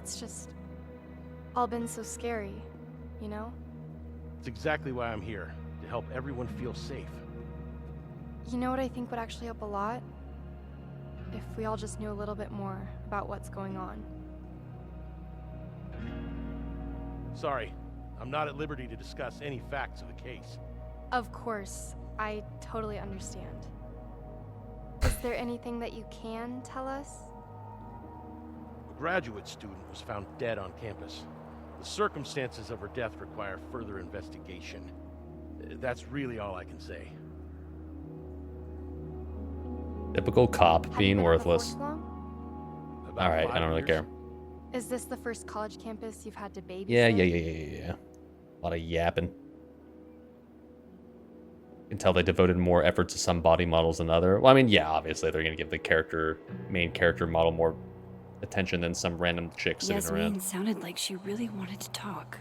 It's just all been so scary, you know? It's exactly why I'm here, to help everyone feel safe. You know what I think would actually help a lot? If we all just knew a little bit more about what's going on. Sorry, I'm not at liberty to discuss any facts of the case. Of course, I totally understand. Is there anything that you can tell us? A graduate student was found dead on campus. The circumstances of her death require further investigation. That's really all I can say. Typical cop being worthless. Long? Alright, I don't really care. Is this the first college campus you've had to babysit? Yeah. A lot of yapping. can tell they devoted more effort to some body models than other. Well, I mean, yeah, obviously they're going to give the main character model more attention than some random chick sitting around. Yasmin sounded like she really wanted to talk.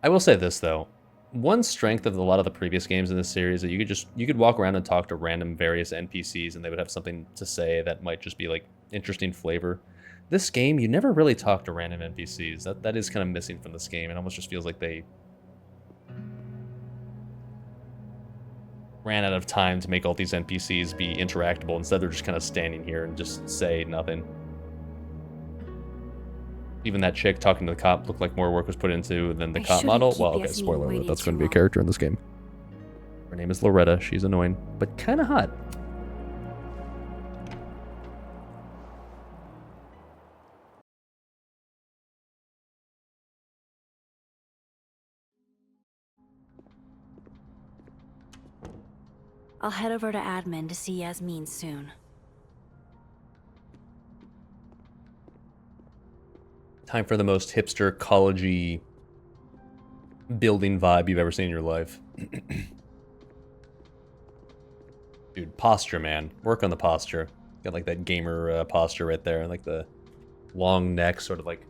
I will say this though, one strength of a lot of the previous games in this series is that you could walk around and talk to random various NPCs and they would have something to say that might just be like interesting flavor. This game, you never really talk to random NPCs. That is kind of missing from this game. It almost just feels like they ran out of time to make all these NPCs be interactable. Instead, they're just kind of standing here and just say nothing. Even that chick talking to the cop looked like more work was put into than the cop model. Well, okay, spoiler alert, that's going to be a character in this game. Her name is Loretta. She's annoying, but kind of hot. I'll head over to admin to see Yasmin soon. Time for the most hipster, college-y building vibe you've ever seen in your life. Dude, posture, man. Work on the posture. Got like that gamer posture right there, and like the long neck, sort of like.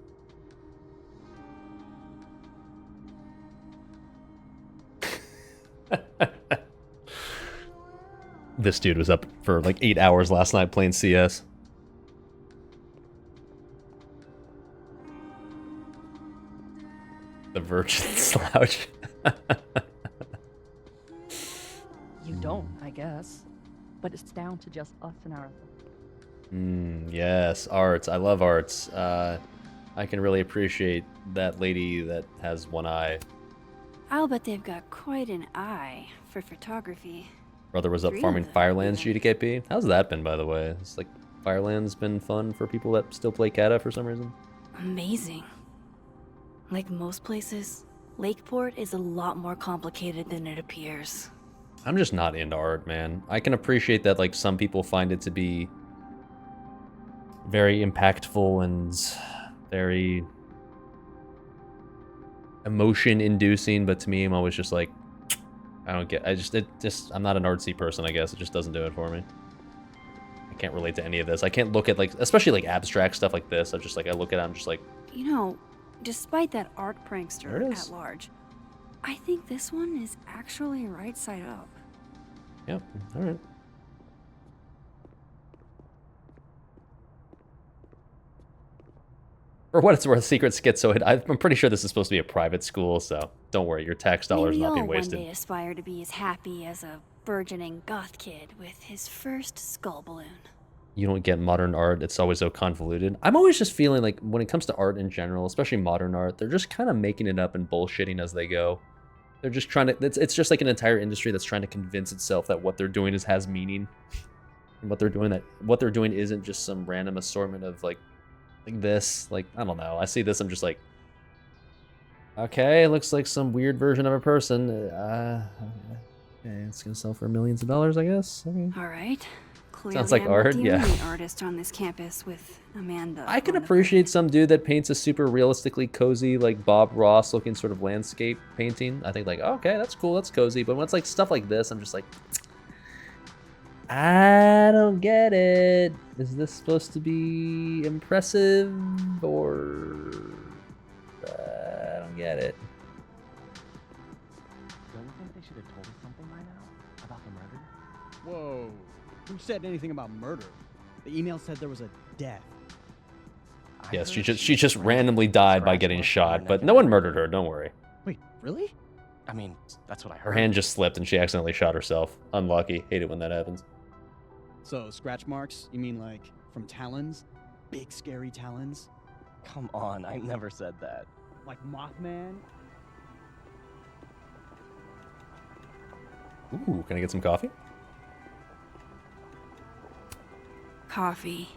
This dude was up for like 8 hours last night playing CS. The virgin slouch. You don't, I guess. But it's down to just us and our... Yes, arts. I love arts. I can really appreciate that lady that has one eye. I'll bet they've got quite an eye for photography. Brother was up farming Firelands GDKP. How's that been, by the way? It's like Firelands been fun for people that still play Kata for some reason. Amazing. Like most places, Lakeport is a lot more complicated than it appears. I'm just not into art, man. I can appreciate that like some people find it to be very impactful and very emotion inducing, but to me I'm always just like I don't get I'm not an artsy person, I guess. It just doesn't do it for me. I can't relate to any of this. I can't look at like especially like abstract stuff like this. I'm just like I look at it, I'm just like, you know, despite that art prankster at large, I think this one is actually right side up. Yep, alright. For what it's worth, Secret Schizoid, I'm pretty sure this is supposed to be a private school, so don't worry, your tax dollars not being wasted. Maybe I'll one day aspire to be as happy as a burgeoning goth kid with his first skull balloon. You don't get modern art, it's always so convoluted. I'm always just feeling like when it comes to art in general, especially modern art, they're just kind of making it up and bullshitting as they go. They're just trying to, it's just like an entire industry that's trying to convince itself that what they're doing has meaning. And what they're doing isn't just some random assortment of like this, like, I don't know. I see this, I'm just like, okay, it looks like some weird version of a person. Okay, it's gonna sell for millions of dollars, I guess. Okay. All right. Clearly Sounds like I'm art, the yeah. only artist on this campus with Amanda. I can appreciate some dude that paints a super realistically cozy, like Bob Ross looking sort of landscape painting. I think like, okay, that's cool, that's cozy. But when it's like stuff like this, I'm just like, I don't get it. Is this supposed to be impressive or I don't get it. Don't you think they should have told us something by now about the murder? Whoa. Who said anything about murder? The email said there was a death. Yes, she just randomly died by getting shot, but no one murdered her, don't worry. Wait, really? I mean, that's what I heard. Her hand just slipped and she accidentally shot herself. Unlucky. Hate it when that happens. So, scratch marks? You mean like from talons? Big scary talons? Come on, I never said that. Like Mothman? Ooh, can I get some coffee? Coffee.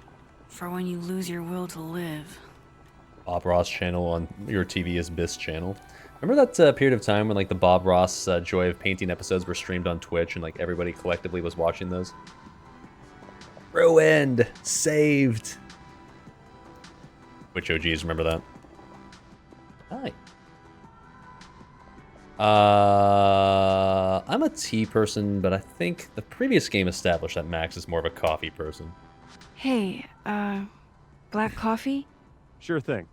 For when you lose your will to live. Bob Ross channel on your TV is Biss channel. Remember that period of time when like the Bob Ross Joy of Painting episodes were streamed on Twitch and like everybody collectively was watching those? Ruined! Saved! Twitch OGs, remember that? Hi. I'm a tea person, but I think the previous game established that Max is more of a coffee person. Hey, black coffee? Sure thing.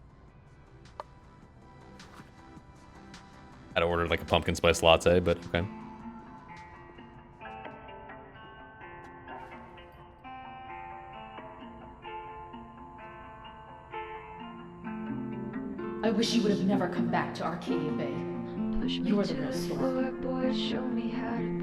I'd ordered like a pumpkin spice latte, but okay. I wish you would have never come back to Arcadia Bay. You're the real story.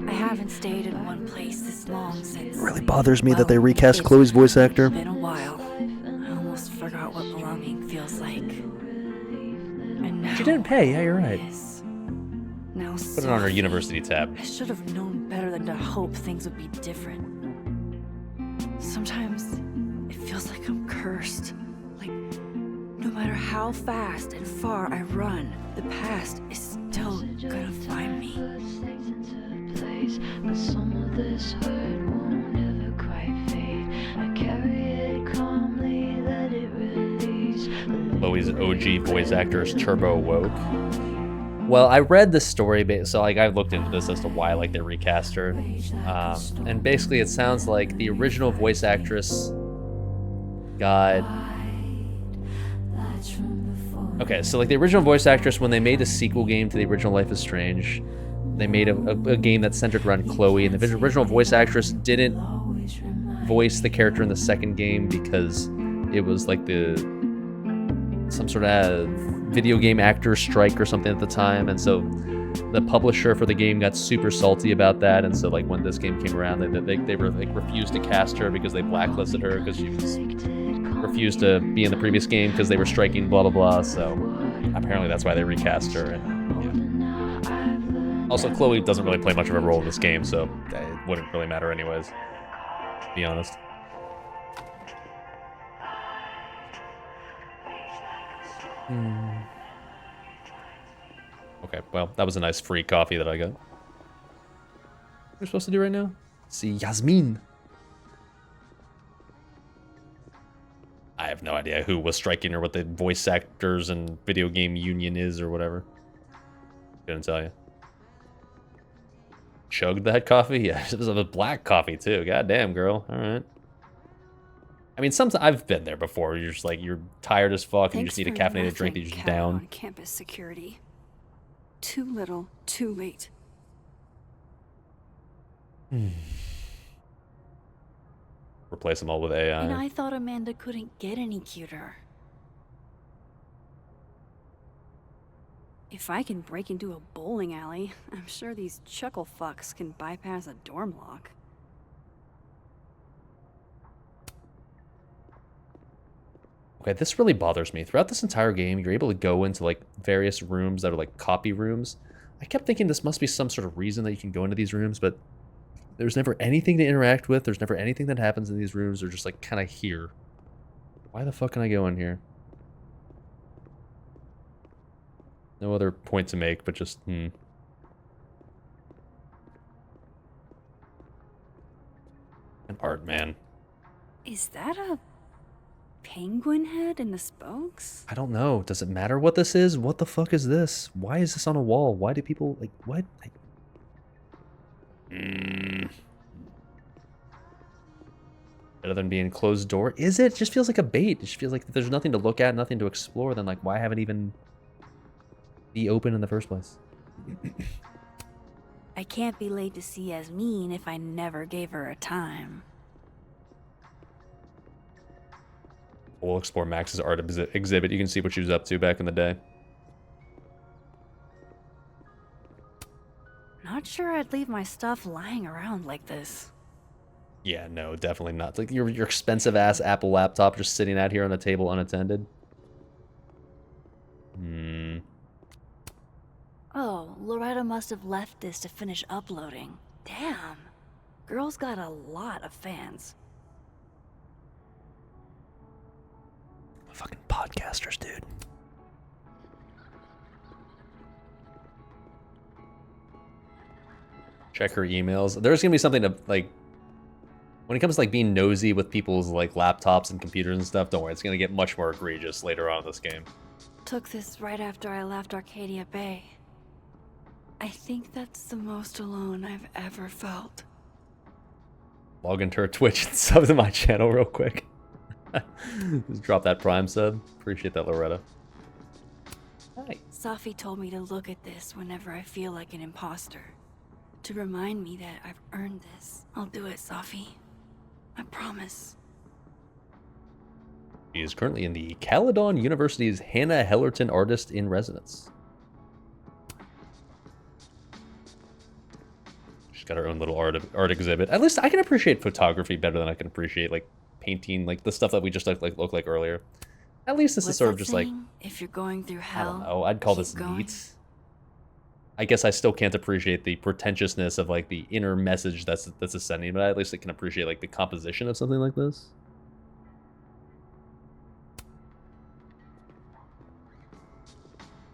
I haven't stayed in one place this long since. It really bothers me that they recast Chloe's voice actor. It's been a while. I almost forgot what belonging feels like. And now She didn't pay, yeah, you're right. Now Put it on her university tab. I should have known better than to hope things would be different. Sometimes it feels like I'm cursed. Like no matter how fast and far I run, the past is still gonna find me. But some of this hurt won't ever quite fade. I carry it calmly, let it release. Chloe's OG voice actor is Turbo Woke. Well, I read the story, so like I looked into this as to why like they recast her, and basically it sounds like the original voice actress got. Okay, so like the original voice actress, when they made the sequel game to the original Life is Strange, they made a game that centered around Chloe, and the original voice actress didn't voice the character in the second game because it was like some sort of video game actor strike or something at the time, and so the publisher for the game got super salty about that, and so like when this game came around, they were like refused to cast her because they blacklisted her because she was refused to be in the previous game because they were striking blah blah blah. So apparently that's why they recast her. And yeah. Also, Chloe doesn't really play much of a role in this game, so it wouldn't really matter anyways, to be honest. Okay, well, that was a nice free coffee that I got. What are we supposed to do right now? See Yasmin. I have no idea who was striking or what the voice actors and video game union is or whatever. Couldn't tell you. Chugged that coffee? Yeah, it was a black coffee too. God damn, girl. All right. I mean, sometimes I've been there before. You're just like, you're tired as fuck and you just need a caffeinated drink that you just down. On campus security. Too little, too late. Replace them all with AI. And I thought Amanda couldn't get any cuter. If I can break into a bowling alley, I'm sure these chuckle fucks can bypass a dorm lock. Okay, this really bothers me. Throughout this entire game, you're able to go into like various rooms that are like copy rooms. I kept thinking this must be some sort of reason that you can go into these rooms, but there's never anything to interact with. There's never anything that happens in these rooms. They're just like kind of here. Why the fuck can I go in here? No other point to make, but just, An art, man. Is that a penguin head in the spokes? I don't know. Does it matter what this is? What the fuck is this? Why is this on a wall? Why do people, like, what? Better than being closed door? Is it? It just feels like a bait. It just feels like if there's nothing to look at, nothing to explore, then like why have it even be open in the first place? I can't be laid to see Yasmin if I never gave her a time. We'll explore Max's art exhibit. You can see what she was up to back in the day. Not sure I'd leave my stuff lying around like this. Yeah, no, definitely not. It's like your expensive ass Apple laptop just sitting out here on a table unattended. Oh, Loretta must have left this to finish uploading. Damn. Girl's got a lot of fans. Fucking podcasters, dude. Check her emails. There's gonna be something to, like, when it comes to, like, being nosy with people's, like, laptops and computers and stuff, don't worry, it's gonna get much more egregious later on in this game. Took this right after I left Arcadia Bay. I think that's the most alone I've ever felt. Log into her Twitch and sub to my channel real quick. Just drop that Prime sub. Appreciate that, Loretta. Hi. Safi told me to look at this whenever I feel like an imposter. To remind me that I've earned this. I'll do it, Safi. I promise. She is currently in the Caledon University's Hannah Hellerton Artist in Residence. She's got her own little art exhibit. At least I can appreciate photography better than I can appreciate like painting, like the stuff that we just looked like earlier. At least this is sort of just like, if you're going through hell, I don't know, I'd call this neat. I guess I still can't appreciate the pretentiousness of like the inner message that's ascending, but at least I can appreciate like the composition of something like this.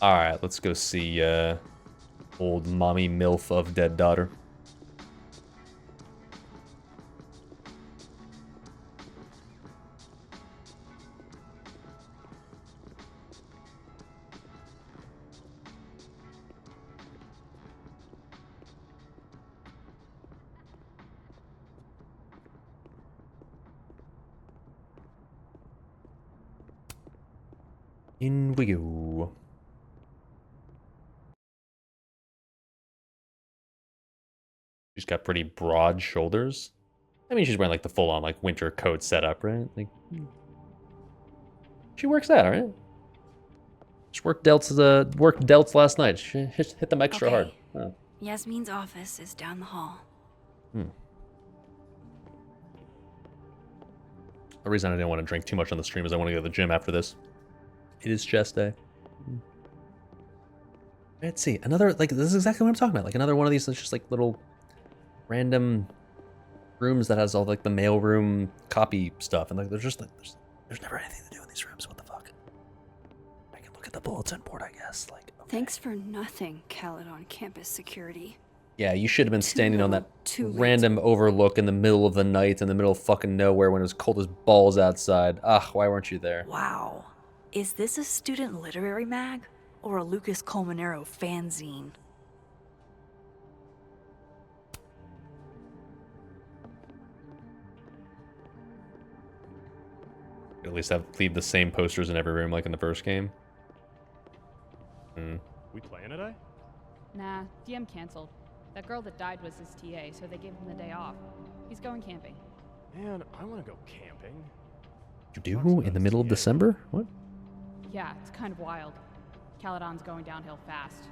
All right, let's go see old mommy MILF of dead daughter. In we go. She's got pretty broad shoulders. I mean, she's wearing like the full-on like winter coat setup, right? Like, she works out, right? She worked delts last night. She hit them extra hard. Oh. Yasmin's office is down the hall. The reason I didn't want to drink too much on the stream is I want to go to the gym after this. It is chest day. Let's see. Another, like, this is exactly what I'm talking about. Like, another one of these that's just, like, little random rooms that has all, like, the mailroom copy stuff. And, like, there's just, like, there's never anything to do in these rooms. What the fuck? I can look at the bulletin board, I guess. Like, okay. Thanks for nothing, Caledon campus security. Yeah, you should have been standing on that random overlook in the middle of the night in the middle of fucking nowhere when it was cold as balls outside. Ugh, why weren't you there? Wow. Is this a student literary mag? Or a Lucas Colmenero fanzine? At least leave the same posters in every room like in the first game. We playing today? Nah, DM canceled. That girl that died was his TA, so they gave him the day off. He's going camping. Man, I want to go camping. You do? In the middle of December? What? Yeah, it's kind of wild. Caledon's going downhill fast.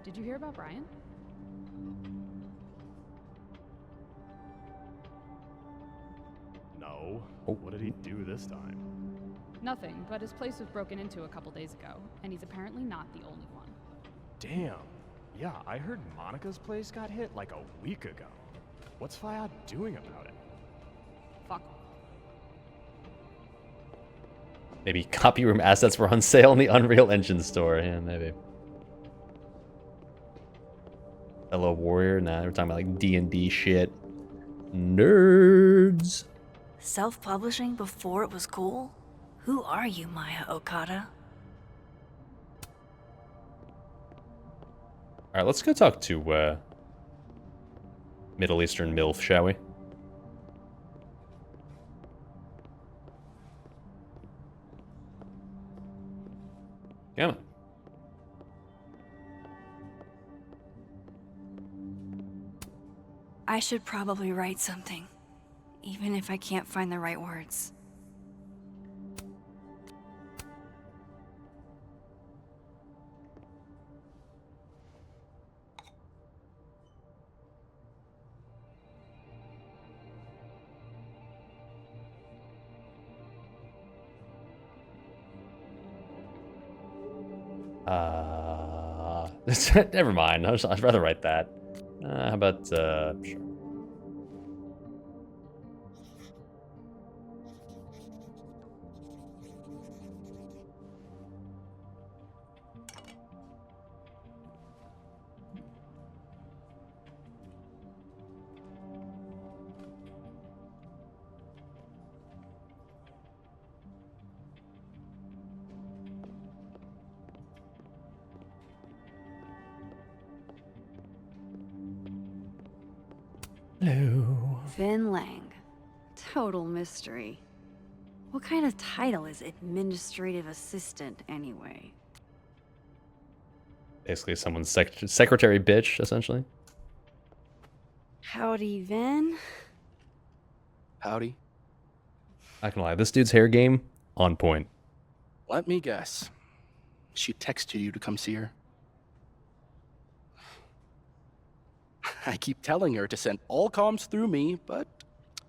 Did you hear about Brian? No. What did he do this time? Nothing, but his place was broken into a couple days ago, and he's apparently not the only one. Damn. Yeah, I heard Monica's place got hit like a week ago. What's Fayad doing about it? Fuck. Maybe copy room assets were on sale in the Unreal Engine store. Yeah, maybe. Hello, Warrior. Nah, we're talking about like D&D shit. Nerds. Self-publishing before it was cool? Who are you, Maya Okada? All right, let's go talk to Middle Eastern MILF, shall we? Come on. I should probably write something, even if I can't find the right words. Never mind. I'd rather write that. How about, sure. Hello. Vin Lang. Total mystery. What kind of title is administrative assistant, anyway? Basically, someone's secretary bitch, essentially. Howdy, Vin. Howdy. Not gonna lie, this dude's hair game, on point. Let me guess. She texted you to come see her? I keep telling her to send all comms through me, but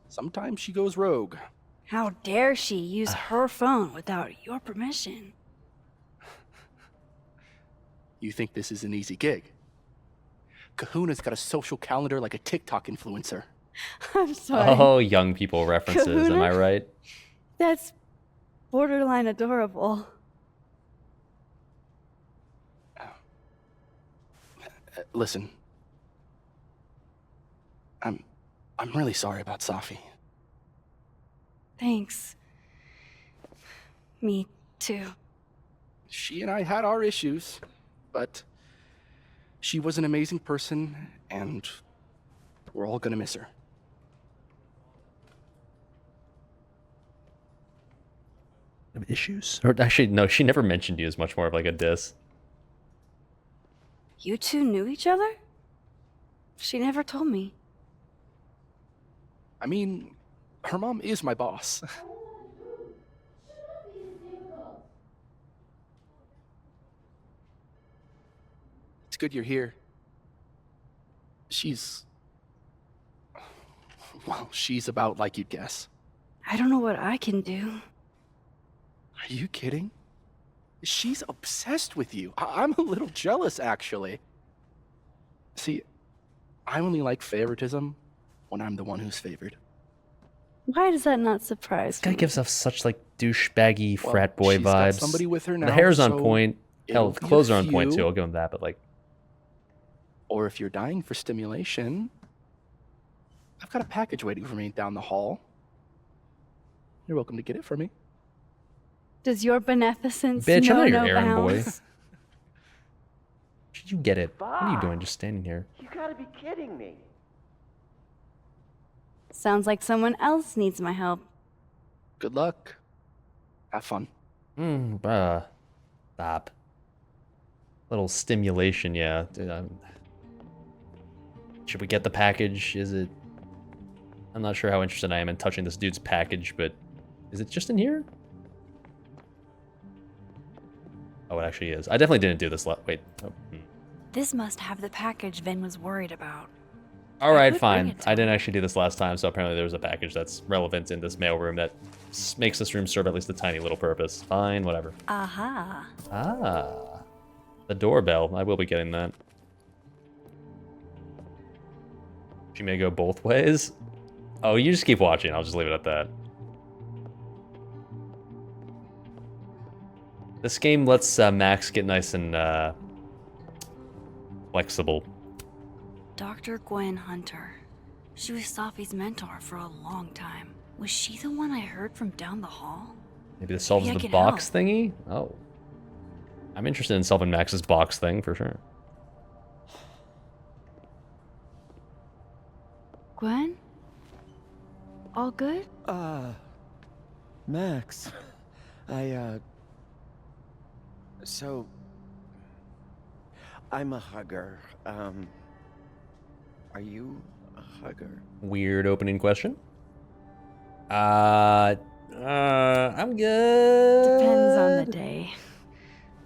sometimes she goes rogue. How dare she use her phone without your permission? You think this is an easy gig? Kahuna's got a social calendar like a TikTok influencer. I'm sorry. Oh, young people references, am I Kahuna? right? That's borderline adorable. Listen. I'm really sorry about Safi. Thanks. Me too. She and I had our issues, but she was an amazing person, and we're all gonna miss her. Issues? Or actually, no, she never mentioned you as much more of like a diss. You two knew each other? She never told me. I mean, her mom is my boss. It's good you're here. Well, she's about like you'd guess. I don't know what I can do. Are you kidding? She's obsessed with you. I'm a little jealous, actually. See, I only like favoritism when I'm the one who's favored. Why does that not surprise This guy me? gives off such like douchebaggy Well, frat boy she's got vibes. somebody with her The now, hair's on so point. Hell, it'll the be a clothes are on point few. too. I'll give him that. But like, Or if you're dying for stimulation, I've got a package waiting for me down the hall. You're welcome to get it for me. Does your beneficence bitch, I'm know not your no errand boy. bounds? Should you get it? What are you doing? Just standing here. You gotta be kidding me. Sounds like someone else needs my help. Good luck. Have fun. Stop. Little stimulation, yeah. Dude, should we get the package? Is it? I'm not sure how interested I am in touching this dude's package, but is it just in here? Oh, it actually is. I definitely didn't do this. Wait. Oh. This must have the package Vin was worried about. All right, could bring fine. it to I didn't actually do this last time, so apparently there was a package that's relevant in this mailroom that makes this room serve at least a tiny little purpose. Fine, whatever. Aha. Ah. The doorbell. I will be getting that. She may go both ways. Oh, you just keep watching. I'll just leave it at that. This game lets Max get nice and flexible. Dr. Gwen Hunter. She was Safi's mentor for a long time. Was she the one I heard from down the hall? Maybe this solves Maybe I the can box help. thingy? Oh. I'm interested in solving Max's box thing for sure. Gwen? All good? Max. So, I'm a hugger. Are you a hugger? Weird opening question. I'm good. Depends on the day.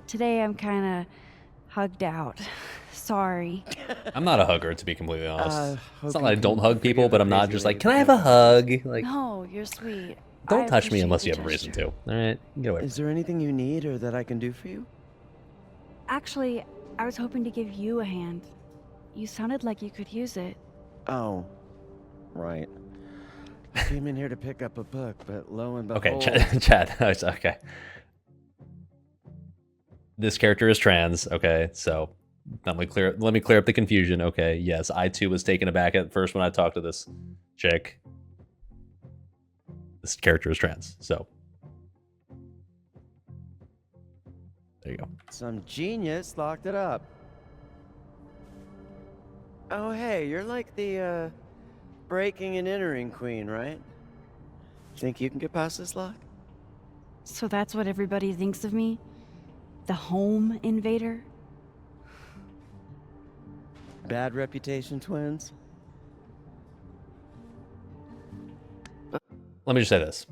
Today I'm kinda hugged out. Sorry. I'm not a hugger, to be completely honest. It's not hope that I you don't can hug people, forgive but the I'm not crazy just like, lady can I that have a hug? Like, No, you're sweet. don't I touch me appreciate unless the you have a reason to. gesture. All right, get away. Is there anything you need or that I can do for you? Actually, I was hoping to give you a hand. You sounded like you could use it. Oh, right. I came in here to pick up a book, but lo and behold... Okay, Chad. Okay. This character is trans. Okay, so let me clear up the confusion. Okay, yes, I too was taken aback at first when I talked to this chick. This character is trans. So there you go. Some genius locked it up. Oh, hey, you're like the breaking and entering queen, right? Think you can get past this lock? So that's what everybody thinks of me? The home invader? Bad reputation, twins? Let me just say this.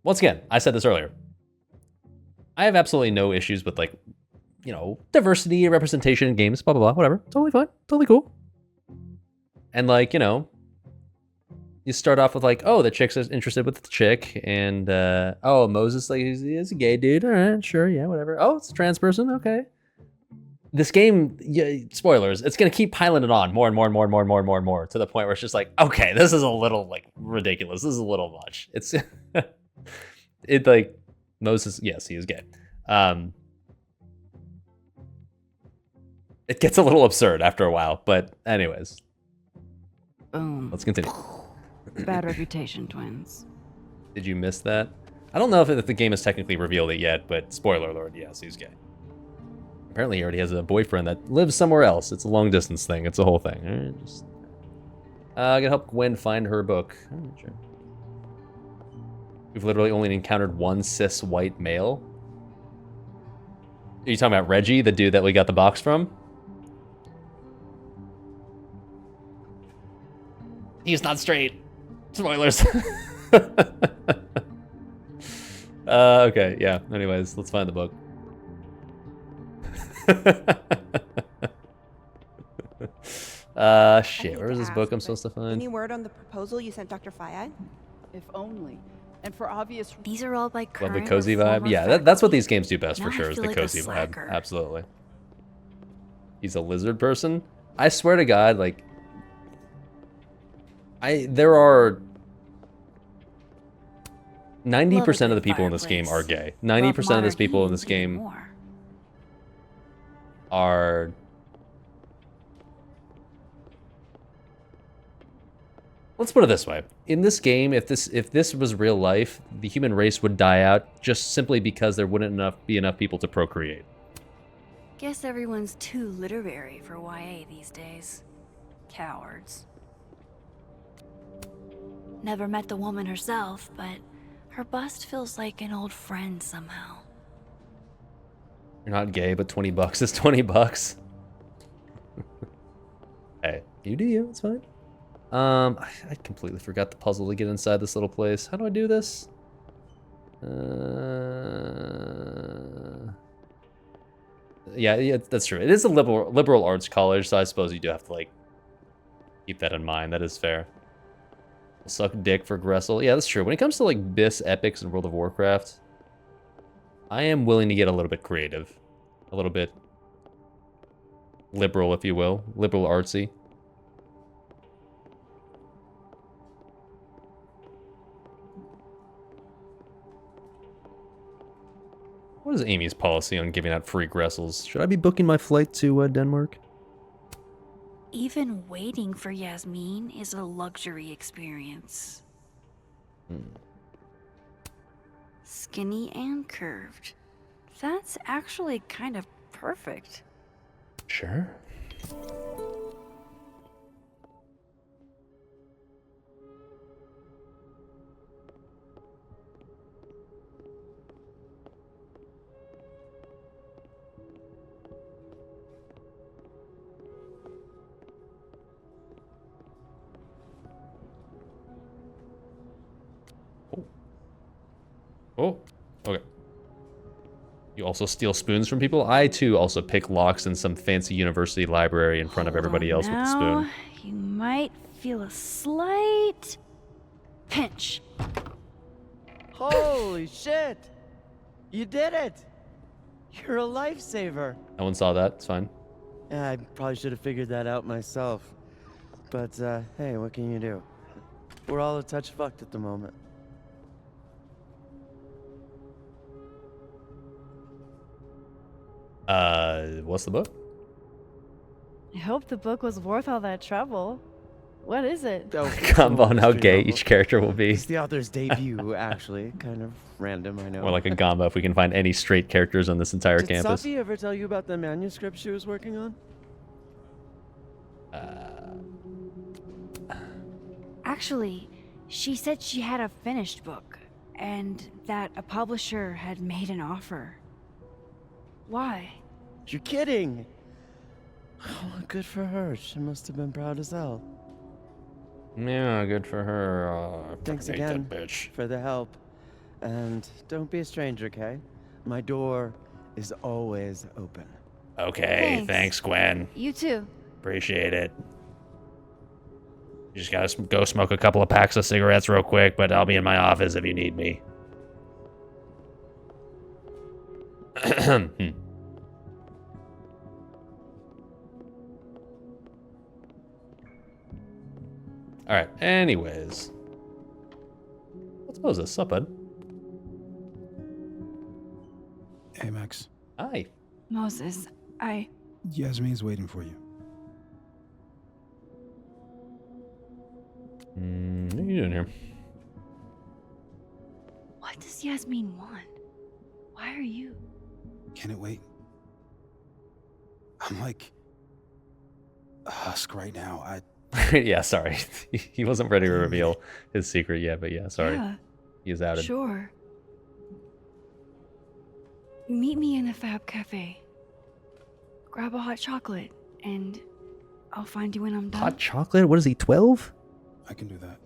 Once again, I said this earlier. I have absolutely no issues with, like, you know, diversity, representation in games, blah, blah, blah, whatever. Totally fine. Totally cool. And, like, you know, you start off with, like, oh, the chick's interested with the chick, and, oh, Moses, like, he's a gay dude. All right, sure, yeah, whatever. Oh, it's a trans person, okay. This game, yeah, spoilers, it's going to keep piling it on more and more and more and more and more and more and more to the point where it's just like, okay, this is a little, like, ridiculous. This is a little much. It's, it, like, Moses, yes, he is gay. It gets a little absurd after a while, but anyways. Boom. Let's continue. Bad reputation, twins. Did you miss that? I don't know if the game has technically revealed it yet, but spoiler alert, yes, he's gay. Apparently he already has a boyfriend that lives somewhere else. It's a long distance thing. It's a whole thing. All right, just I gotta help Gwen find her book. Oh, sure. We've literally only encountered one cis white male. Are you talking about Reggie, the dude that we got the box from? He's not straight. Spoilers. Okay, yeah. Anyways, let's find the book. Shit, where is this book I'm supposed to find? Any word on the proposal you sent Dr. Fayad? If only. And for obvious These are all by Love current the cozy or vibe. former Yeah, that's what these games do best Now for I sure, is feel the like a cozy vibe. slacker. Absolutely. He's a lizard person? I swear to God, like, there are 90% of the people in this game are gay. 90% of these people in this game are... Let's put it this way. In this game, if this was real life, the human race would die out just simply because there wouldn't be enough people to procreate. Guess everyone's too literary for YA these days. Cowards. Never met the woman herself, but her bust feels like an old friend somehow. You're not gay, but $20 is $20. Hey, you do you. It's fine. I completely forgot the puzzle to get inside this little place. How do I do this? Yeah, that's true. It is a liberal arts college, so I suppose you do have to, like, keep that in mind. That is fair. Suck dick for Gressel. Yeah, that's true. When it comes to, like, BIS epics and World of Warcraft, I am willing to get a little bit creative. A little bit liberal, if you will. Liberal artsy. What is Amy's policy on giving out free Gressels? Should I be booking my flight to Denmark? Even waiting for Yasmin is a luxury experience. Skinny and curved. That's actually kind of perfect. Sure. Oh, okay. You also steal spoons from people? I, too, also pick locks in some fancy university library in front of everybody else with a spoon. You might feel a slight pinch. Holy shit! You did it! You're a lifesaver. No one saw that. It's fine. Yeah, I probably should have figured that out myself. But, hey, what can you do? We're all a touch fucked at the moment. What's the book? I hope the book was worth all that trouble. What is it? Combo on how gay each character will be. It's the author's debut, actually. Kind of random, I know. Or like a gamba if we can find any straight characters on this entire Did campus. Sophie ever tell you about the manuscript she was working on? Actually, she said she had a finished book, and that a publisher had made an offer. Why? You're kidding! Oh, good for her. She must have been proud as hell. Yeah, good for her. Oh, Thanks fucking hate again that bitch. for the help. And don't be a stranger, okay? My door is always open. Okay, thanks, Gwen. You too. Appreciate it. You just gotta go smoke a couple of packs of cigarettes real quick, but I'll be in my office if you need me. Alright, anyways. Let's pose this up, bud. Hey, Max. Hi. Moses, Yasmin's waiting for you. What are you doing here? What does Yasmin want? Why are you? Can it wait? I'm like a husk right now. Yeah, sorry. He wasn't ready to reveal his secret yet, but yeah, sorry. Yeah, He is outed. sure. Meet me in the Fab Cafe. Grab a hot chocolate, and I'll find you when I'm done. Hot chocolate? What is he, 12? I can do that.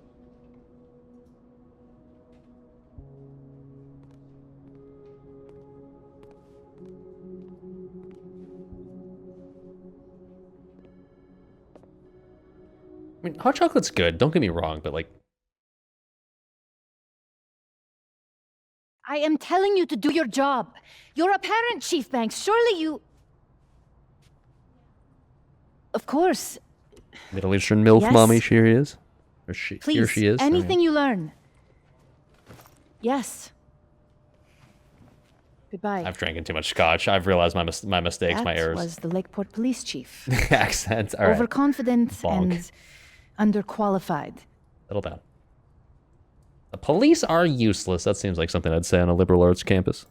I mean, hot chocolate's good, don't get me wrong, but like... I am telling you to do your job. You're a parent, Chief Banks. Surely you... Of course. Middle Eastern MILF Yes. mommy, here he is. Or she, Please, here she is. anything you learn. Yes. Goodbye. I've drank too much scotch. I've realized my mistakes, my That errors. was the Lakeport police chief. The accent. All right. Overconfident Bonk. and underqualified. Settle down. The police are useless. That seems like something I'd say on a liberal arts campus.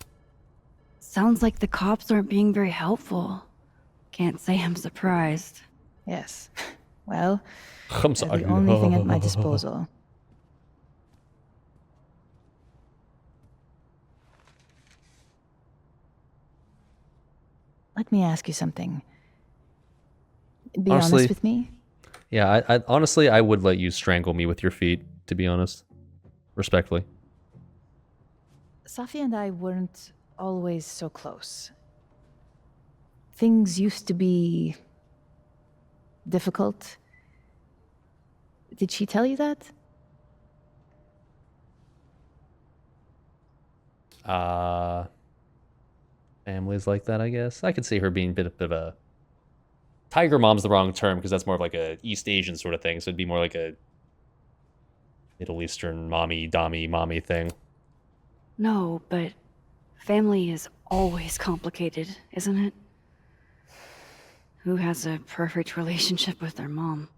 Sounds like the cops aren't being very helpful. Can't say I'm surprised. Yes. Well, I'm sorry. the only thing at my disposal. Let me ask you something. Be Honestly, honest with me. Yeah, I honestly, I would let you strangle me with your feet, to be honest. Respectfully. Safi and I weren't always so close. Things used to be difficult. Did she tell you that? Families like that, I guess. I could see her being a bit of a... Tiger mom's the wrong term, because that's more of like a East Asian sort of thing, so it'd be more like a Middle Eastern mommy thing. No, but family is always complicated, isn't it? Who has a perfect relationship with their mom?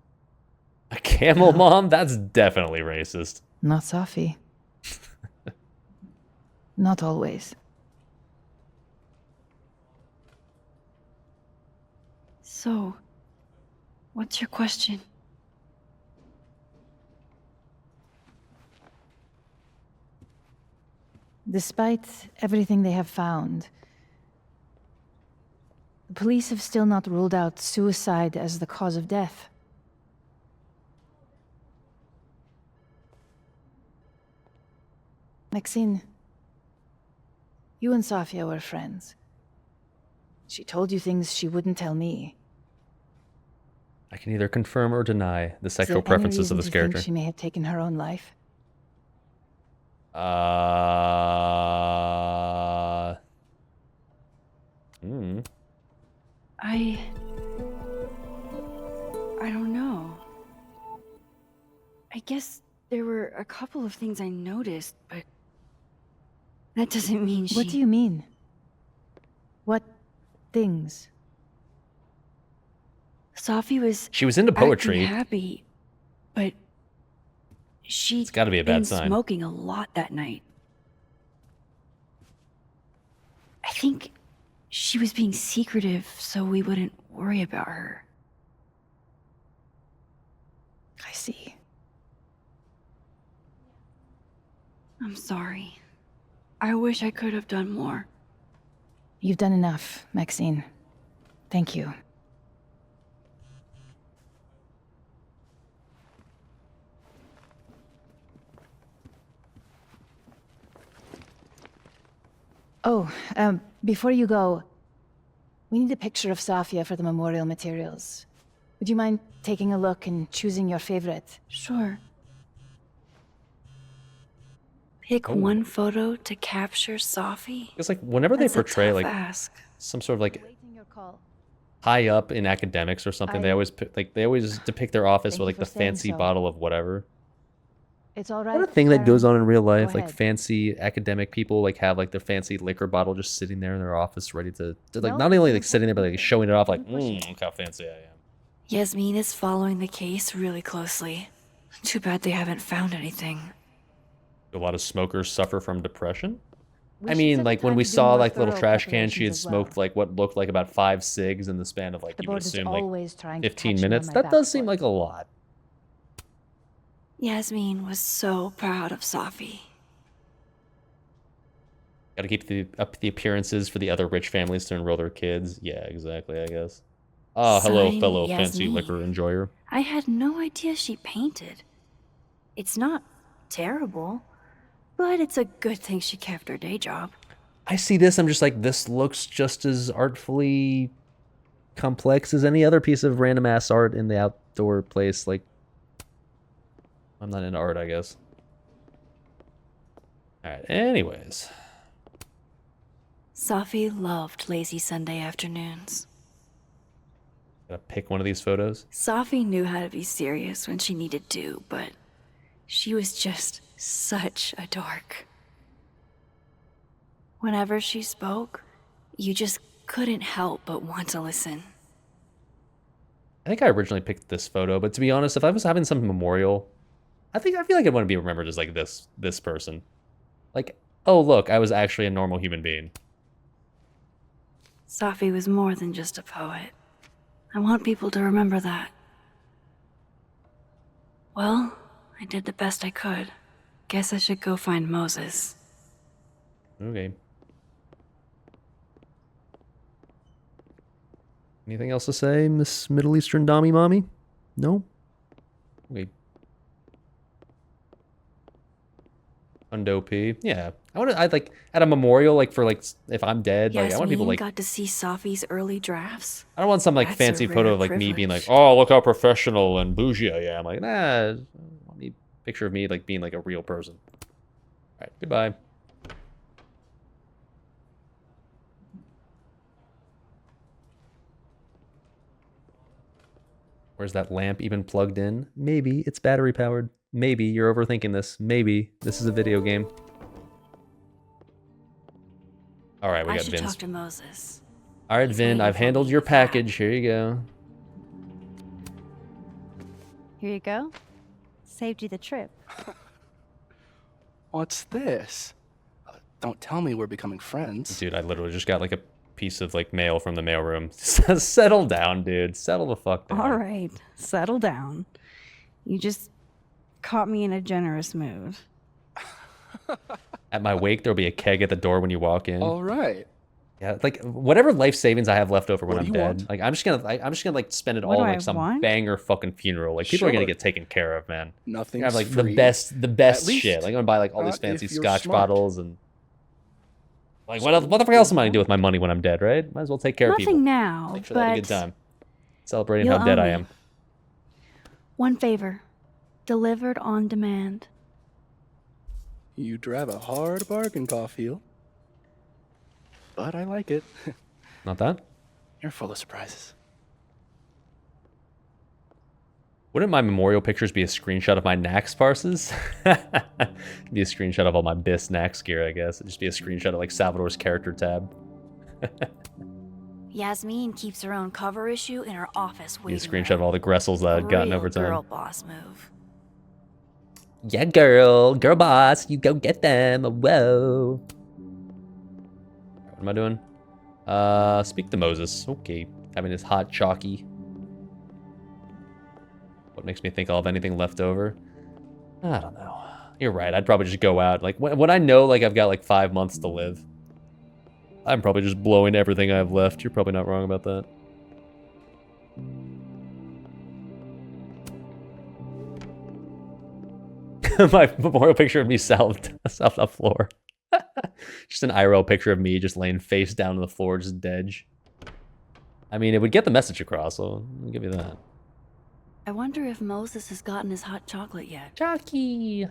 A camel mom? That's definitely racist. Not Safi. Not always. So, what's your question? Despite everything they have found, the police have still not ruled out suicide as the cause of death. Maxine, you and Safia were friends. She told you things she wouldn't tell me. I can either confirm or deny the Is there sexual any preferences of reason this to character. think she may have taken her own life? I don't know. I guess there were a couple of things I noticed, but that doesn't mean she... What do you mean? What things? Safi was... She was into poetry. acting happy, but she'd It's gotta be a bad been sign. smoking a lot that night. I think she was being secretive so we wouldn't worry about her. I see. I'm sorry. I wish I could have done more. You've done enough, Maxine. Thank you. Oh, before you go, we need a picture of Safia for the memorial materials. Would you mind taking a look and choosing your favorite? Sure. Pick one photo to capture Safi? It's like whenever they That's a portray tough like ask. some sort of like high up in academics or something, they always they always depict their office with like the fancy bottle of whatever. It's all right. Is that a thing that goes on in real life? Like ahead. fancy academic people like have like their fancy liquor bottle just sitting there in their office ready to like No, not only like sitting there but like showing it off like look how fancy I am. Yasmin is following the case really closely. Too bad they haven't found anything. A lot of smokers suffer from depression. We I should mean, set like the when time we to do saw more like the little thorough trash can, she had preparations as well. smoked like what looked like about 5 cigs in the span of like The you would board is assume like always trying to 15 catch me on minutes. my That back does seem foot. like a lot. Yasmin was so proud of Safi. Got to keep up the appearances for the other rich families to enroll their kids. Yeah, exactly. I guess. Oh, hello, Signed, fellow fancy Yasmin. liquor enjoyer. I had no idea she painted. It's not terrible, but it's a good thing she kept her day job. I see this. I'm just like, this looks just as artfully complex as any other piece of random ass art in the outdoor place. Like, I'm not into art, I guess. All right. Anyways. Safi loved lazy Sunday afternoons. Gotta pick one of these photos. Safi knew how to be serious when she needed to, but she was just such a dork. Whenever she spoke, you just couldn't help but want to listen. I think I originally picked this photo, but to be honest, if I was having some memorial, I feel like I'd want to be remembered as like this person. Like, oh look, I was actually a normal human being. Safi was more than just a poet. I want people to remember that. Well, I did the best I could. Guess I should go find Moses. Okay. Anything else to say, Miss Middle Eastern Dommy Mommy? No? Okay. Hundo P. Yeah. I'd like at a memorial, like for like if I'm dead, like I want people Yasmin like got to see Safi's early drafts. I don't want some like That's a fancy photo rare of like me being like, privilege. oh look how professional and bougie I am. Like, nah, I want a picture of me like being like a real person. Alright, goodbye. Where's that lamp even plugged in? Maybe it's battery powered. Maybe you're overthinking this. Maybe this is a video game. All right, we I got should Vin's. talk to Moses. All right, Vin, I've handled your package. Here you go. Here you go. Saved you the trip. What's this? Don't tell me we're becoming friends. Dude, I literally just got like a piece of like mail from the mailroom. Settle down, dude. Settle the fuck down. All right, settle down. You just caught me in a generous mood. At my wake, there'll be a keg at the door when you walk in. All right. Yeah, like whatever life savings I have left over when What I'm do you dead, want? like I'm just gonna like spend it What all do on I like some want? banger fucking funeral. Like people are gonna Sure. get taken care of, man. Nothing's I have like free. the best At least shit. Like I'm gonna buy like all these not fancy if you're scotch smart. bottles and like what the fuck else am I gonna do with my money when I'm dead, right? Might as well take care of people. Nothing now, Make sure they have a good but time. Celebrating you'll how dead owe I me. am. One favor. Delivered on demand. You drive a hard bargain, Caulfield. But I like it. Not that? You're full of surprises. Wouldn't my memorial pictures be a screenshot of my Nax parses? Be a screenshot of all my BIS Nax gear, I guess. It'd just be a screenshot of like Salvador's character tab. Yasmin keeps her own cover issue in her office Be a waiting. screenshot of all the Gressels that I'd gotten Real over time. girl boss move. Yeah, girl boss, you go get them. Whoa. What am I doing? Speak to Moses. Okay, having his hot chalky. What makes me think I'll have anything left over? I don't know. You're right. I'd probably just go out. Like, when I know, like, I've got, like, 5 months to live, I'm probably just blowing everything I have left. You're probably not wrong about that. My memorial picture of me salved the floor. Just an IRL picture of me just laying face down on the floor, just dead. I mean, it would get the message across, so I'll give you that. I wonder if Moses has gotten his hot chocolate yet. Chalky.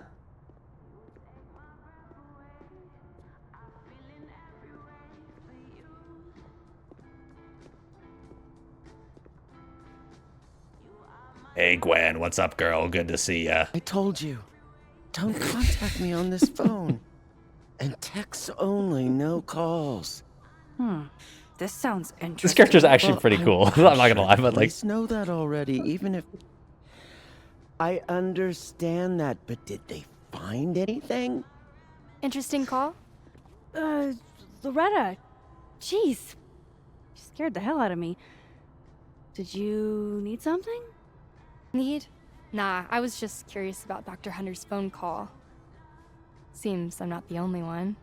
Hey, Gwen, what's up, girl? Good to see ya. I told you, don't contact me on this phone. And text only, no calls. This sounds interesting. This character's actually pretty cool. I'm not gonna lie, but like, know that already, even if I understand that, but did they find anything? Interesting call? Loretta. Jeez. You scared the hell out of me. Did you need something? Need? Nah, I was just curious about Dr. Hunter's phone call. Seems I'm not the only one.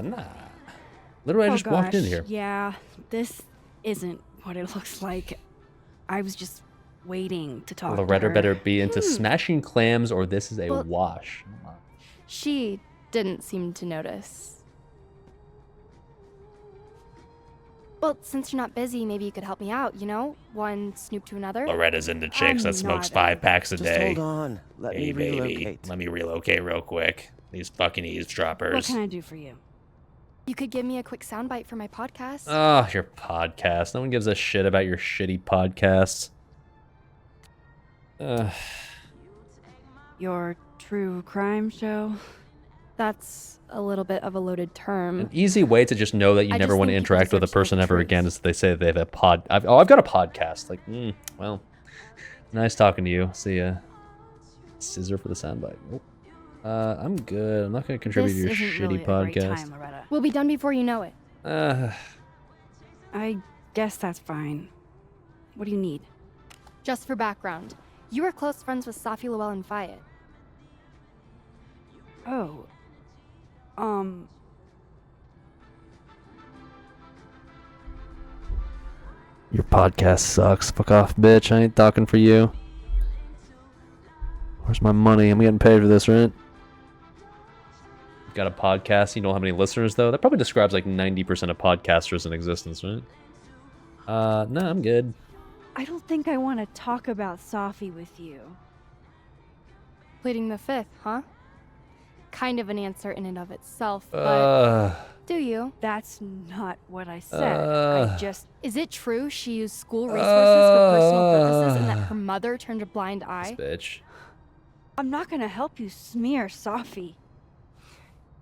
Nah. Literally, I just walked in here. Yeah, this isn't what it looks like. I was just waiting to talk to Loretta her. better be into smashing clams, or this is a Well- wash. She didn't seem to notice. Well, since you're not busy, maybe you could help me out, you know? One snoop to another. Loretta's into chicks that smokes not 5 packs a Just day. hold on. Let Hey, me baby, relocate. let me relocate real quick. These fucking eavesdroppers. What can I do for you? You could give me a quick soundbite for my podcast. Oh, your podcast. No one gives a shit about your shitty podcasts. Your true crime show? That's a little bit of a loaded term. An easy way to just know that you I never just want to think people interact with a deserve to know person the ever truth. again is they say they have a pod. I've got a podcast. Like, well, nice talking to you. See ya. Scissor for the soundbite. Nope. I'm good. I'm not going to contribute This to your isn't shitty really a great podcast. time, Loretta. We'll be done before you know it. I guess that's fine. What do you need? Just for background, you were close friends with Safi Llewellyn and Fayed. Oh. Your podcast sucks. Fuck off, bitch. I ain't talking for you. Where's my money? I'm getting paid for this, right? Got a podcast. You know how many listeners, though? That probably describes like 90% of podcasters in existence, right? No, I'm good. I don't think I want to talk about Safi with you. Pleading the fifth, huh? Kind of an answer in and of itself, but do you? That's not what I said. I just... Is it true she used school resources for personal purposes and that her mother turned a blind eye? Bitch. I'm not gonna help you smear Safi.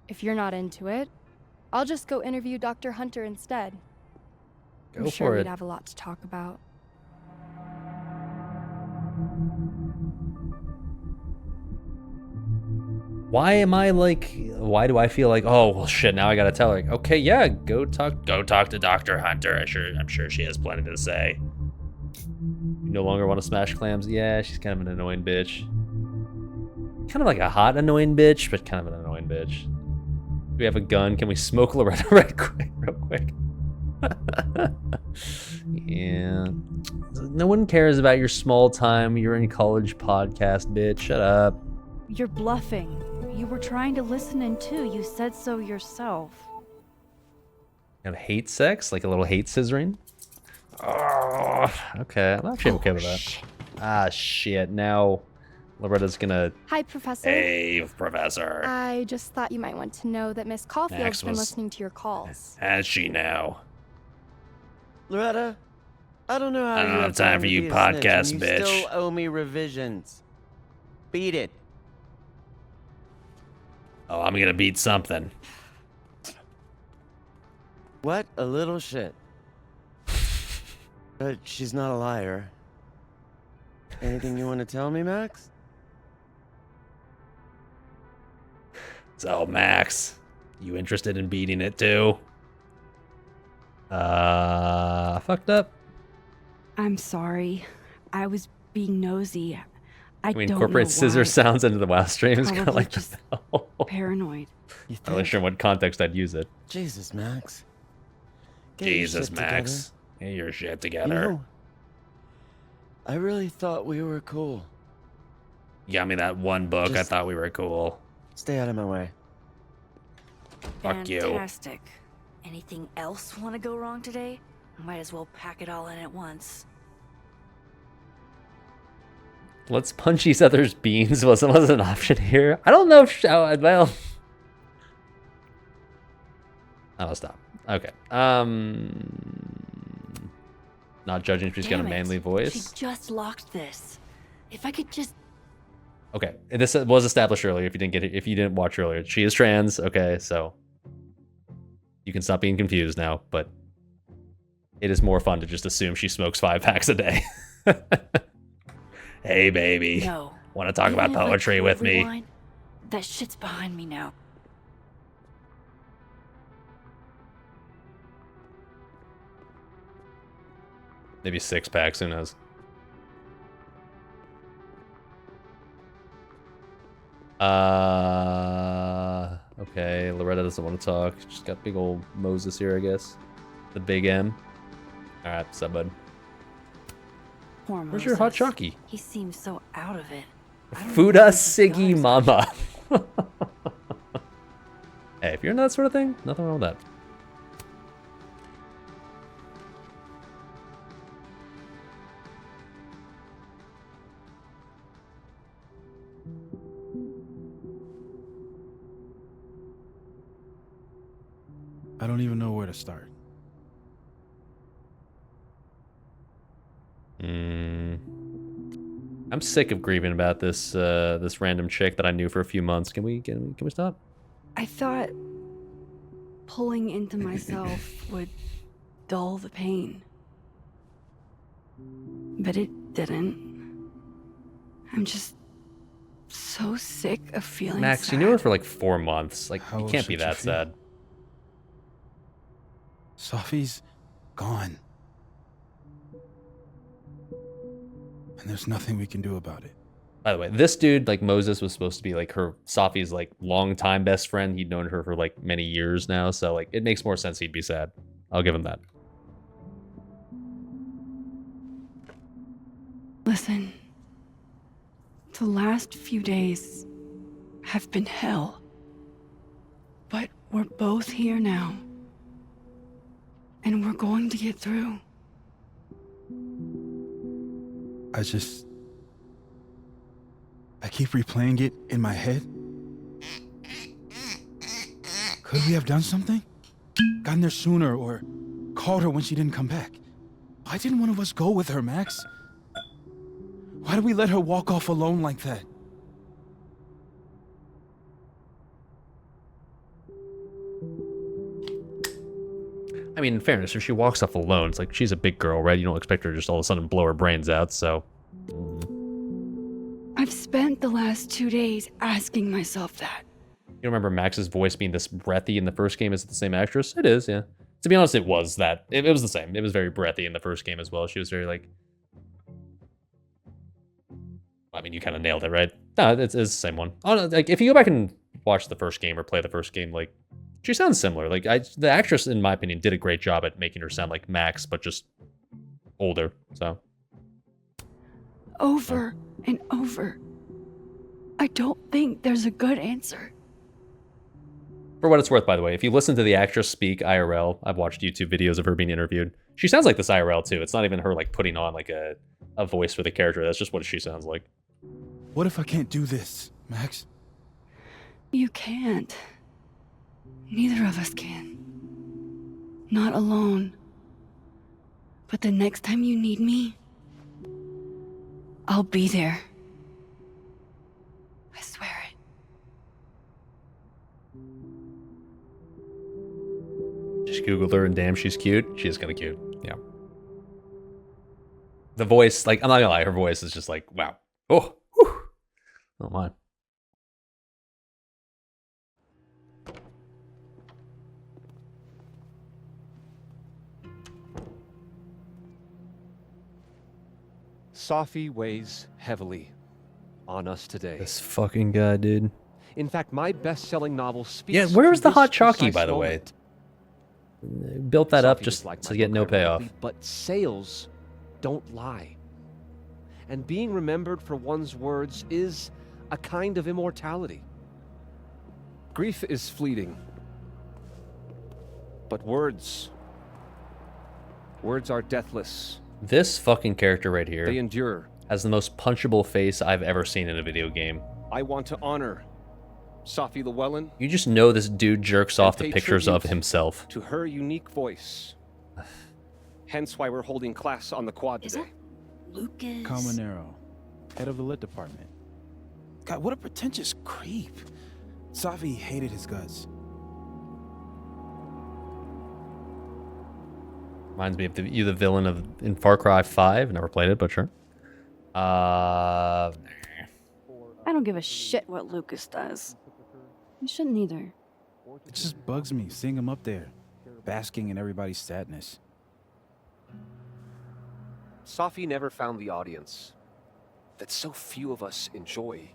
If you're not into it, I'll just go interview Dr. Hunter instead. Go I'm sure for we'd it. have a lot to talk about. Why am I like? Why do I feel like? Oh well, shit. Now I gotta tell her. Like, okay, yeah, go talk to Dr. Hunter. I'm sure she has plenty to say. You no longer want to smash clams? Yeah, she's kind of an annoying bitch. Kind of like a hot annoying bitch, but kind of an annoying bitch. Do we have a gun? Can we smoke Loretta real quick? Yeah. No one cares about your small time, you're in college podcast, bitch. Shut up. You're bluffing. You were trying to listen in too. You said so yourself. You have hate sex? Like a little hate scissoring? Oh, okay. I'm actually okay with that. Shit. Ah, shit. Now Loretta's gonna... Hi, Professor. Hey, Professor. I just thought you might want to know that Miss Caulfield's Max been was- listening to your calls. Has she now? Loretta, I don't know how I don't you have time for to you be a podcast snitch, and bitch. You still owe me revisions. Beat it. Oh, I'm gonna beat something. What a little shit. But she's not a liar. Anything you want to tell me, Max? So, Max, you interested in beating it too? Fucked up. I'm sorry. I was being nosy. I Can we don't incorporate know scissor why. sounds into the WoW streams? Kind of Probably like just the bell. paranoid. Not really sure in what context I'd use it. Jesus, Max. Get your Jesus, shit Max. Get your shit together. You know, I really thought we were cool. You got me that one book. I Just thought we were cool. Stay out of my way. Fuck you. Fantastic. Anything else want to go wrong today? Might as well pack it all in at once. Let's punch each other's beans was an option here. I don't know if well. I'll stop. Okay. Not judging if she's got a Damn it. manly She voice. just locked this. If I could just... Okay, and this was established earlier. If you didn't get it, if you didn't watch earlier, she is trans. Okay, so you can stop being confused now. But it is more fun to just assume she smokes 5 packs a day. Hey, baby. No. Want to talk about Even if I poetry could with me? rewind, that shit's behind me now. Maybe 6 packs. Who knows? Okay, Loretta doesn't want to talk. She's got big old Moses here, I guess. The big M. Alright, sub bud. Poor Where's your hot Moses. chalky? He seems so out of it. Fuda Siggy Mama. Hey, if you're into that sort of thing, nothing wrong with that. I don't even know where to start. I'm sick of grieving about this this random chick that I knew for a few months. Can we stop? I thought pulling into myself would dull the pain. But it didn't. I'm just so sick of feeling Max, sad. you knew her for like 4 months. Like, How you can't be should you that feel? sad. Sophie's gone. And there's nothing we can do about it. By the way, this dude, like Moses, was supposed to be like her Sophie's like longtime best friend. He'd known her for like many years now, so like it makes more sense he'd be sad. I'll give him that. Listen, the last few days have been hell. But we're both here now. And we're going to get through. I keep replaying it in my head. Could we have done something? Gotten there sooner or called her when she didn't come back? Why didn't one of us go with her, Max? Why did we let her walk off alone like that? I mean, in fairness, if she walks off alone, it's like she's a big girl, right? You don't expect her to just all of a sudden blow her brains out, so. I've spent the last 2 days asking myself that. You remember Max's voice being this breathy in the first game? Is it the same actress? It is, yeah. To be honest, it was that. It was the same. It was very breathy in the first game as well. She was very like... I mean, you kind of nailed it, right? No, it's the same one. Oh, no, like, if you go back and watch the first game or play the first game, like, she sounds similar. Like, the actress, in my opinion, did a great job at making her sound like Max, but just older, so. Over and over. I don't think there's a good answer. For what it's worth, by the way, if you listen to the actress speak IRL, I've watched YouTube videos of her being interviewed. She sounds like this IRL, too. It's not even her, like, putting on, like, a voice for the character. That's just what she sounds like. What if I can't do this, Max? You can't. Neither of us can. Not alone. But the next time you need me, I'll be there. I swear it. Just Googled her, and damn, she's cute. She is kind of cute. Yeah. The voice, like, I'm not gonna lie, her voice is just like, wow. Oh, whew. Oh my. Sophie weighs heavily on us today. This fucking guy, dude. In fact, my best-selling novel speaks. Yeah, where was to the this hot chalky, precise by the way? moment. Built that up Sophie just was like to my get no book, payoff. ironically, but sales don't lie. And being remembered for one's words is a kind of immortality. Grief is fleeting. But words are deathless. This fucking character right here They endure. has the most punchable face I've ever seen in a video game. I want to honor Sophie Llewellyn. You just know this dude jerks and off the pay pictures of tribute himself. to her unique voice. Hence why we're holding class on the quad today. Lucas. Calmanero, head of the lit department. God, what a pretentious creep. Safi hated his guts. Reminds me of you, the villain of in Far Cry 5. Never played it, but sure. I don't give a shit what Lucas does. You shouldn't either. It just bugs me seeing him up there, basking in everybody's sadness. Sophie never found the audience that so few of us enjoy.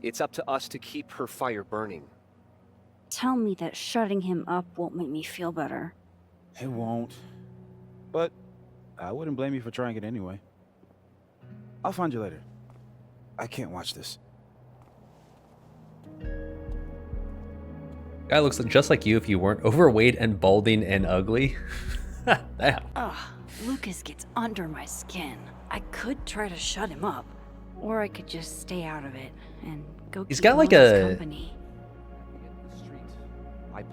It's up to us to keep her fire burning. Tell me that shutting him up won't make me feel better. It won't. But I wouldn't blame you for trying it anyway. I'll find you later. I can't watch this. Guy looks just like you if you weren't overweight and balding and ugly. Damn. Ugh, Lucas gets under my skin. I could try to shut him up, or I could just stay out of it and go He's keep got like Moses a. company.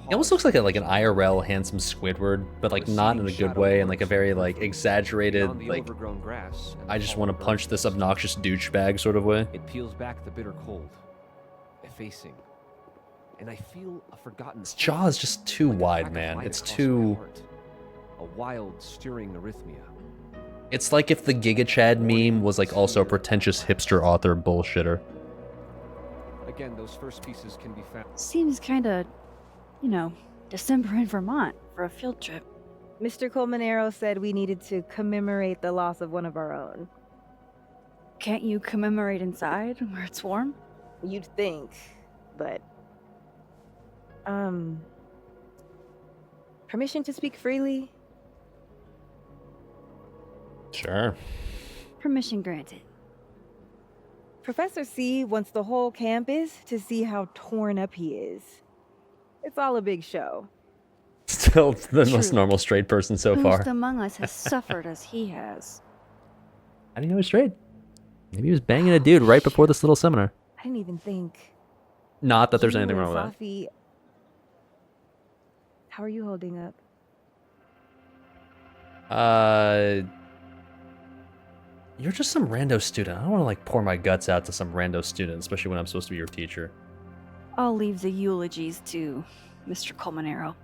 He almost looks like an IRL handsome Squidward, but like not in a good way, and like a very like exaggerated like. I just want to punch this obnoxious douchebag sort of way. It peels back the bitter cold, effacing, and I feel a forgotten. His jaw is just too wide, man. It's too. A wild, stirring arrhythmia. It's like if the Giga Chad meme was like also a pretentious hipster author bullshitter. Again, those first pieces can be found. Seems kinda, you know, December in Vermont for a field trip. Mr. Colmenero said we needed to commemorate the loss of one of our own. Can't you commemorate inside where it's warm? You'd think, but... Permission to speak freely? Sure. Permission granted. Professor C wants the whole campus to see how torn up he is. It's all a big show. Still the most True. normal straight person so far. Who's among us has suffered as he has? How do you know he's straight? Maybe he was banging a dude right before this little seminar. I didn't even think. Not that there's You anything and wrong with that. Safi, how are you holding up? You're just some rando student. I don't want to like pour my guts out to some rando student, especially when I'm supposed to be your teacher. I'll leave the eulogies to Mr. Colmenero.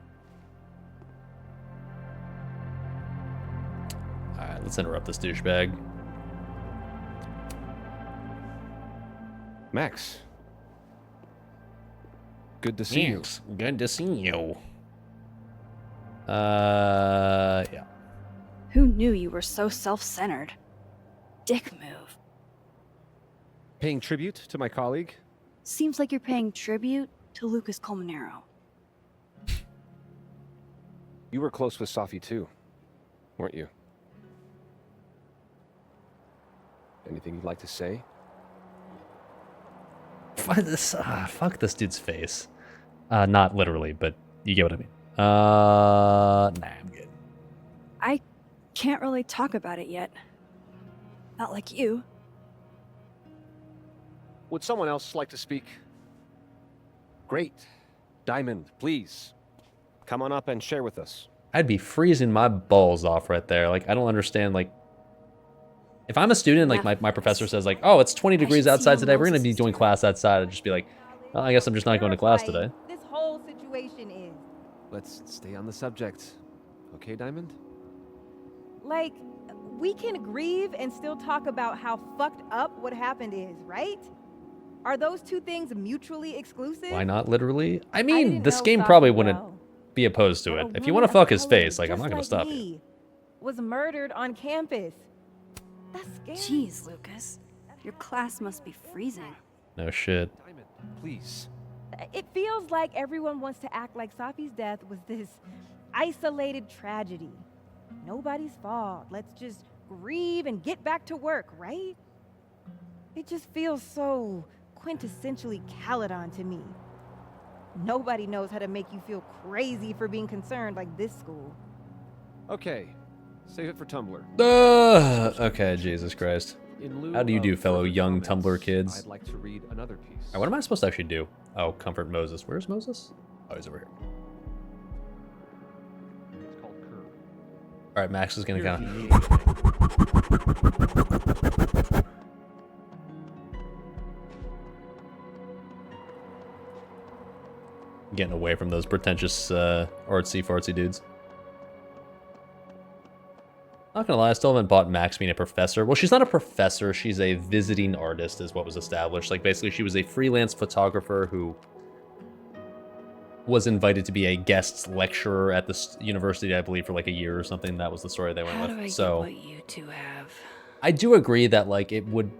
Alright, let's interrupt this douchebag. Max. Good to see you. Good to see you. Yeah. Who knew you were so self-centered? Dick move. Paying tribute to my colleague. Seems like you're paying tribute to Lucas Colmenero. You were close with Safi too, weren't you? Anything you'd like to say? Fuck this dude's face. Not literally, but you get what I mean. Nah, I'm good. I can't really talk about it yet. Not like you. Would someone else like to speak? Great. Diamond, please. Come on up and share with us. I'd be freezing my balls off right there. Like, I don't understand, like... If I'm a student, like, my professor says, like, oh, it's 20 degrees outside today, we're gonna be doing class outside, I'd just be like, well, I guess I'm just not going to class today. This whole situation is. Let's stay on the subject. Okay, Diamond? Like, we can grieve and still talk about how fucked up what happened is, right? Are those two things mutually exclusive? Why not literally? I mean, didn't this know game Safi probably wouldn't well. be opposed to it. A If you want to woman of fuck his color, face, like, I'm just not going to stop you. me, was murdered on campus. That's scary. Jeez, Lucas. Your class must be freezing. No shit. Diamond, please. It feels like everyone wants to act like Safi's death was this isolated tragedy. Nobody's fault. Let's just grieve and get back to work, right? It just feels so quintessentially Caledon to me. Nobody knows how to make you feel crazy for being concerned like this school. Okay, save it for Tumblr. Okay, Jesus Christ. In lieu How do you do, of fellow further young comments, Tumblr kids? I'd like to read another piece. Alright, what am I supposed to actually do? Oh, comfort Moses. Where's Moses? Oh, he's over here. It's called Curve. Alright, Max is gonna Here kind if you of... need anything. Getting away from those pretentious artsy-fartsy dudes. Not gonna lie, I still haven't bought Max being a professor. Well, she's not a professor, she's a visiting artist is what was established. Like, basically, she was a freelance photographer who was invited to be a guest lecturer at this university, I believe, for like a year or something. That was the story they went How with. do I So, get what you two have? I do agree that, like, it would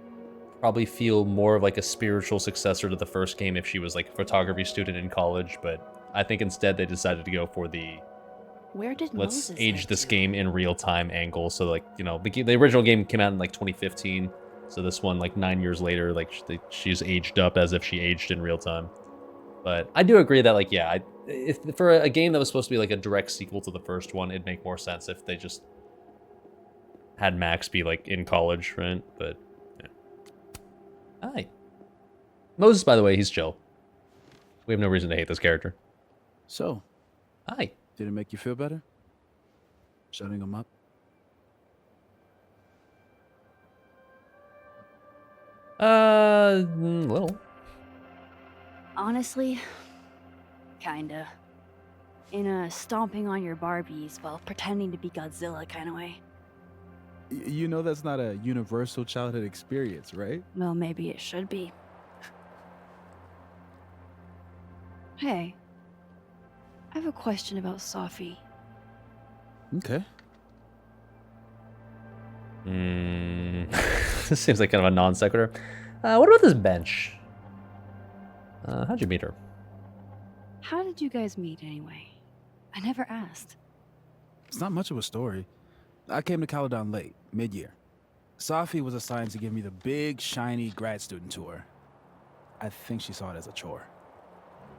probably feel more of like a spiritual successor to the first game if she was like a photography student in college, but I think instead they decided to go for the Where did let's Moses age head this to? game in real time angle. So, like, you know, the original game came out in like 2015, so this one, like 9 years later, like she's aged up as if she aged in real time. But I do agree that, like, yeah, if for a game that was supposed to be like a direct sequel to the first one, it'd make more sense if they just had Max be like in college, right? But yeah. Hi. Moses, by the way, he's chill. We have no reason to hate this character. So, hi. Did it make you feel better? Shutting him up? Little. Honestly, kinda. In a stomping on your Barbies while pretending to be Godzilla kind of way. You know that's not a universal childhood experience, right? Well, maybe it should be. Hey, I have a question about Safi. Okay. This seems like kind of a non sequitur. What about this bench? How'd you meet her? How did you guys meet anyway? I never asked. It's not much of a story. I came to Caledon late, mid-year. Safi was assigned to give me the big, shiny grad student tour. I think she saw it as a chore.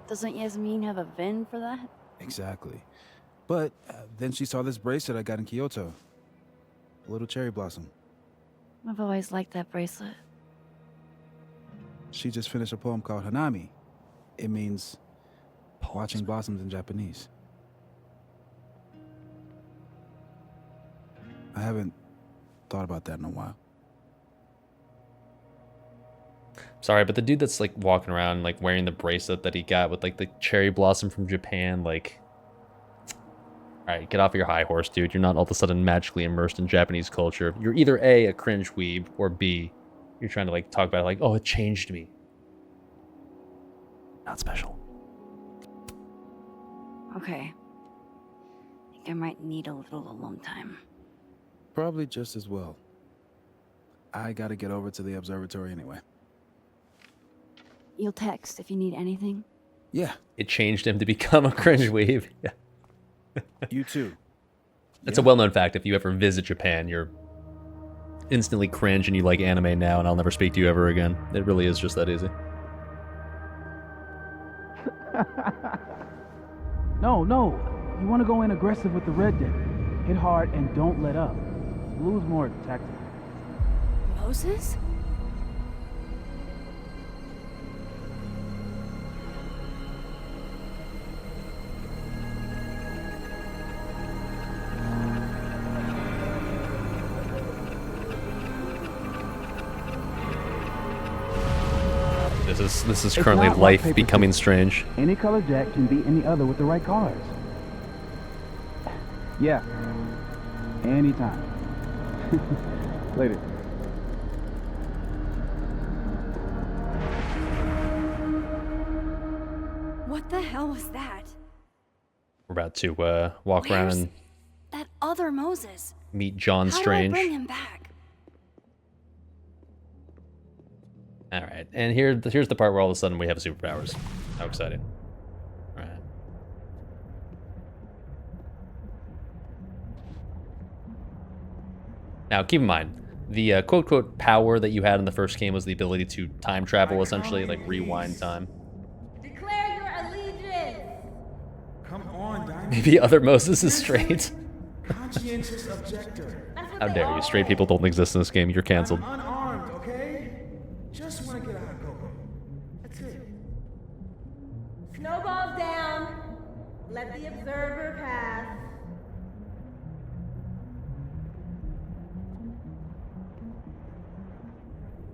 Doesn't Yasmin have a VIN for that? Exactly. But then she saw this bracelet I got in Kyoto. A little cherry blossom. I've always liked that bracelet. She just finished a poem called Hanami. It means watching blossoms in Japanese. I haven't thought about that in a while. Sorry, but the dude that's like walking around like wearing the bracelet that he got with like the cherry blossom from Japan, like, all right, get off your high horse, dude. You're not all of a sudden magically immersed in Japanese culture. You're either A, cringe weeb, or B, you're trying to like talk about like, oh, it changed me. Not special. Okay. I think I might need a little alone time. Probably just as well. I gotta get over to the observatory anyway. You'll text if you need anything? Yeah. It changed him to become a cringe weeb. Yeah. You too. It's a well-known fact. If you ever visit Japan, you're instantly cringe and you like anime now, and I'll never speak to you ever again. It really is just that easy. No. You want to go in aggressive with the red deck. Hit hard and don't let up. Blue's more tactical. Moses? This is It's currently not rock, life paper, becoming scissors. strange. Any color jack can beat any other with the right cards. Yeah. Anytime. Later. What the hell was that? We're about to walk around Where's and that other Moses? meet John How Strange. do I bring him back? All right, and here's the part where all of a sudden we have superpowers. How exciting! All right. Now, keep in mind, the quote-quote power that you had in the first game was the ability to time travel, essentially, like rewind time. Declare your allegiance. Come on, Diamond. Maybe other Moses is straight. Conscientious objector. How dare you? Straight people don't exist in this game. You're canceled. I'm unarmed, okay? Just want to get a hot cocoa. That's it. Snowballs down. Let the observer pass.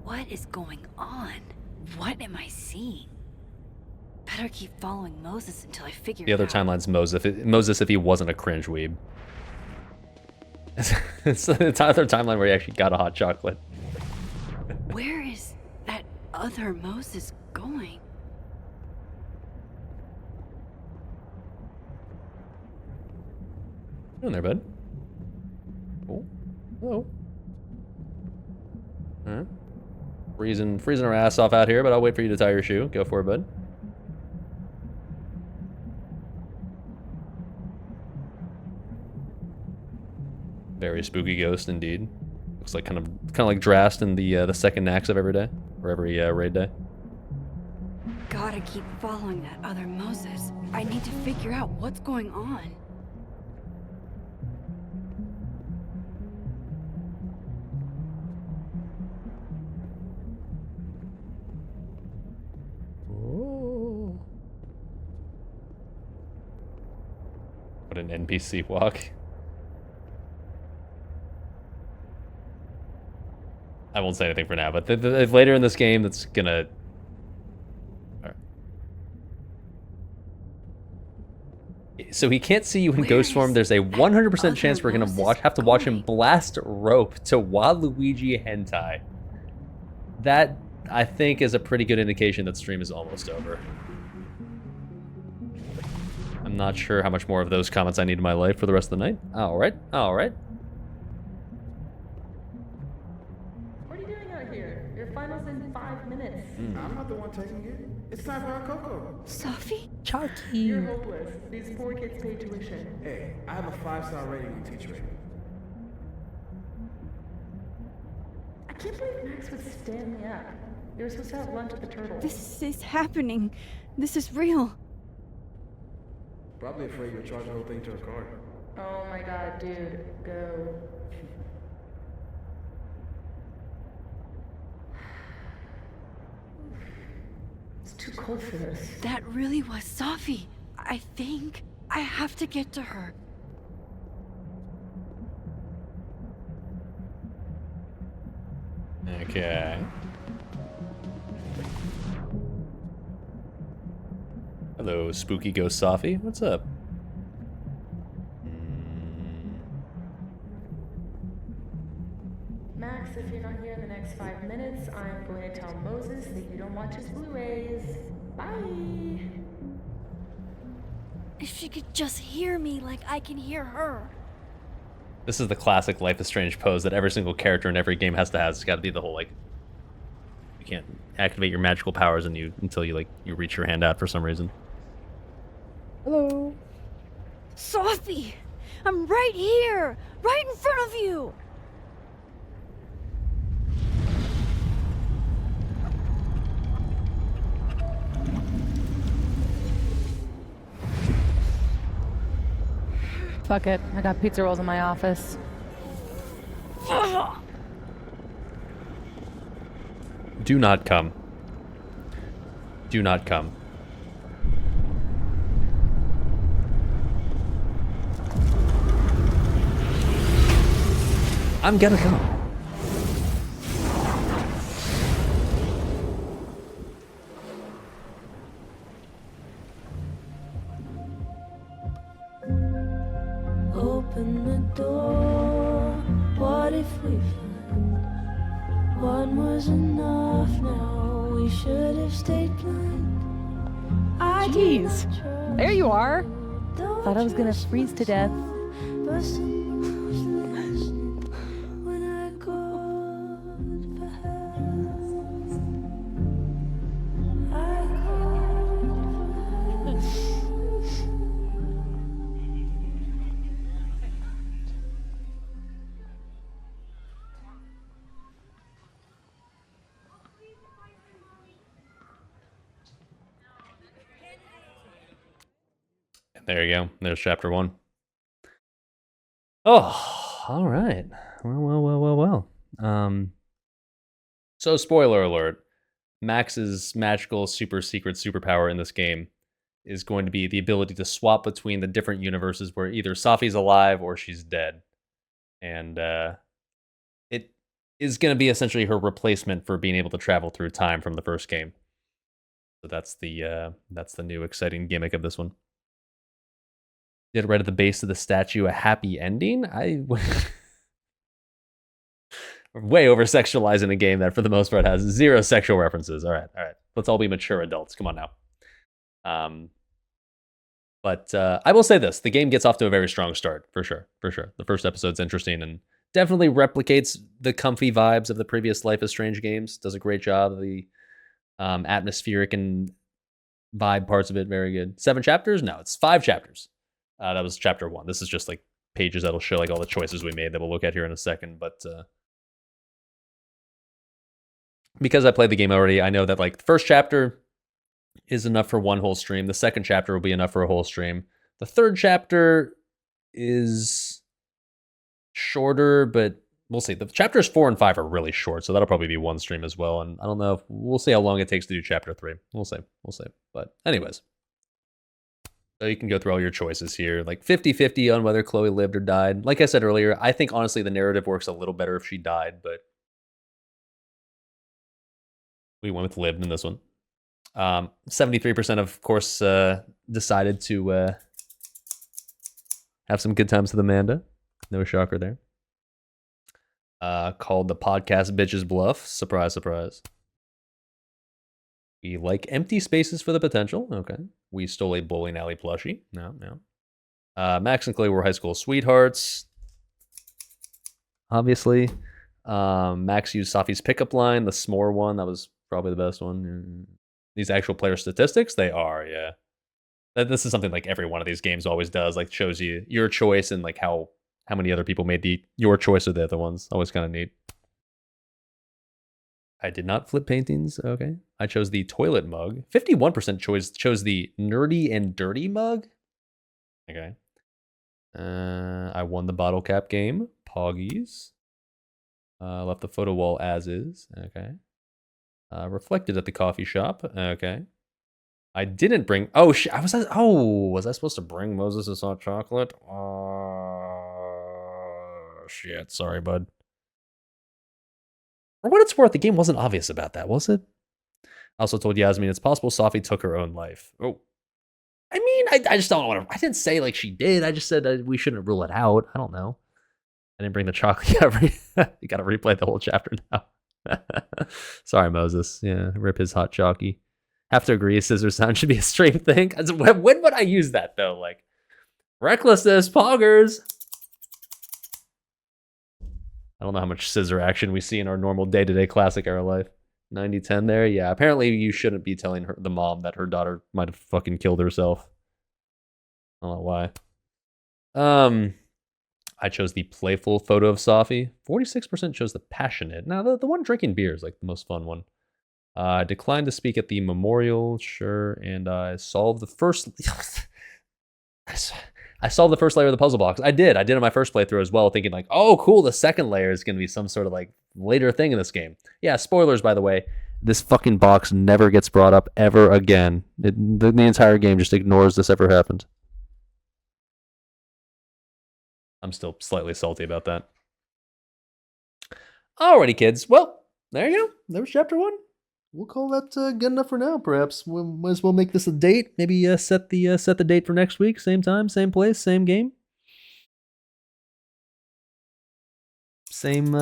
What is going on? What am I seeing? Better keep following Moses until I figure The it other out. timeline's Moses if he wasn't a cringe weeb. It's the other timeline where he actually got a hot chocolate. Where is that other Moses going? In there, bud. Cool. Hello. Huh? Freezing our ass off out here, but I'll wait for you to tie your shoe. Go for it, bud. Very spooky ghost indeed. Looks like kind of like Drast in the second Nax of every day, or every raid day. Gotta keep following that other Moses. I need to figure out what's going on. Oh. What an NPC walk. I won't say anything for now, but later in this game, that's gonna. So he can't see you in ghost form. There's a 100% chance we're gonna have to watch him blast rope to Waluigi hentai. That, I think, is a pretty good indication that stream is almost over. I'm not sure how much more of those comments I need in my life for the rest of the night. All right, all right. What are you doing out here? Your final's in 5 minutes. I'm not the one taking it. It's time for our cocoa. Sophie? Chalky. You're hopeless. These poor kids pay tuition. Hey, I have a 5-star rating on teacher rating. I can't believe Max would stand me up. You were supposed to have lunch at the Turtle. This is happening. This is real. Probably afraid you'll charge the whole thing to her card. Oh my god, dude. Go. It's too cold for this. That really was Sophie. I think I have to get to her. Okay. Hello, spooky ghost Sophie. What's up? Max, if you're not here in the next 5 minutes, I'm going to tell Moses that you don't watch his Blu-rays. Bye! If she could just hear me like I can hear her. This is the classic Life is Strange pose that every single character in every game has to have. It's got to be the whole, like, you can't activate your magical powers until you reach your hand out for some reason. Hello. Sophie! I'm right here! Right in front of you! Fuck it. I got pizza rolls in my office. Do not come. Do not come. I'm gonna come. Open the door. What if we find one was enough now? We should have stayed blind. Jeez. There you are. Thought I was gonna freeze to death. But someone was listening when I called for help. there you go. There's chapter 1. Oh, all right. Well. So spoiler alert. Max's magical super secret superpower in this game is going to be the ability to swap between the different universes where either Safi's alive or she's dead. And it is going to be essentially her replacement for being able to travel through time from the first game. So that's the new exciting gimmick of this one. Did right at the base of the statue a happy ending? Way over sexualizing a game that for the most part has 0 sexual references. All right. Let's all be mature adults. Come on now. But I will say this: the game gets off to a very strong start, for sure. The first episode's interesting and definitely replicates the comfy vibes of the previous Life is Strange games. Does a great job of the atmospheric and vibe parts of it. Very good. 7 chapters? No, it's 5 chapters. That was chapter 1. This is just like pages that'll show like all the choices we made that we'll look at here in a second. But because I played the game already, I know that like the first chapter is enough for one whole stream. The second chapter will be enough for a whole stream. The third chapter is shorter, but we'll see. The chapters 4 and 5 are really short, so that'll probably be one stream as well. And I don't know. We'll see how long it takes to do chapter 3. We'll see. But anyways. So you can go through all your choices here, like 50-50 on whether Chloe lived or died. Like I said earlier, I think honestly the narrative works a little better if she died, but we went with lived in this one. 73% of course decided to have some good times with Amanda. No shocker there. Called the podcast Bitches Bluff. Surprise, surprise. We like empty spaces for the potential. Okay. We stole a bowling alley plushie. No. Max and Chloe were high school sweethearts. Obviously. Max used Safi's pickup line, the s'more one. That was probably the best one. These actual player statistics, they are, yeah. This is something like every one of these games always does. Like shows you your choice and like how many other people made your choice or the other ones. Always kind of neat. I did not flip paintings. Okay. I chose the toilet mug. 51% chose the nerdy and dirty mug. Okay. I won the bottle cap game. Poggies. Left the photo wall as is. Okay. Reflected at the coffee shop. Okay. I didn't bring... Oh, was I supposed to bring Moses' hot chocolate? Oh, shit. Sorry, bud. For what it's worth, the game wasn't obvious about that, was it? I also told Yasmin it's possible Safi took her own life. Oh. I mean, I just don't want to... I didn't say like she did. I just said we shouldn't rule it out. I don't know. I didn't bring the chocolate. You gotta replay the whole chapter now. Sorry, Moses. Yeah, rip his hot chalky. Have to agree, scissor sound should be a stream thing. When would I use that, though? Like, recklessness, poggers. I don't know how much scissor action we see in our normal day-to-day classic era life. 90-10 there? Yeah, apparently you shouldn't be telling the mom that her daughter might have fucking killed herself. I don't know why. I chose the playful photo of Safi. 46% chose the passionate. Now, the one drinking beer is like the most fun one. I declined to speak at the memorial, sure, and I solved the first... I solved the first layer of the puzzle box. I did in my first playthrough as well, thinking like, oh, cool, the second layer is going to be some sort of like later thing in this game. Yeah, spoilers, by the way. This fucking box never gets brought up ever again. The entire game just ignores this ever happened. I'm still slightly salty about that. Alrighty, kids. Well, there you go. There was chapter 1. We'll call that good enough for now, perhaps. We might as well make this a date. Maybe set the date for next week. Same time, same place, same game. Same,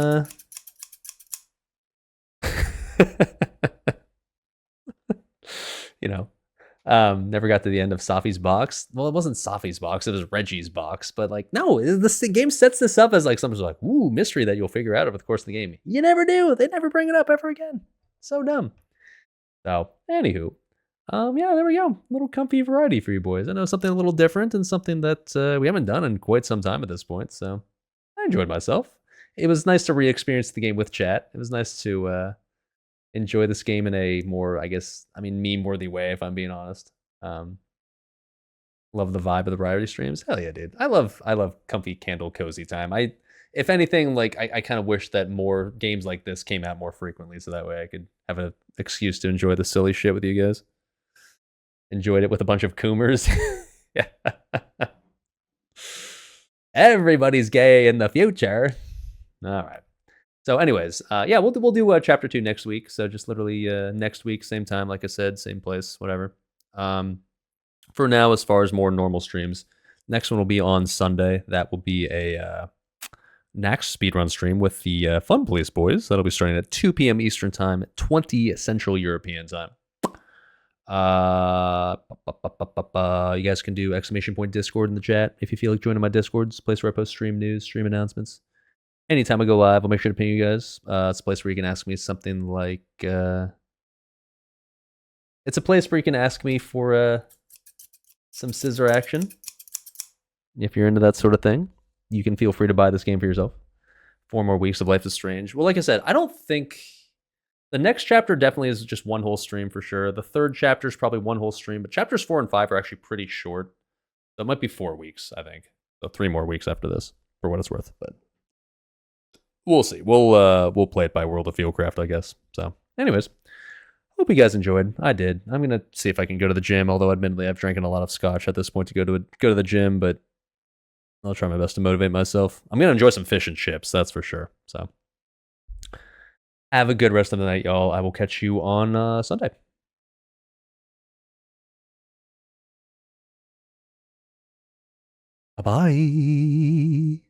you know. Never got to the end of Safi's box. Well, it wasn't Safi's box. It was Reggie's box. But like, no, the game sets this up as like something's like, ooh, mystery that you'll figure out over the course of the game. You never do. They never bring it up ever again. So dumb. So, anywho, yeah, there we go. A little comfy variety for you boys. I know something a little different and something that we haven't done in quite some time at this point. So, I enjoyed myself. It was nice to re-experience the game with chat. It was nice to enjoy this game in a more, I guess, meme-worthy way, if I'm being honest. Love the vibe of the variety streams. Hell yeah, dude. I love comfy candle cozy time. If anything, like I kind of wish that more games like this came out more frequently, so that way I could have an excuse to enjoy the silly shit with you guys. Enjoyed it with a bunch of coomers. Yeah. Everybody's gay in the future. All right. So, anyways, yeah, we'll do chapter 2 next week. So just literally next week, same time, like I said, same place, whatever. For now, as far as more normal streams, next one will be on Sunday. That will be a Nax speedrun stream with the Fun Police boys. That'll be starting at 2 p.m. Eastern time, 20 Central European time. You guys can do ! Discord in the chat if you feel like joining my Discord. It's a place where I post stream news, stream announcements. Anytime I go live, I'll make sure to ping you guys. It's a place where you can ask me something like it's a place where you can ask me for some scissor action. If you're into that sort of thing, you can feel free to buy this game for yourself. 4 more weeks of Life is Strange. Well, like I said, I don't think the next chapter definitely is just one whole stream for sure. The third chapter is probably one whole stream, but chapters 4 and 5 are actually pretty short. So it might be 4 weeks, I think. So 3 more weeks after this, for what it's worth. But we'll see. We'll play it by World of Fieldcraft, I guess. So, anyways, hope you guys enjoyed. I did. I'm gonna see if I can go to the gym. Although, admittedly, I've drank a lot of scotch at this point to go to the gym, but I'll try my best to motivate myself. I'm gonna enjoy some fish and chips, that's for sure. So, have a good rest of the night, y'all. I will catch you on Sunday. Bye-bye.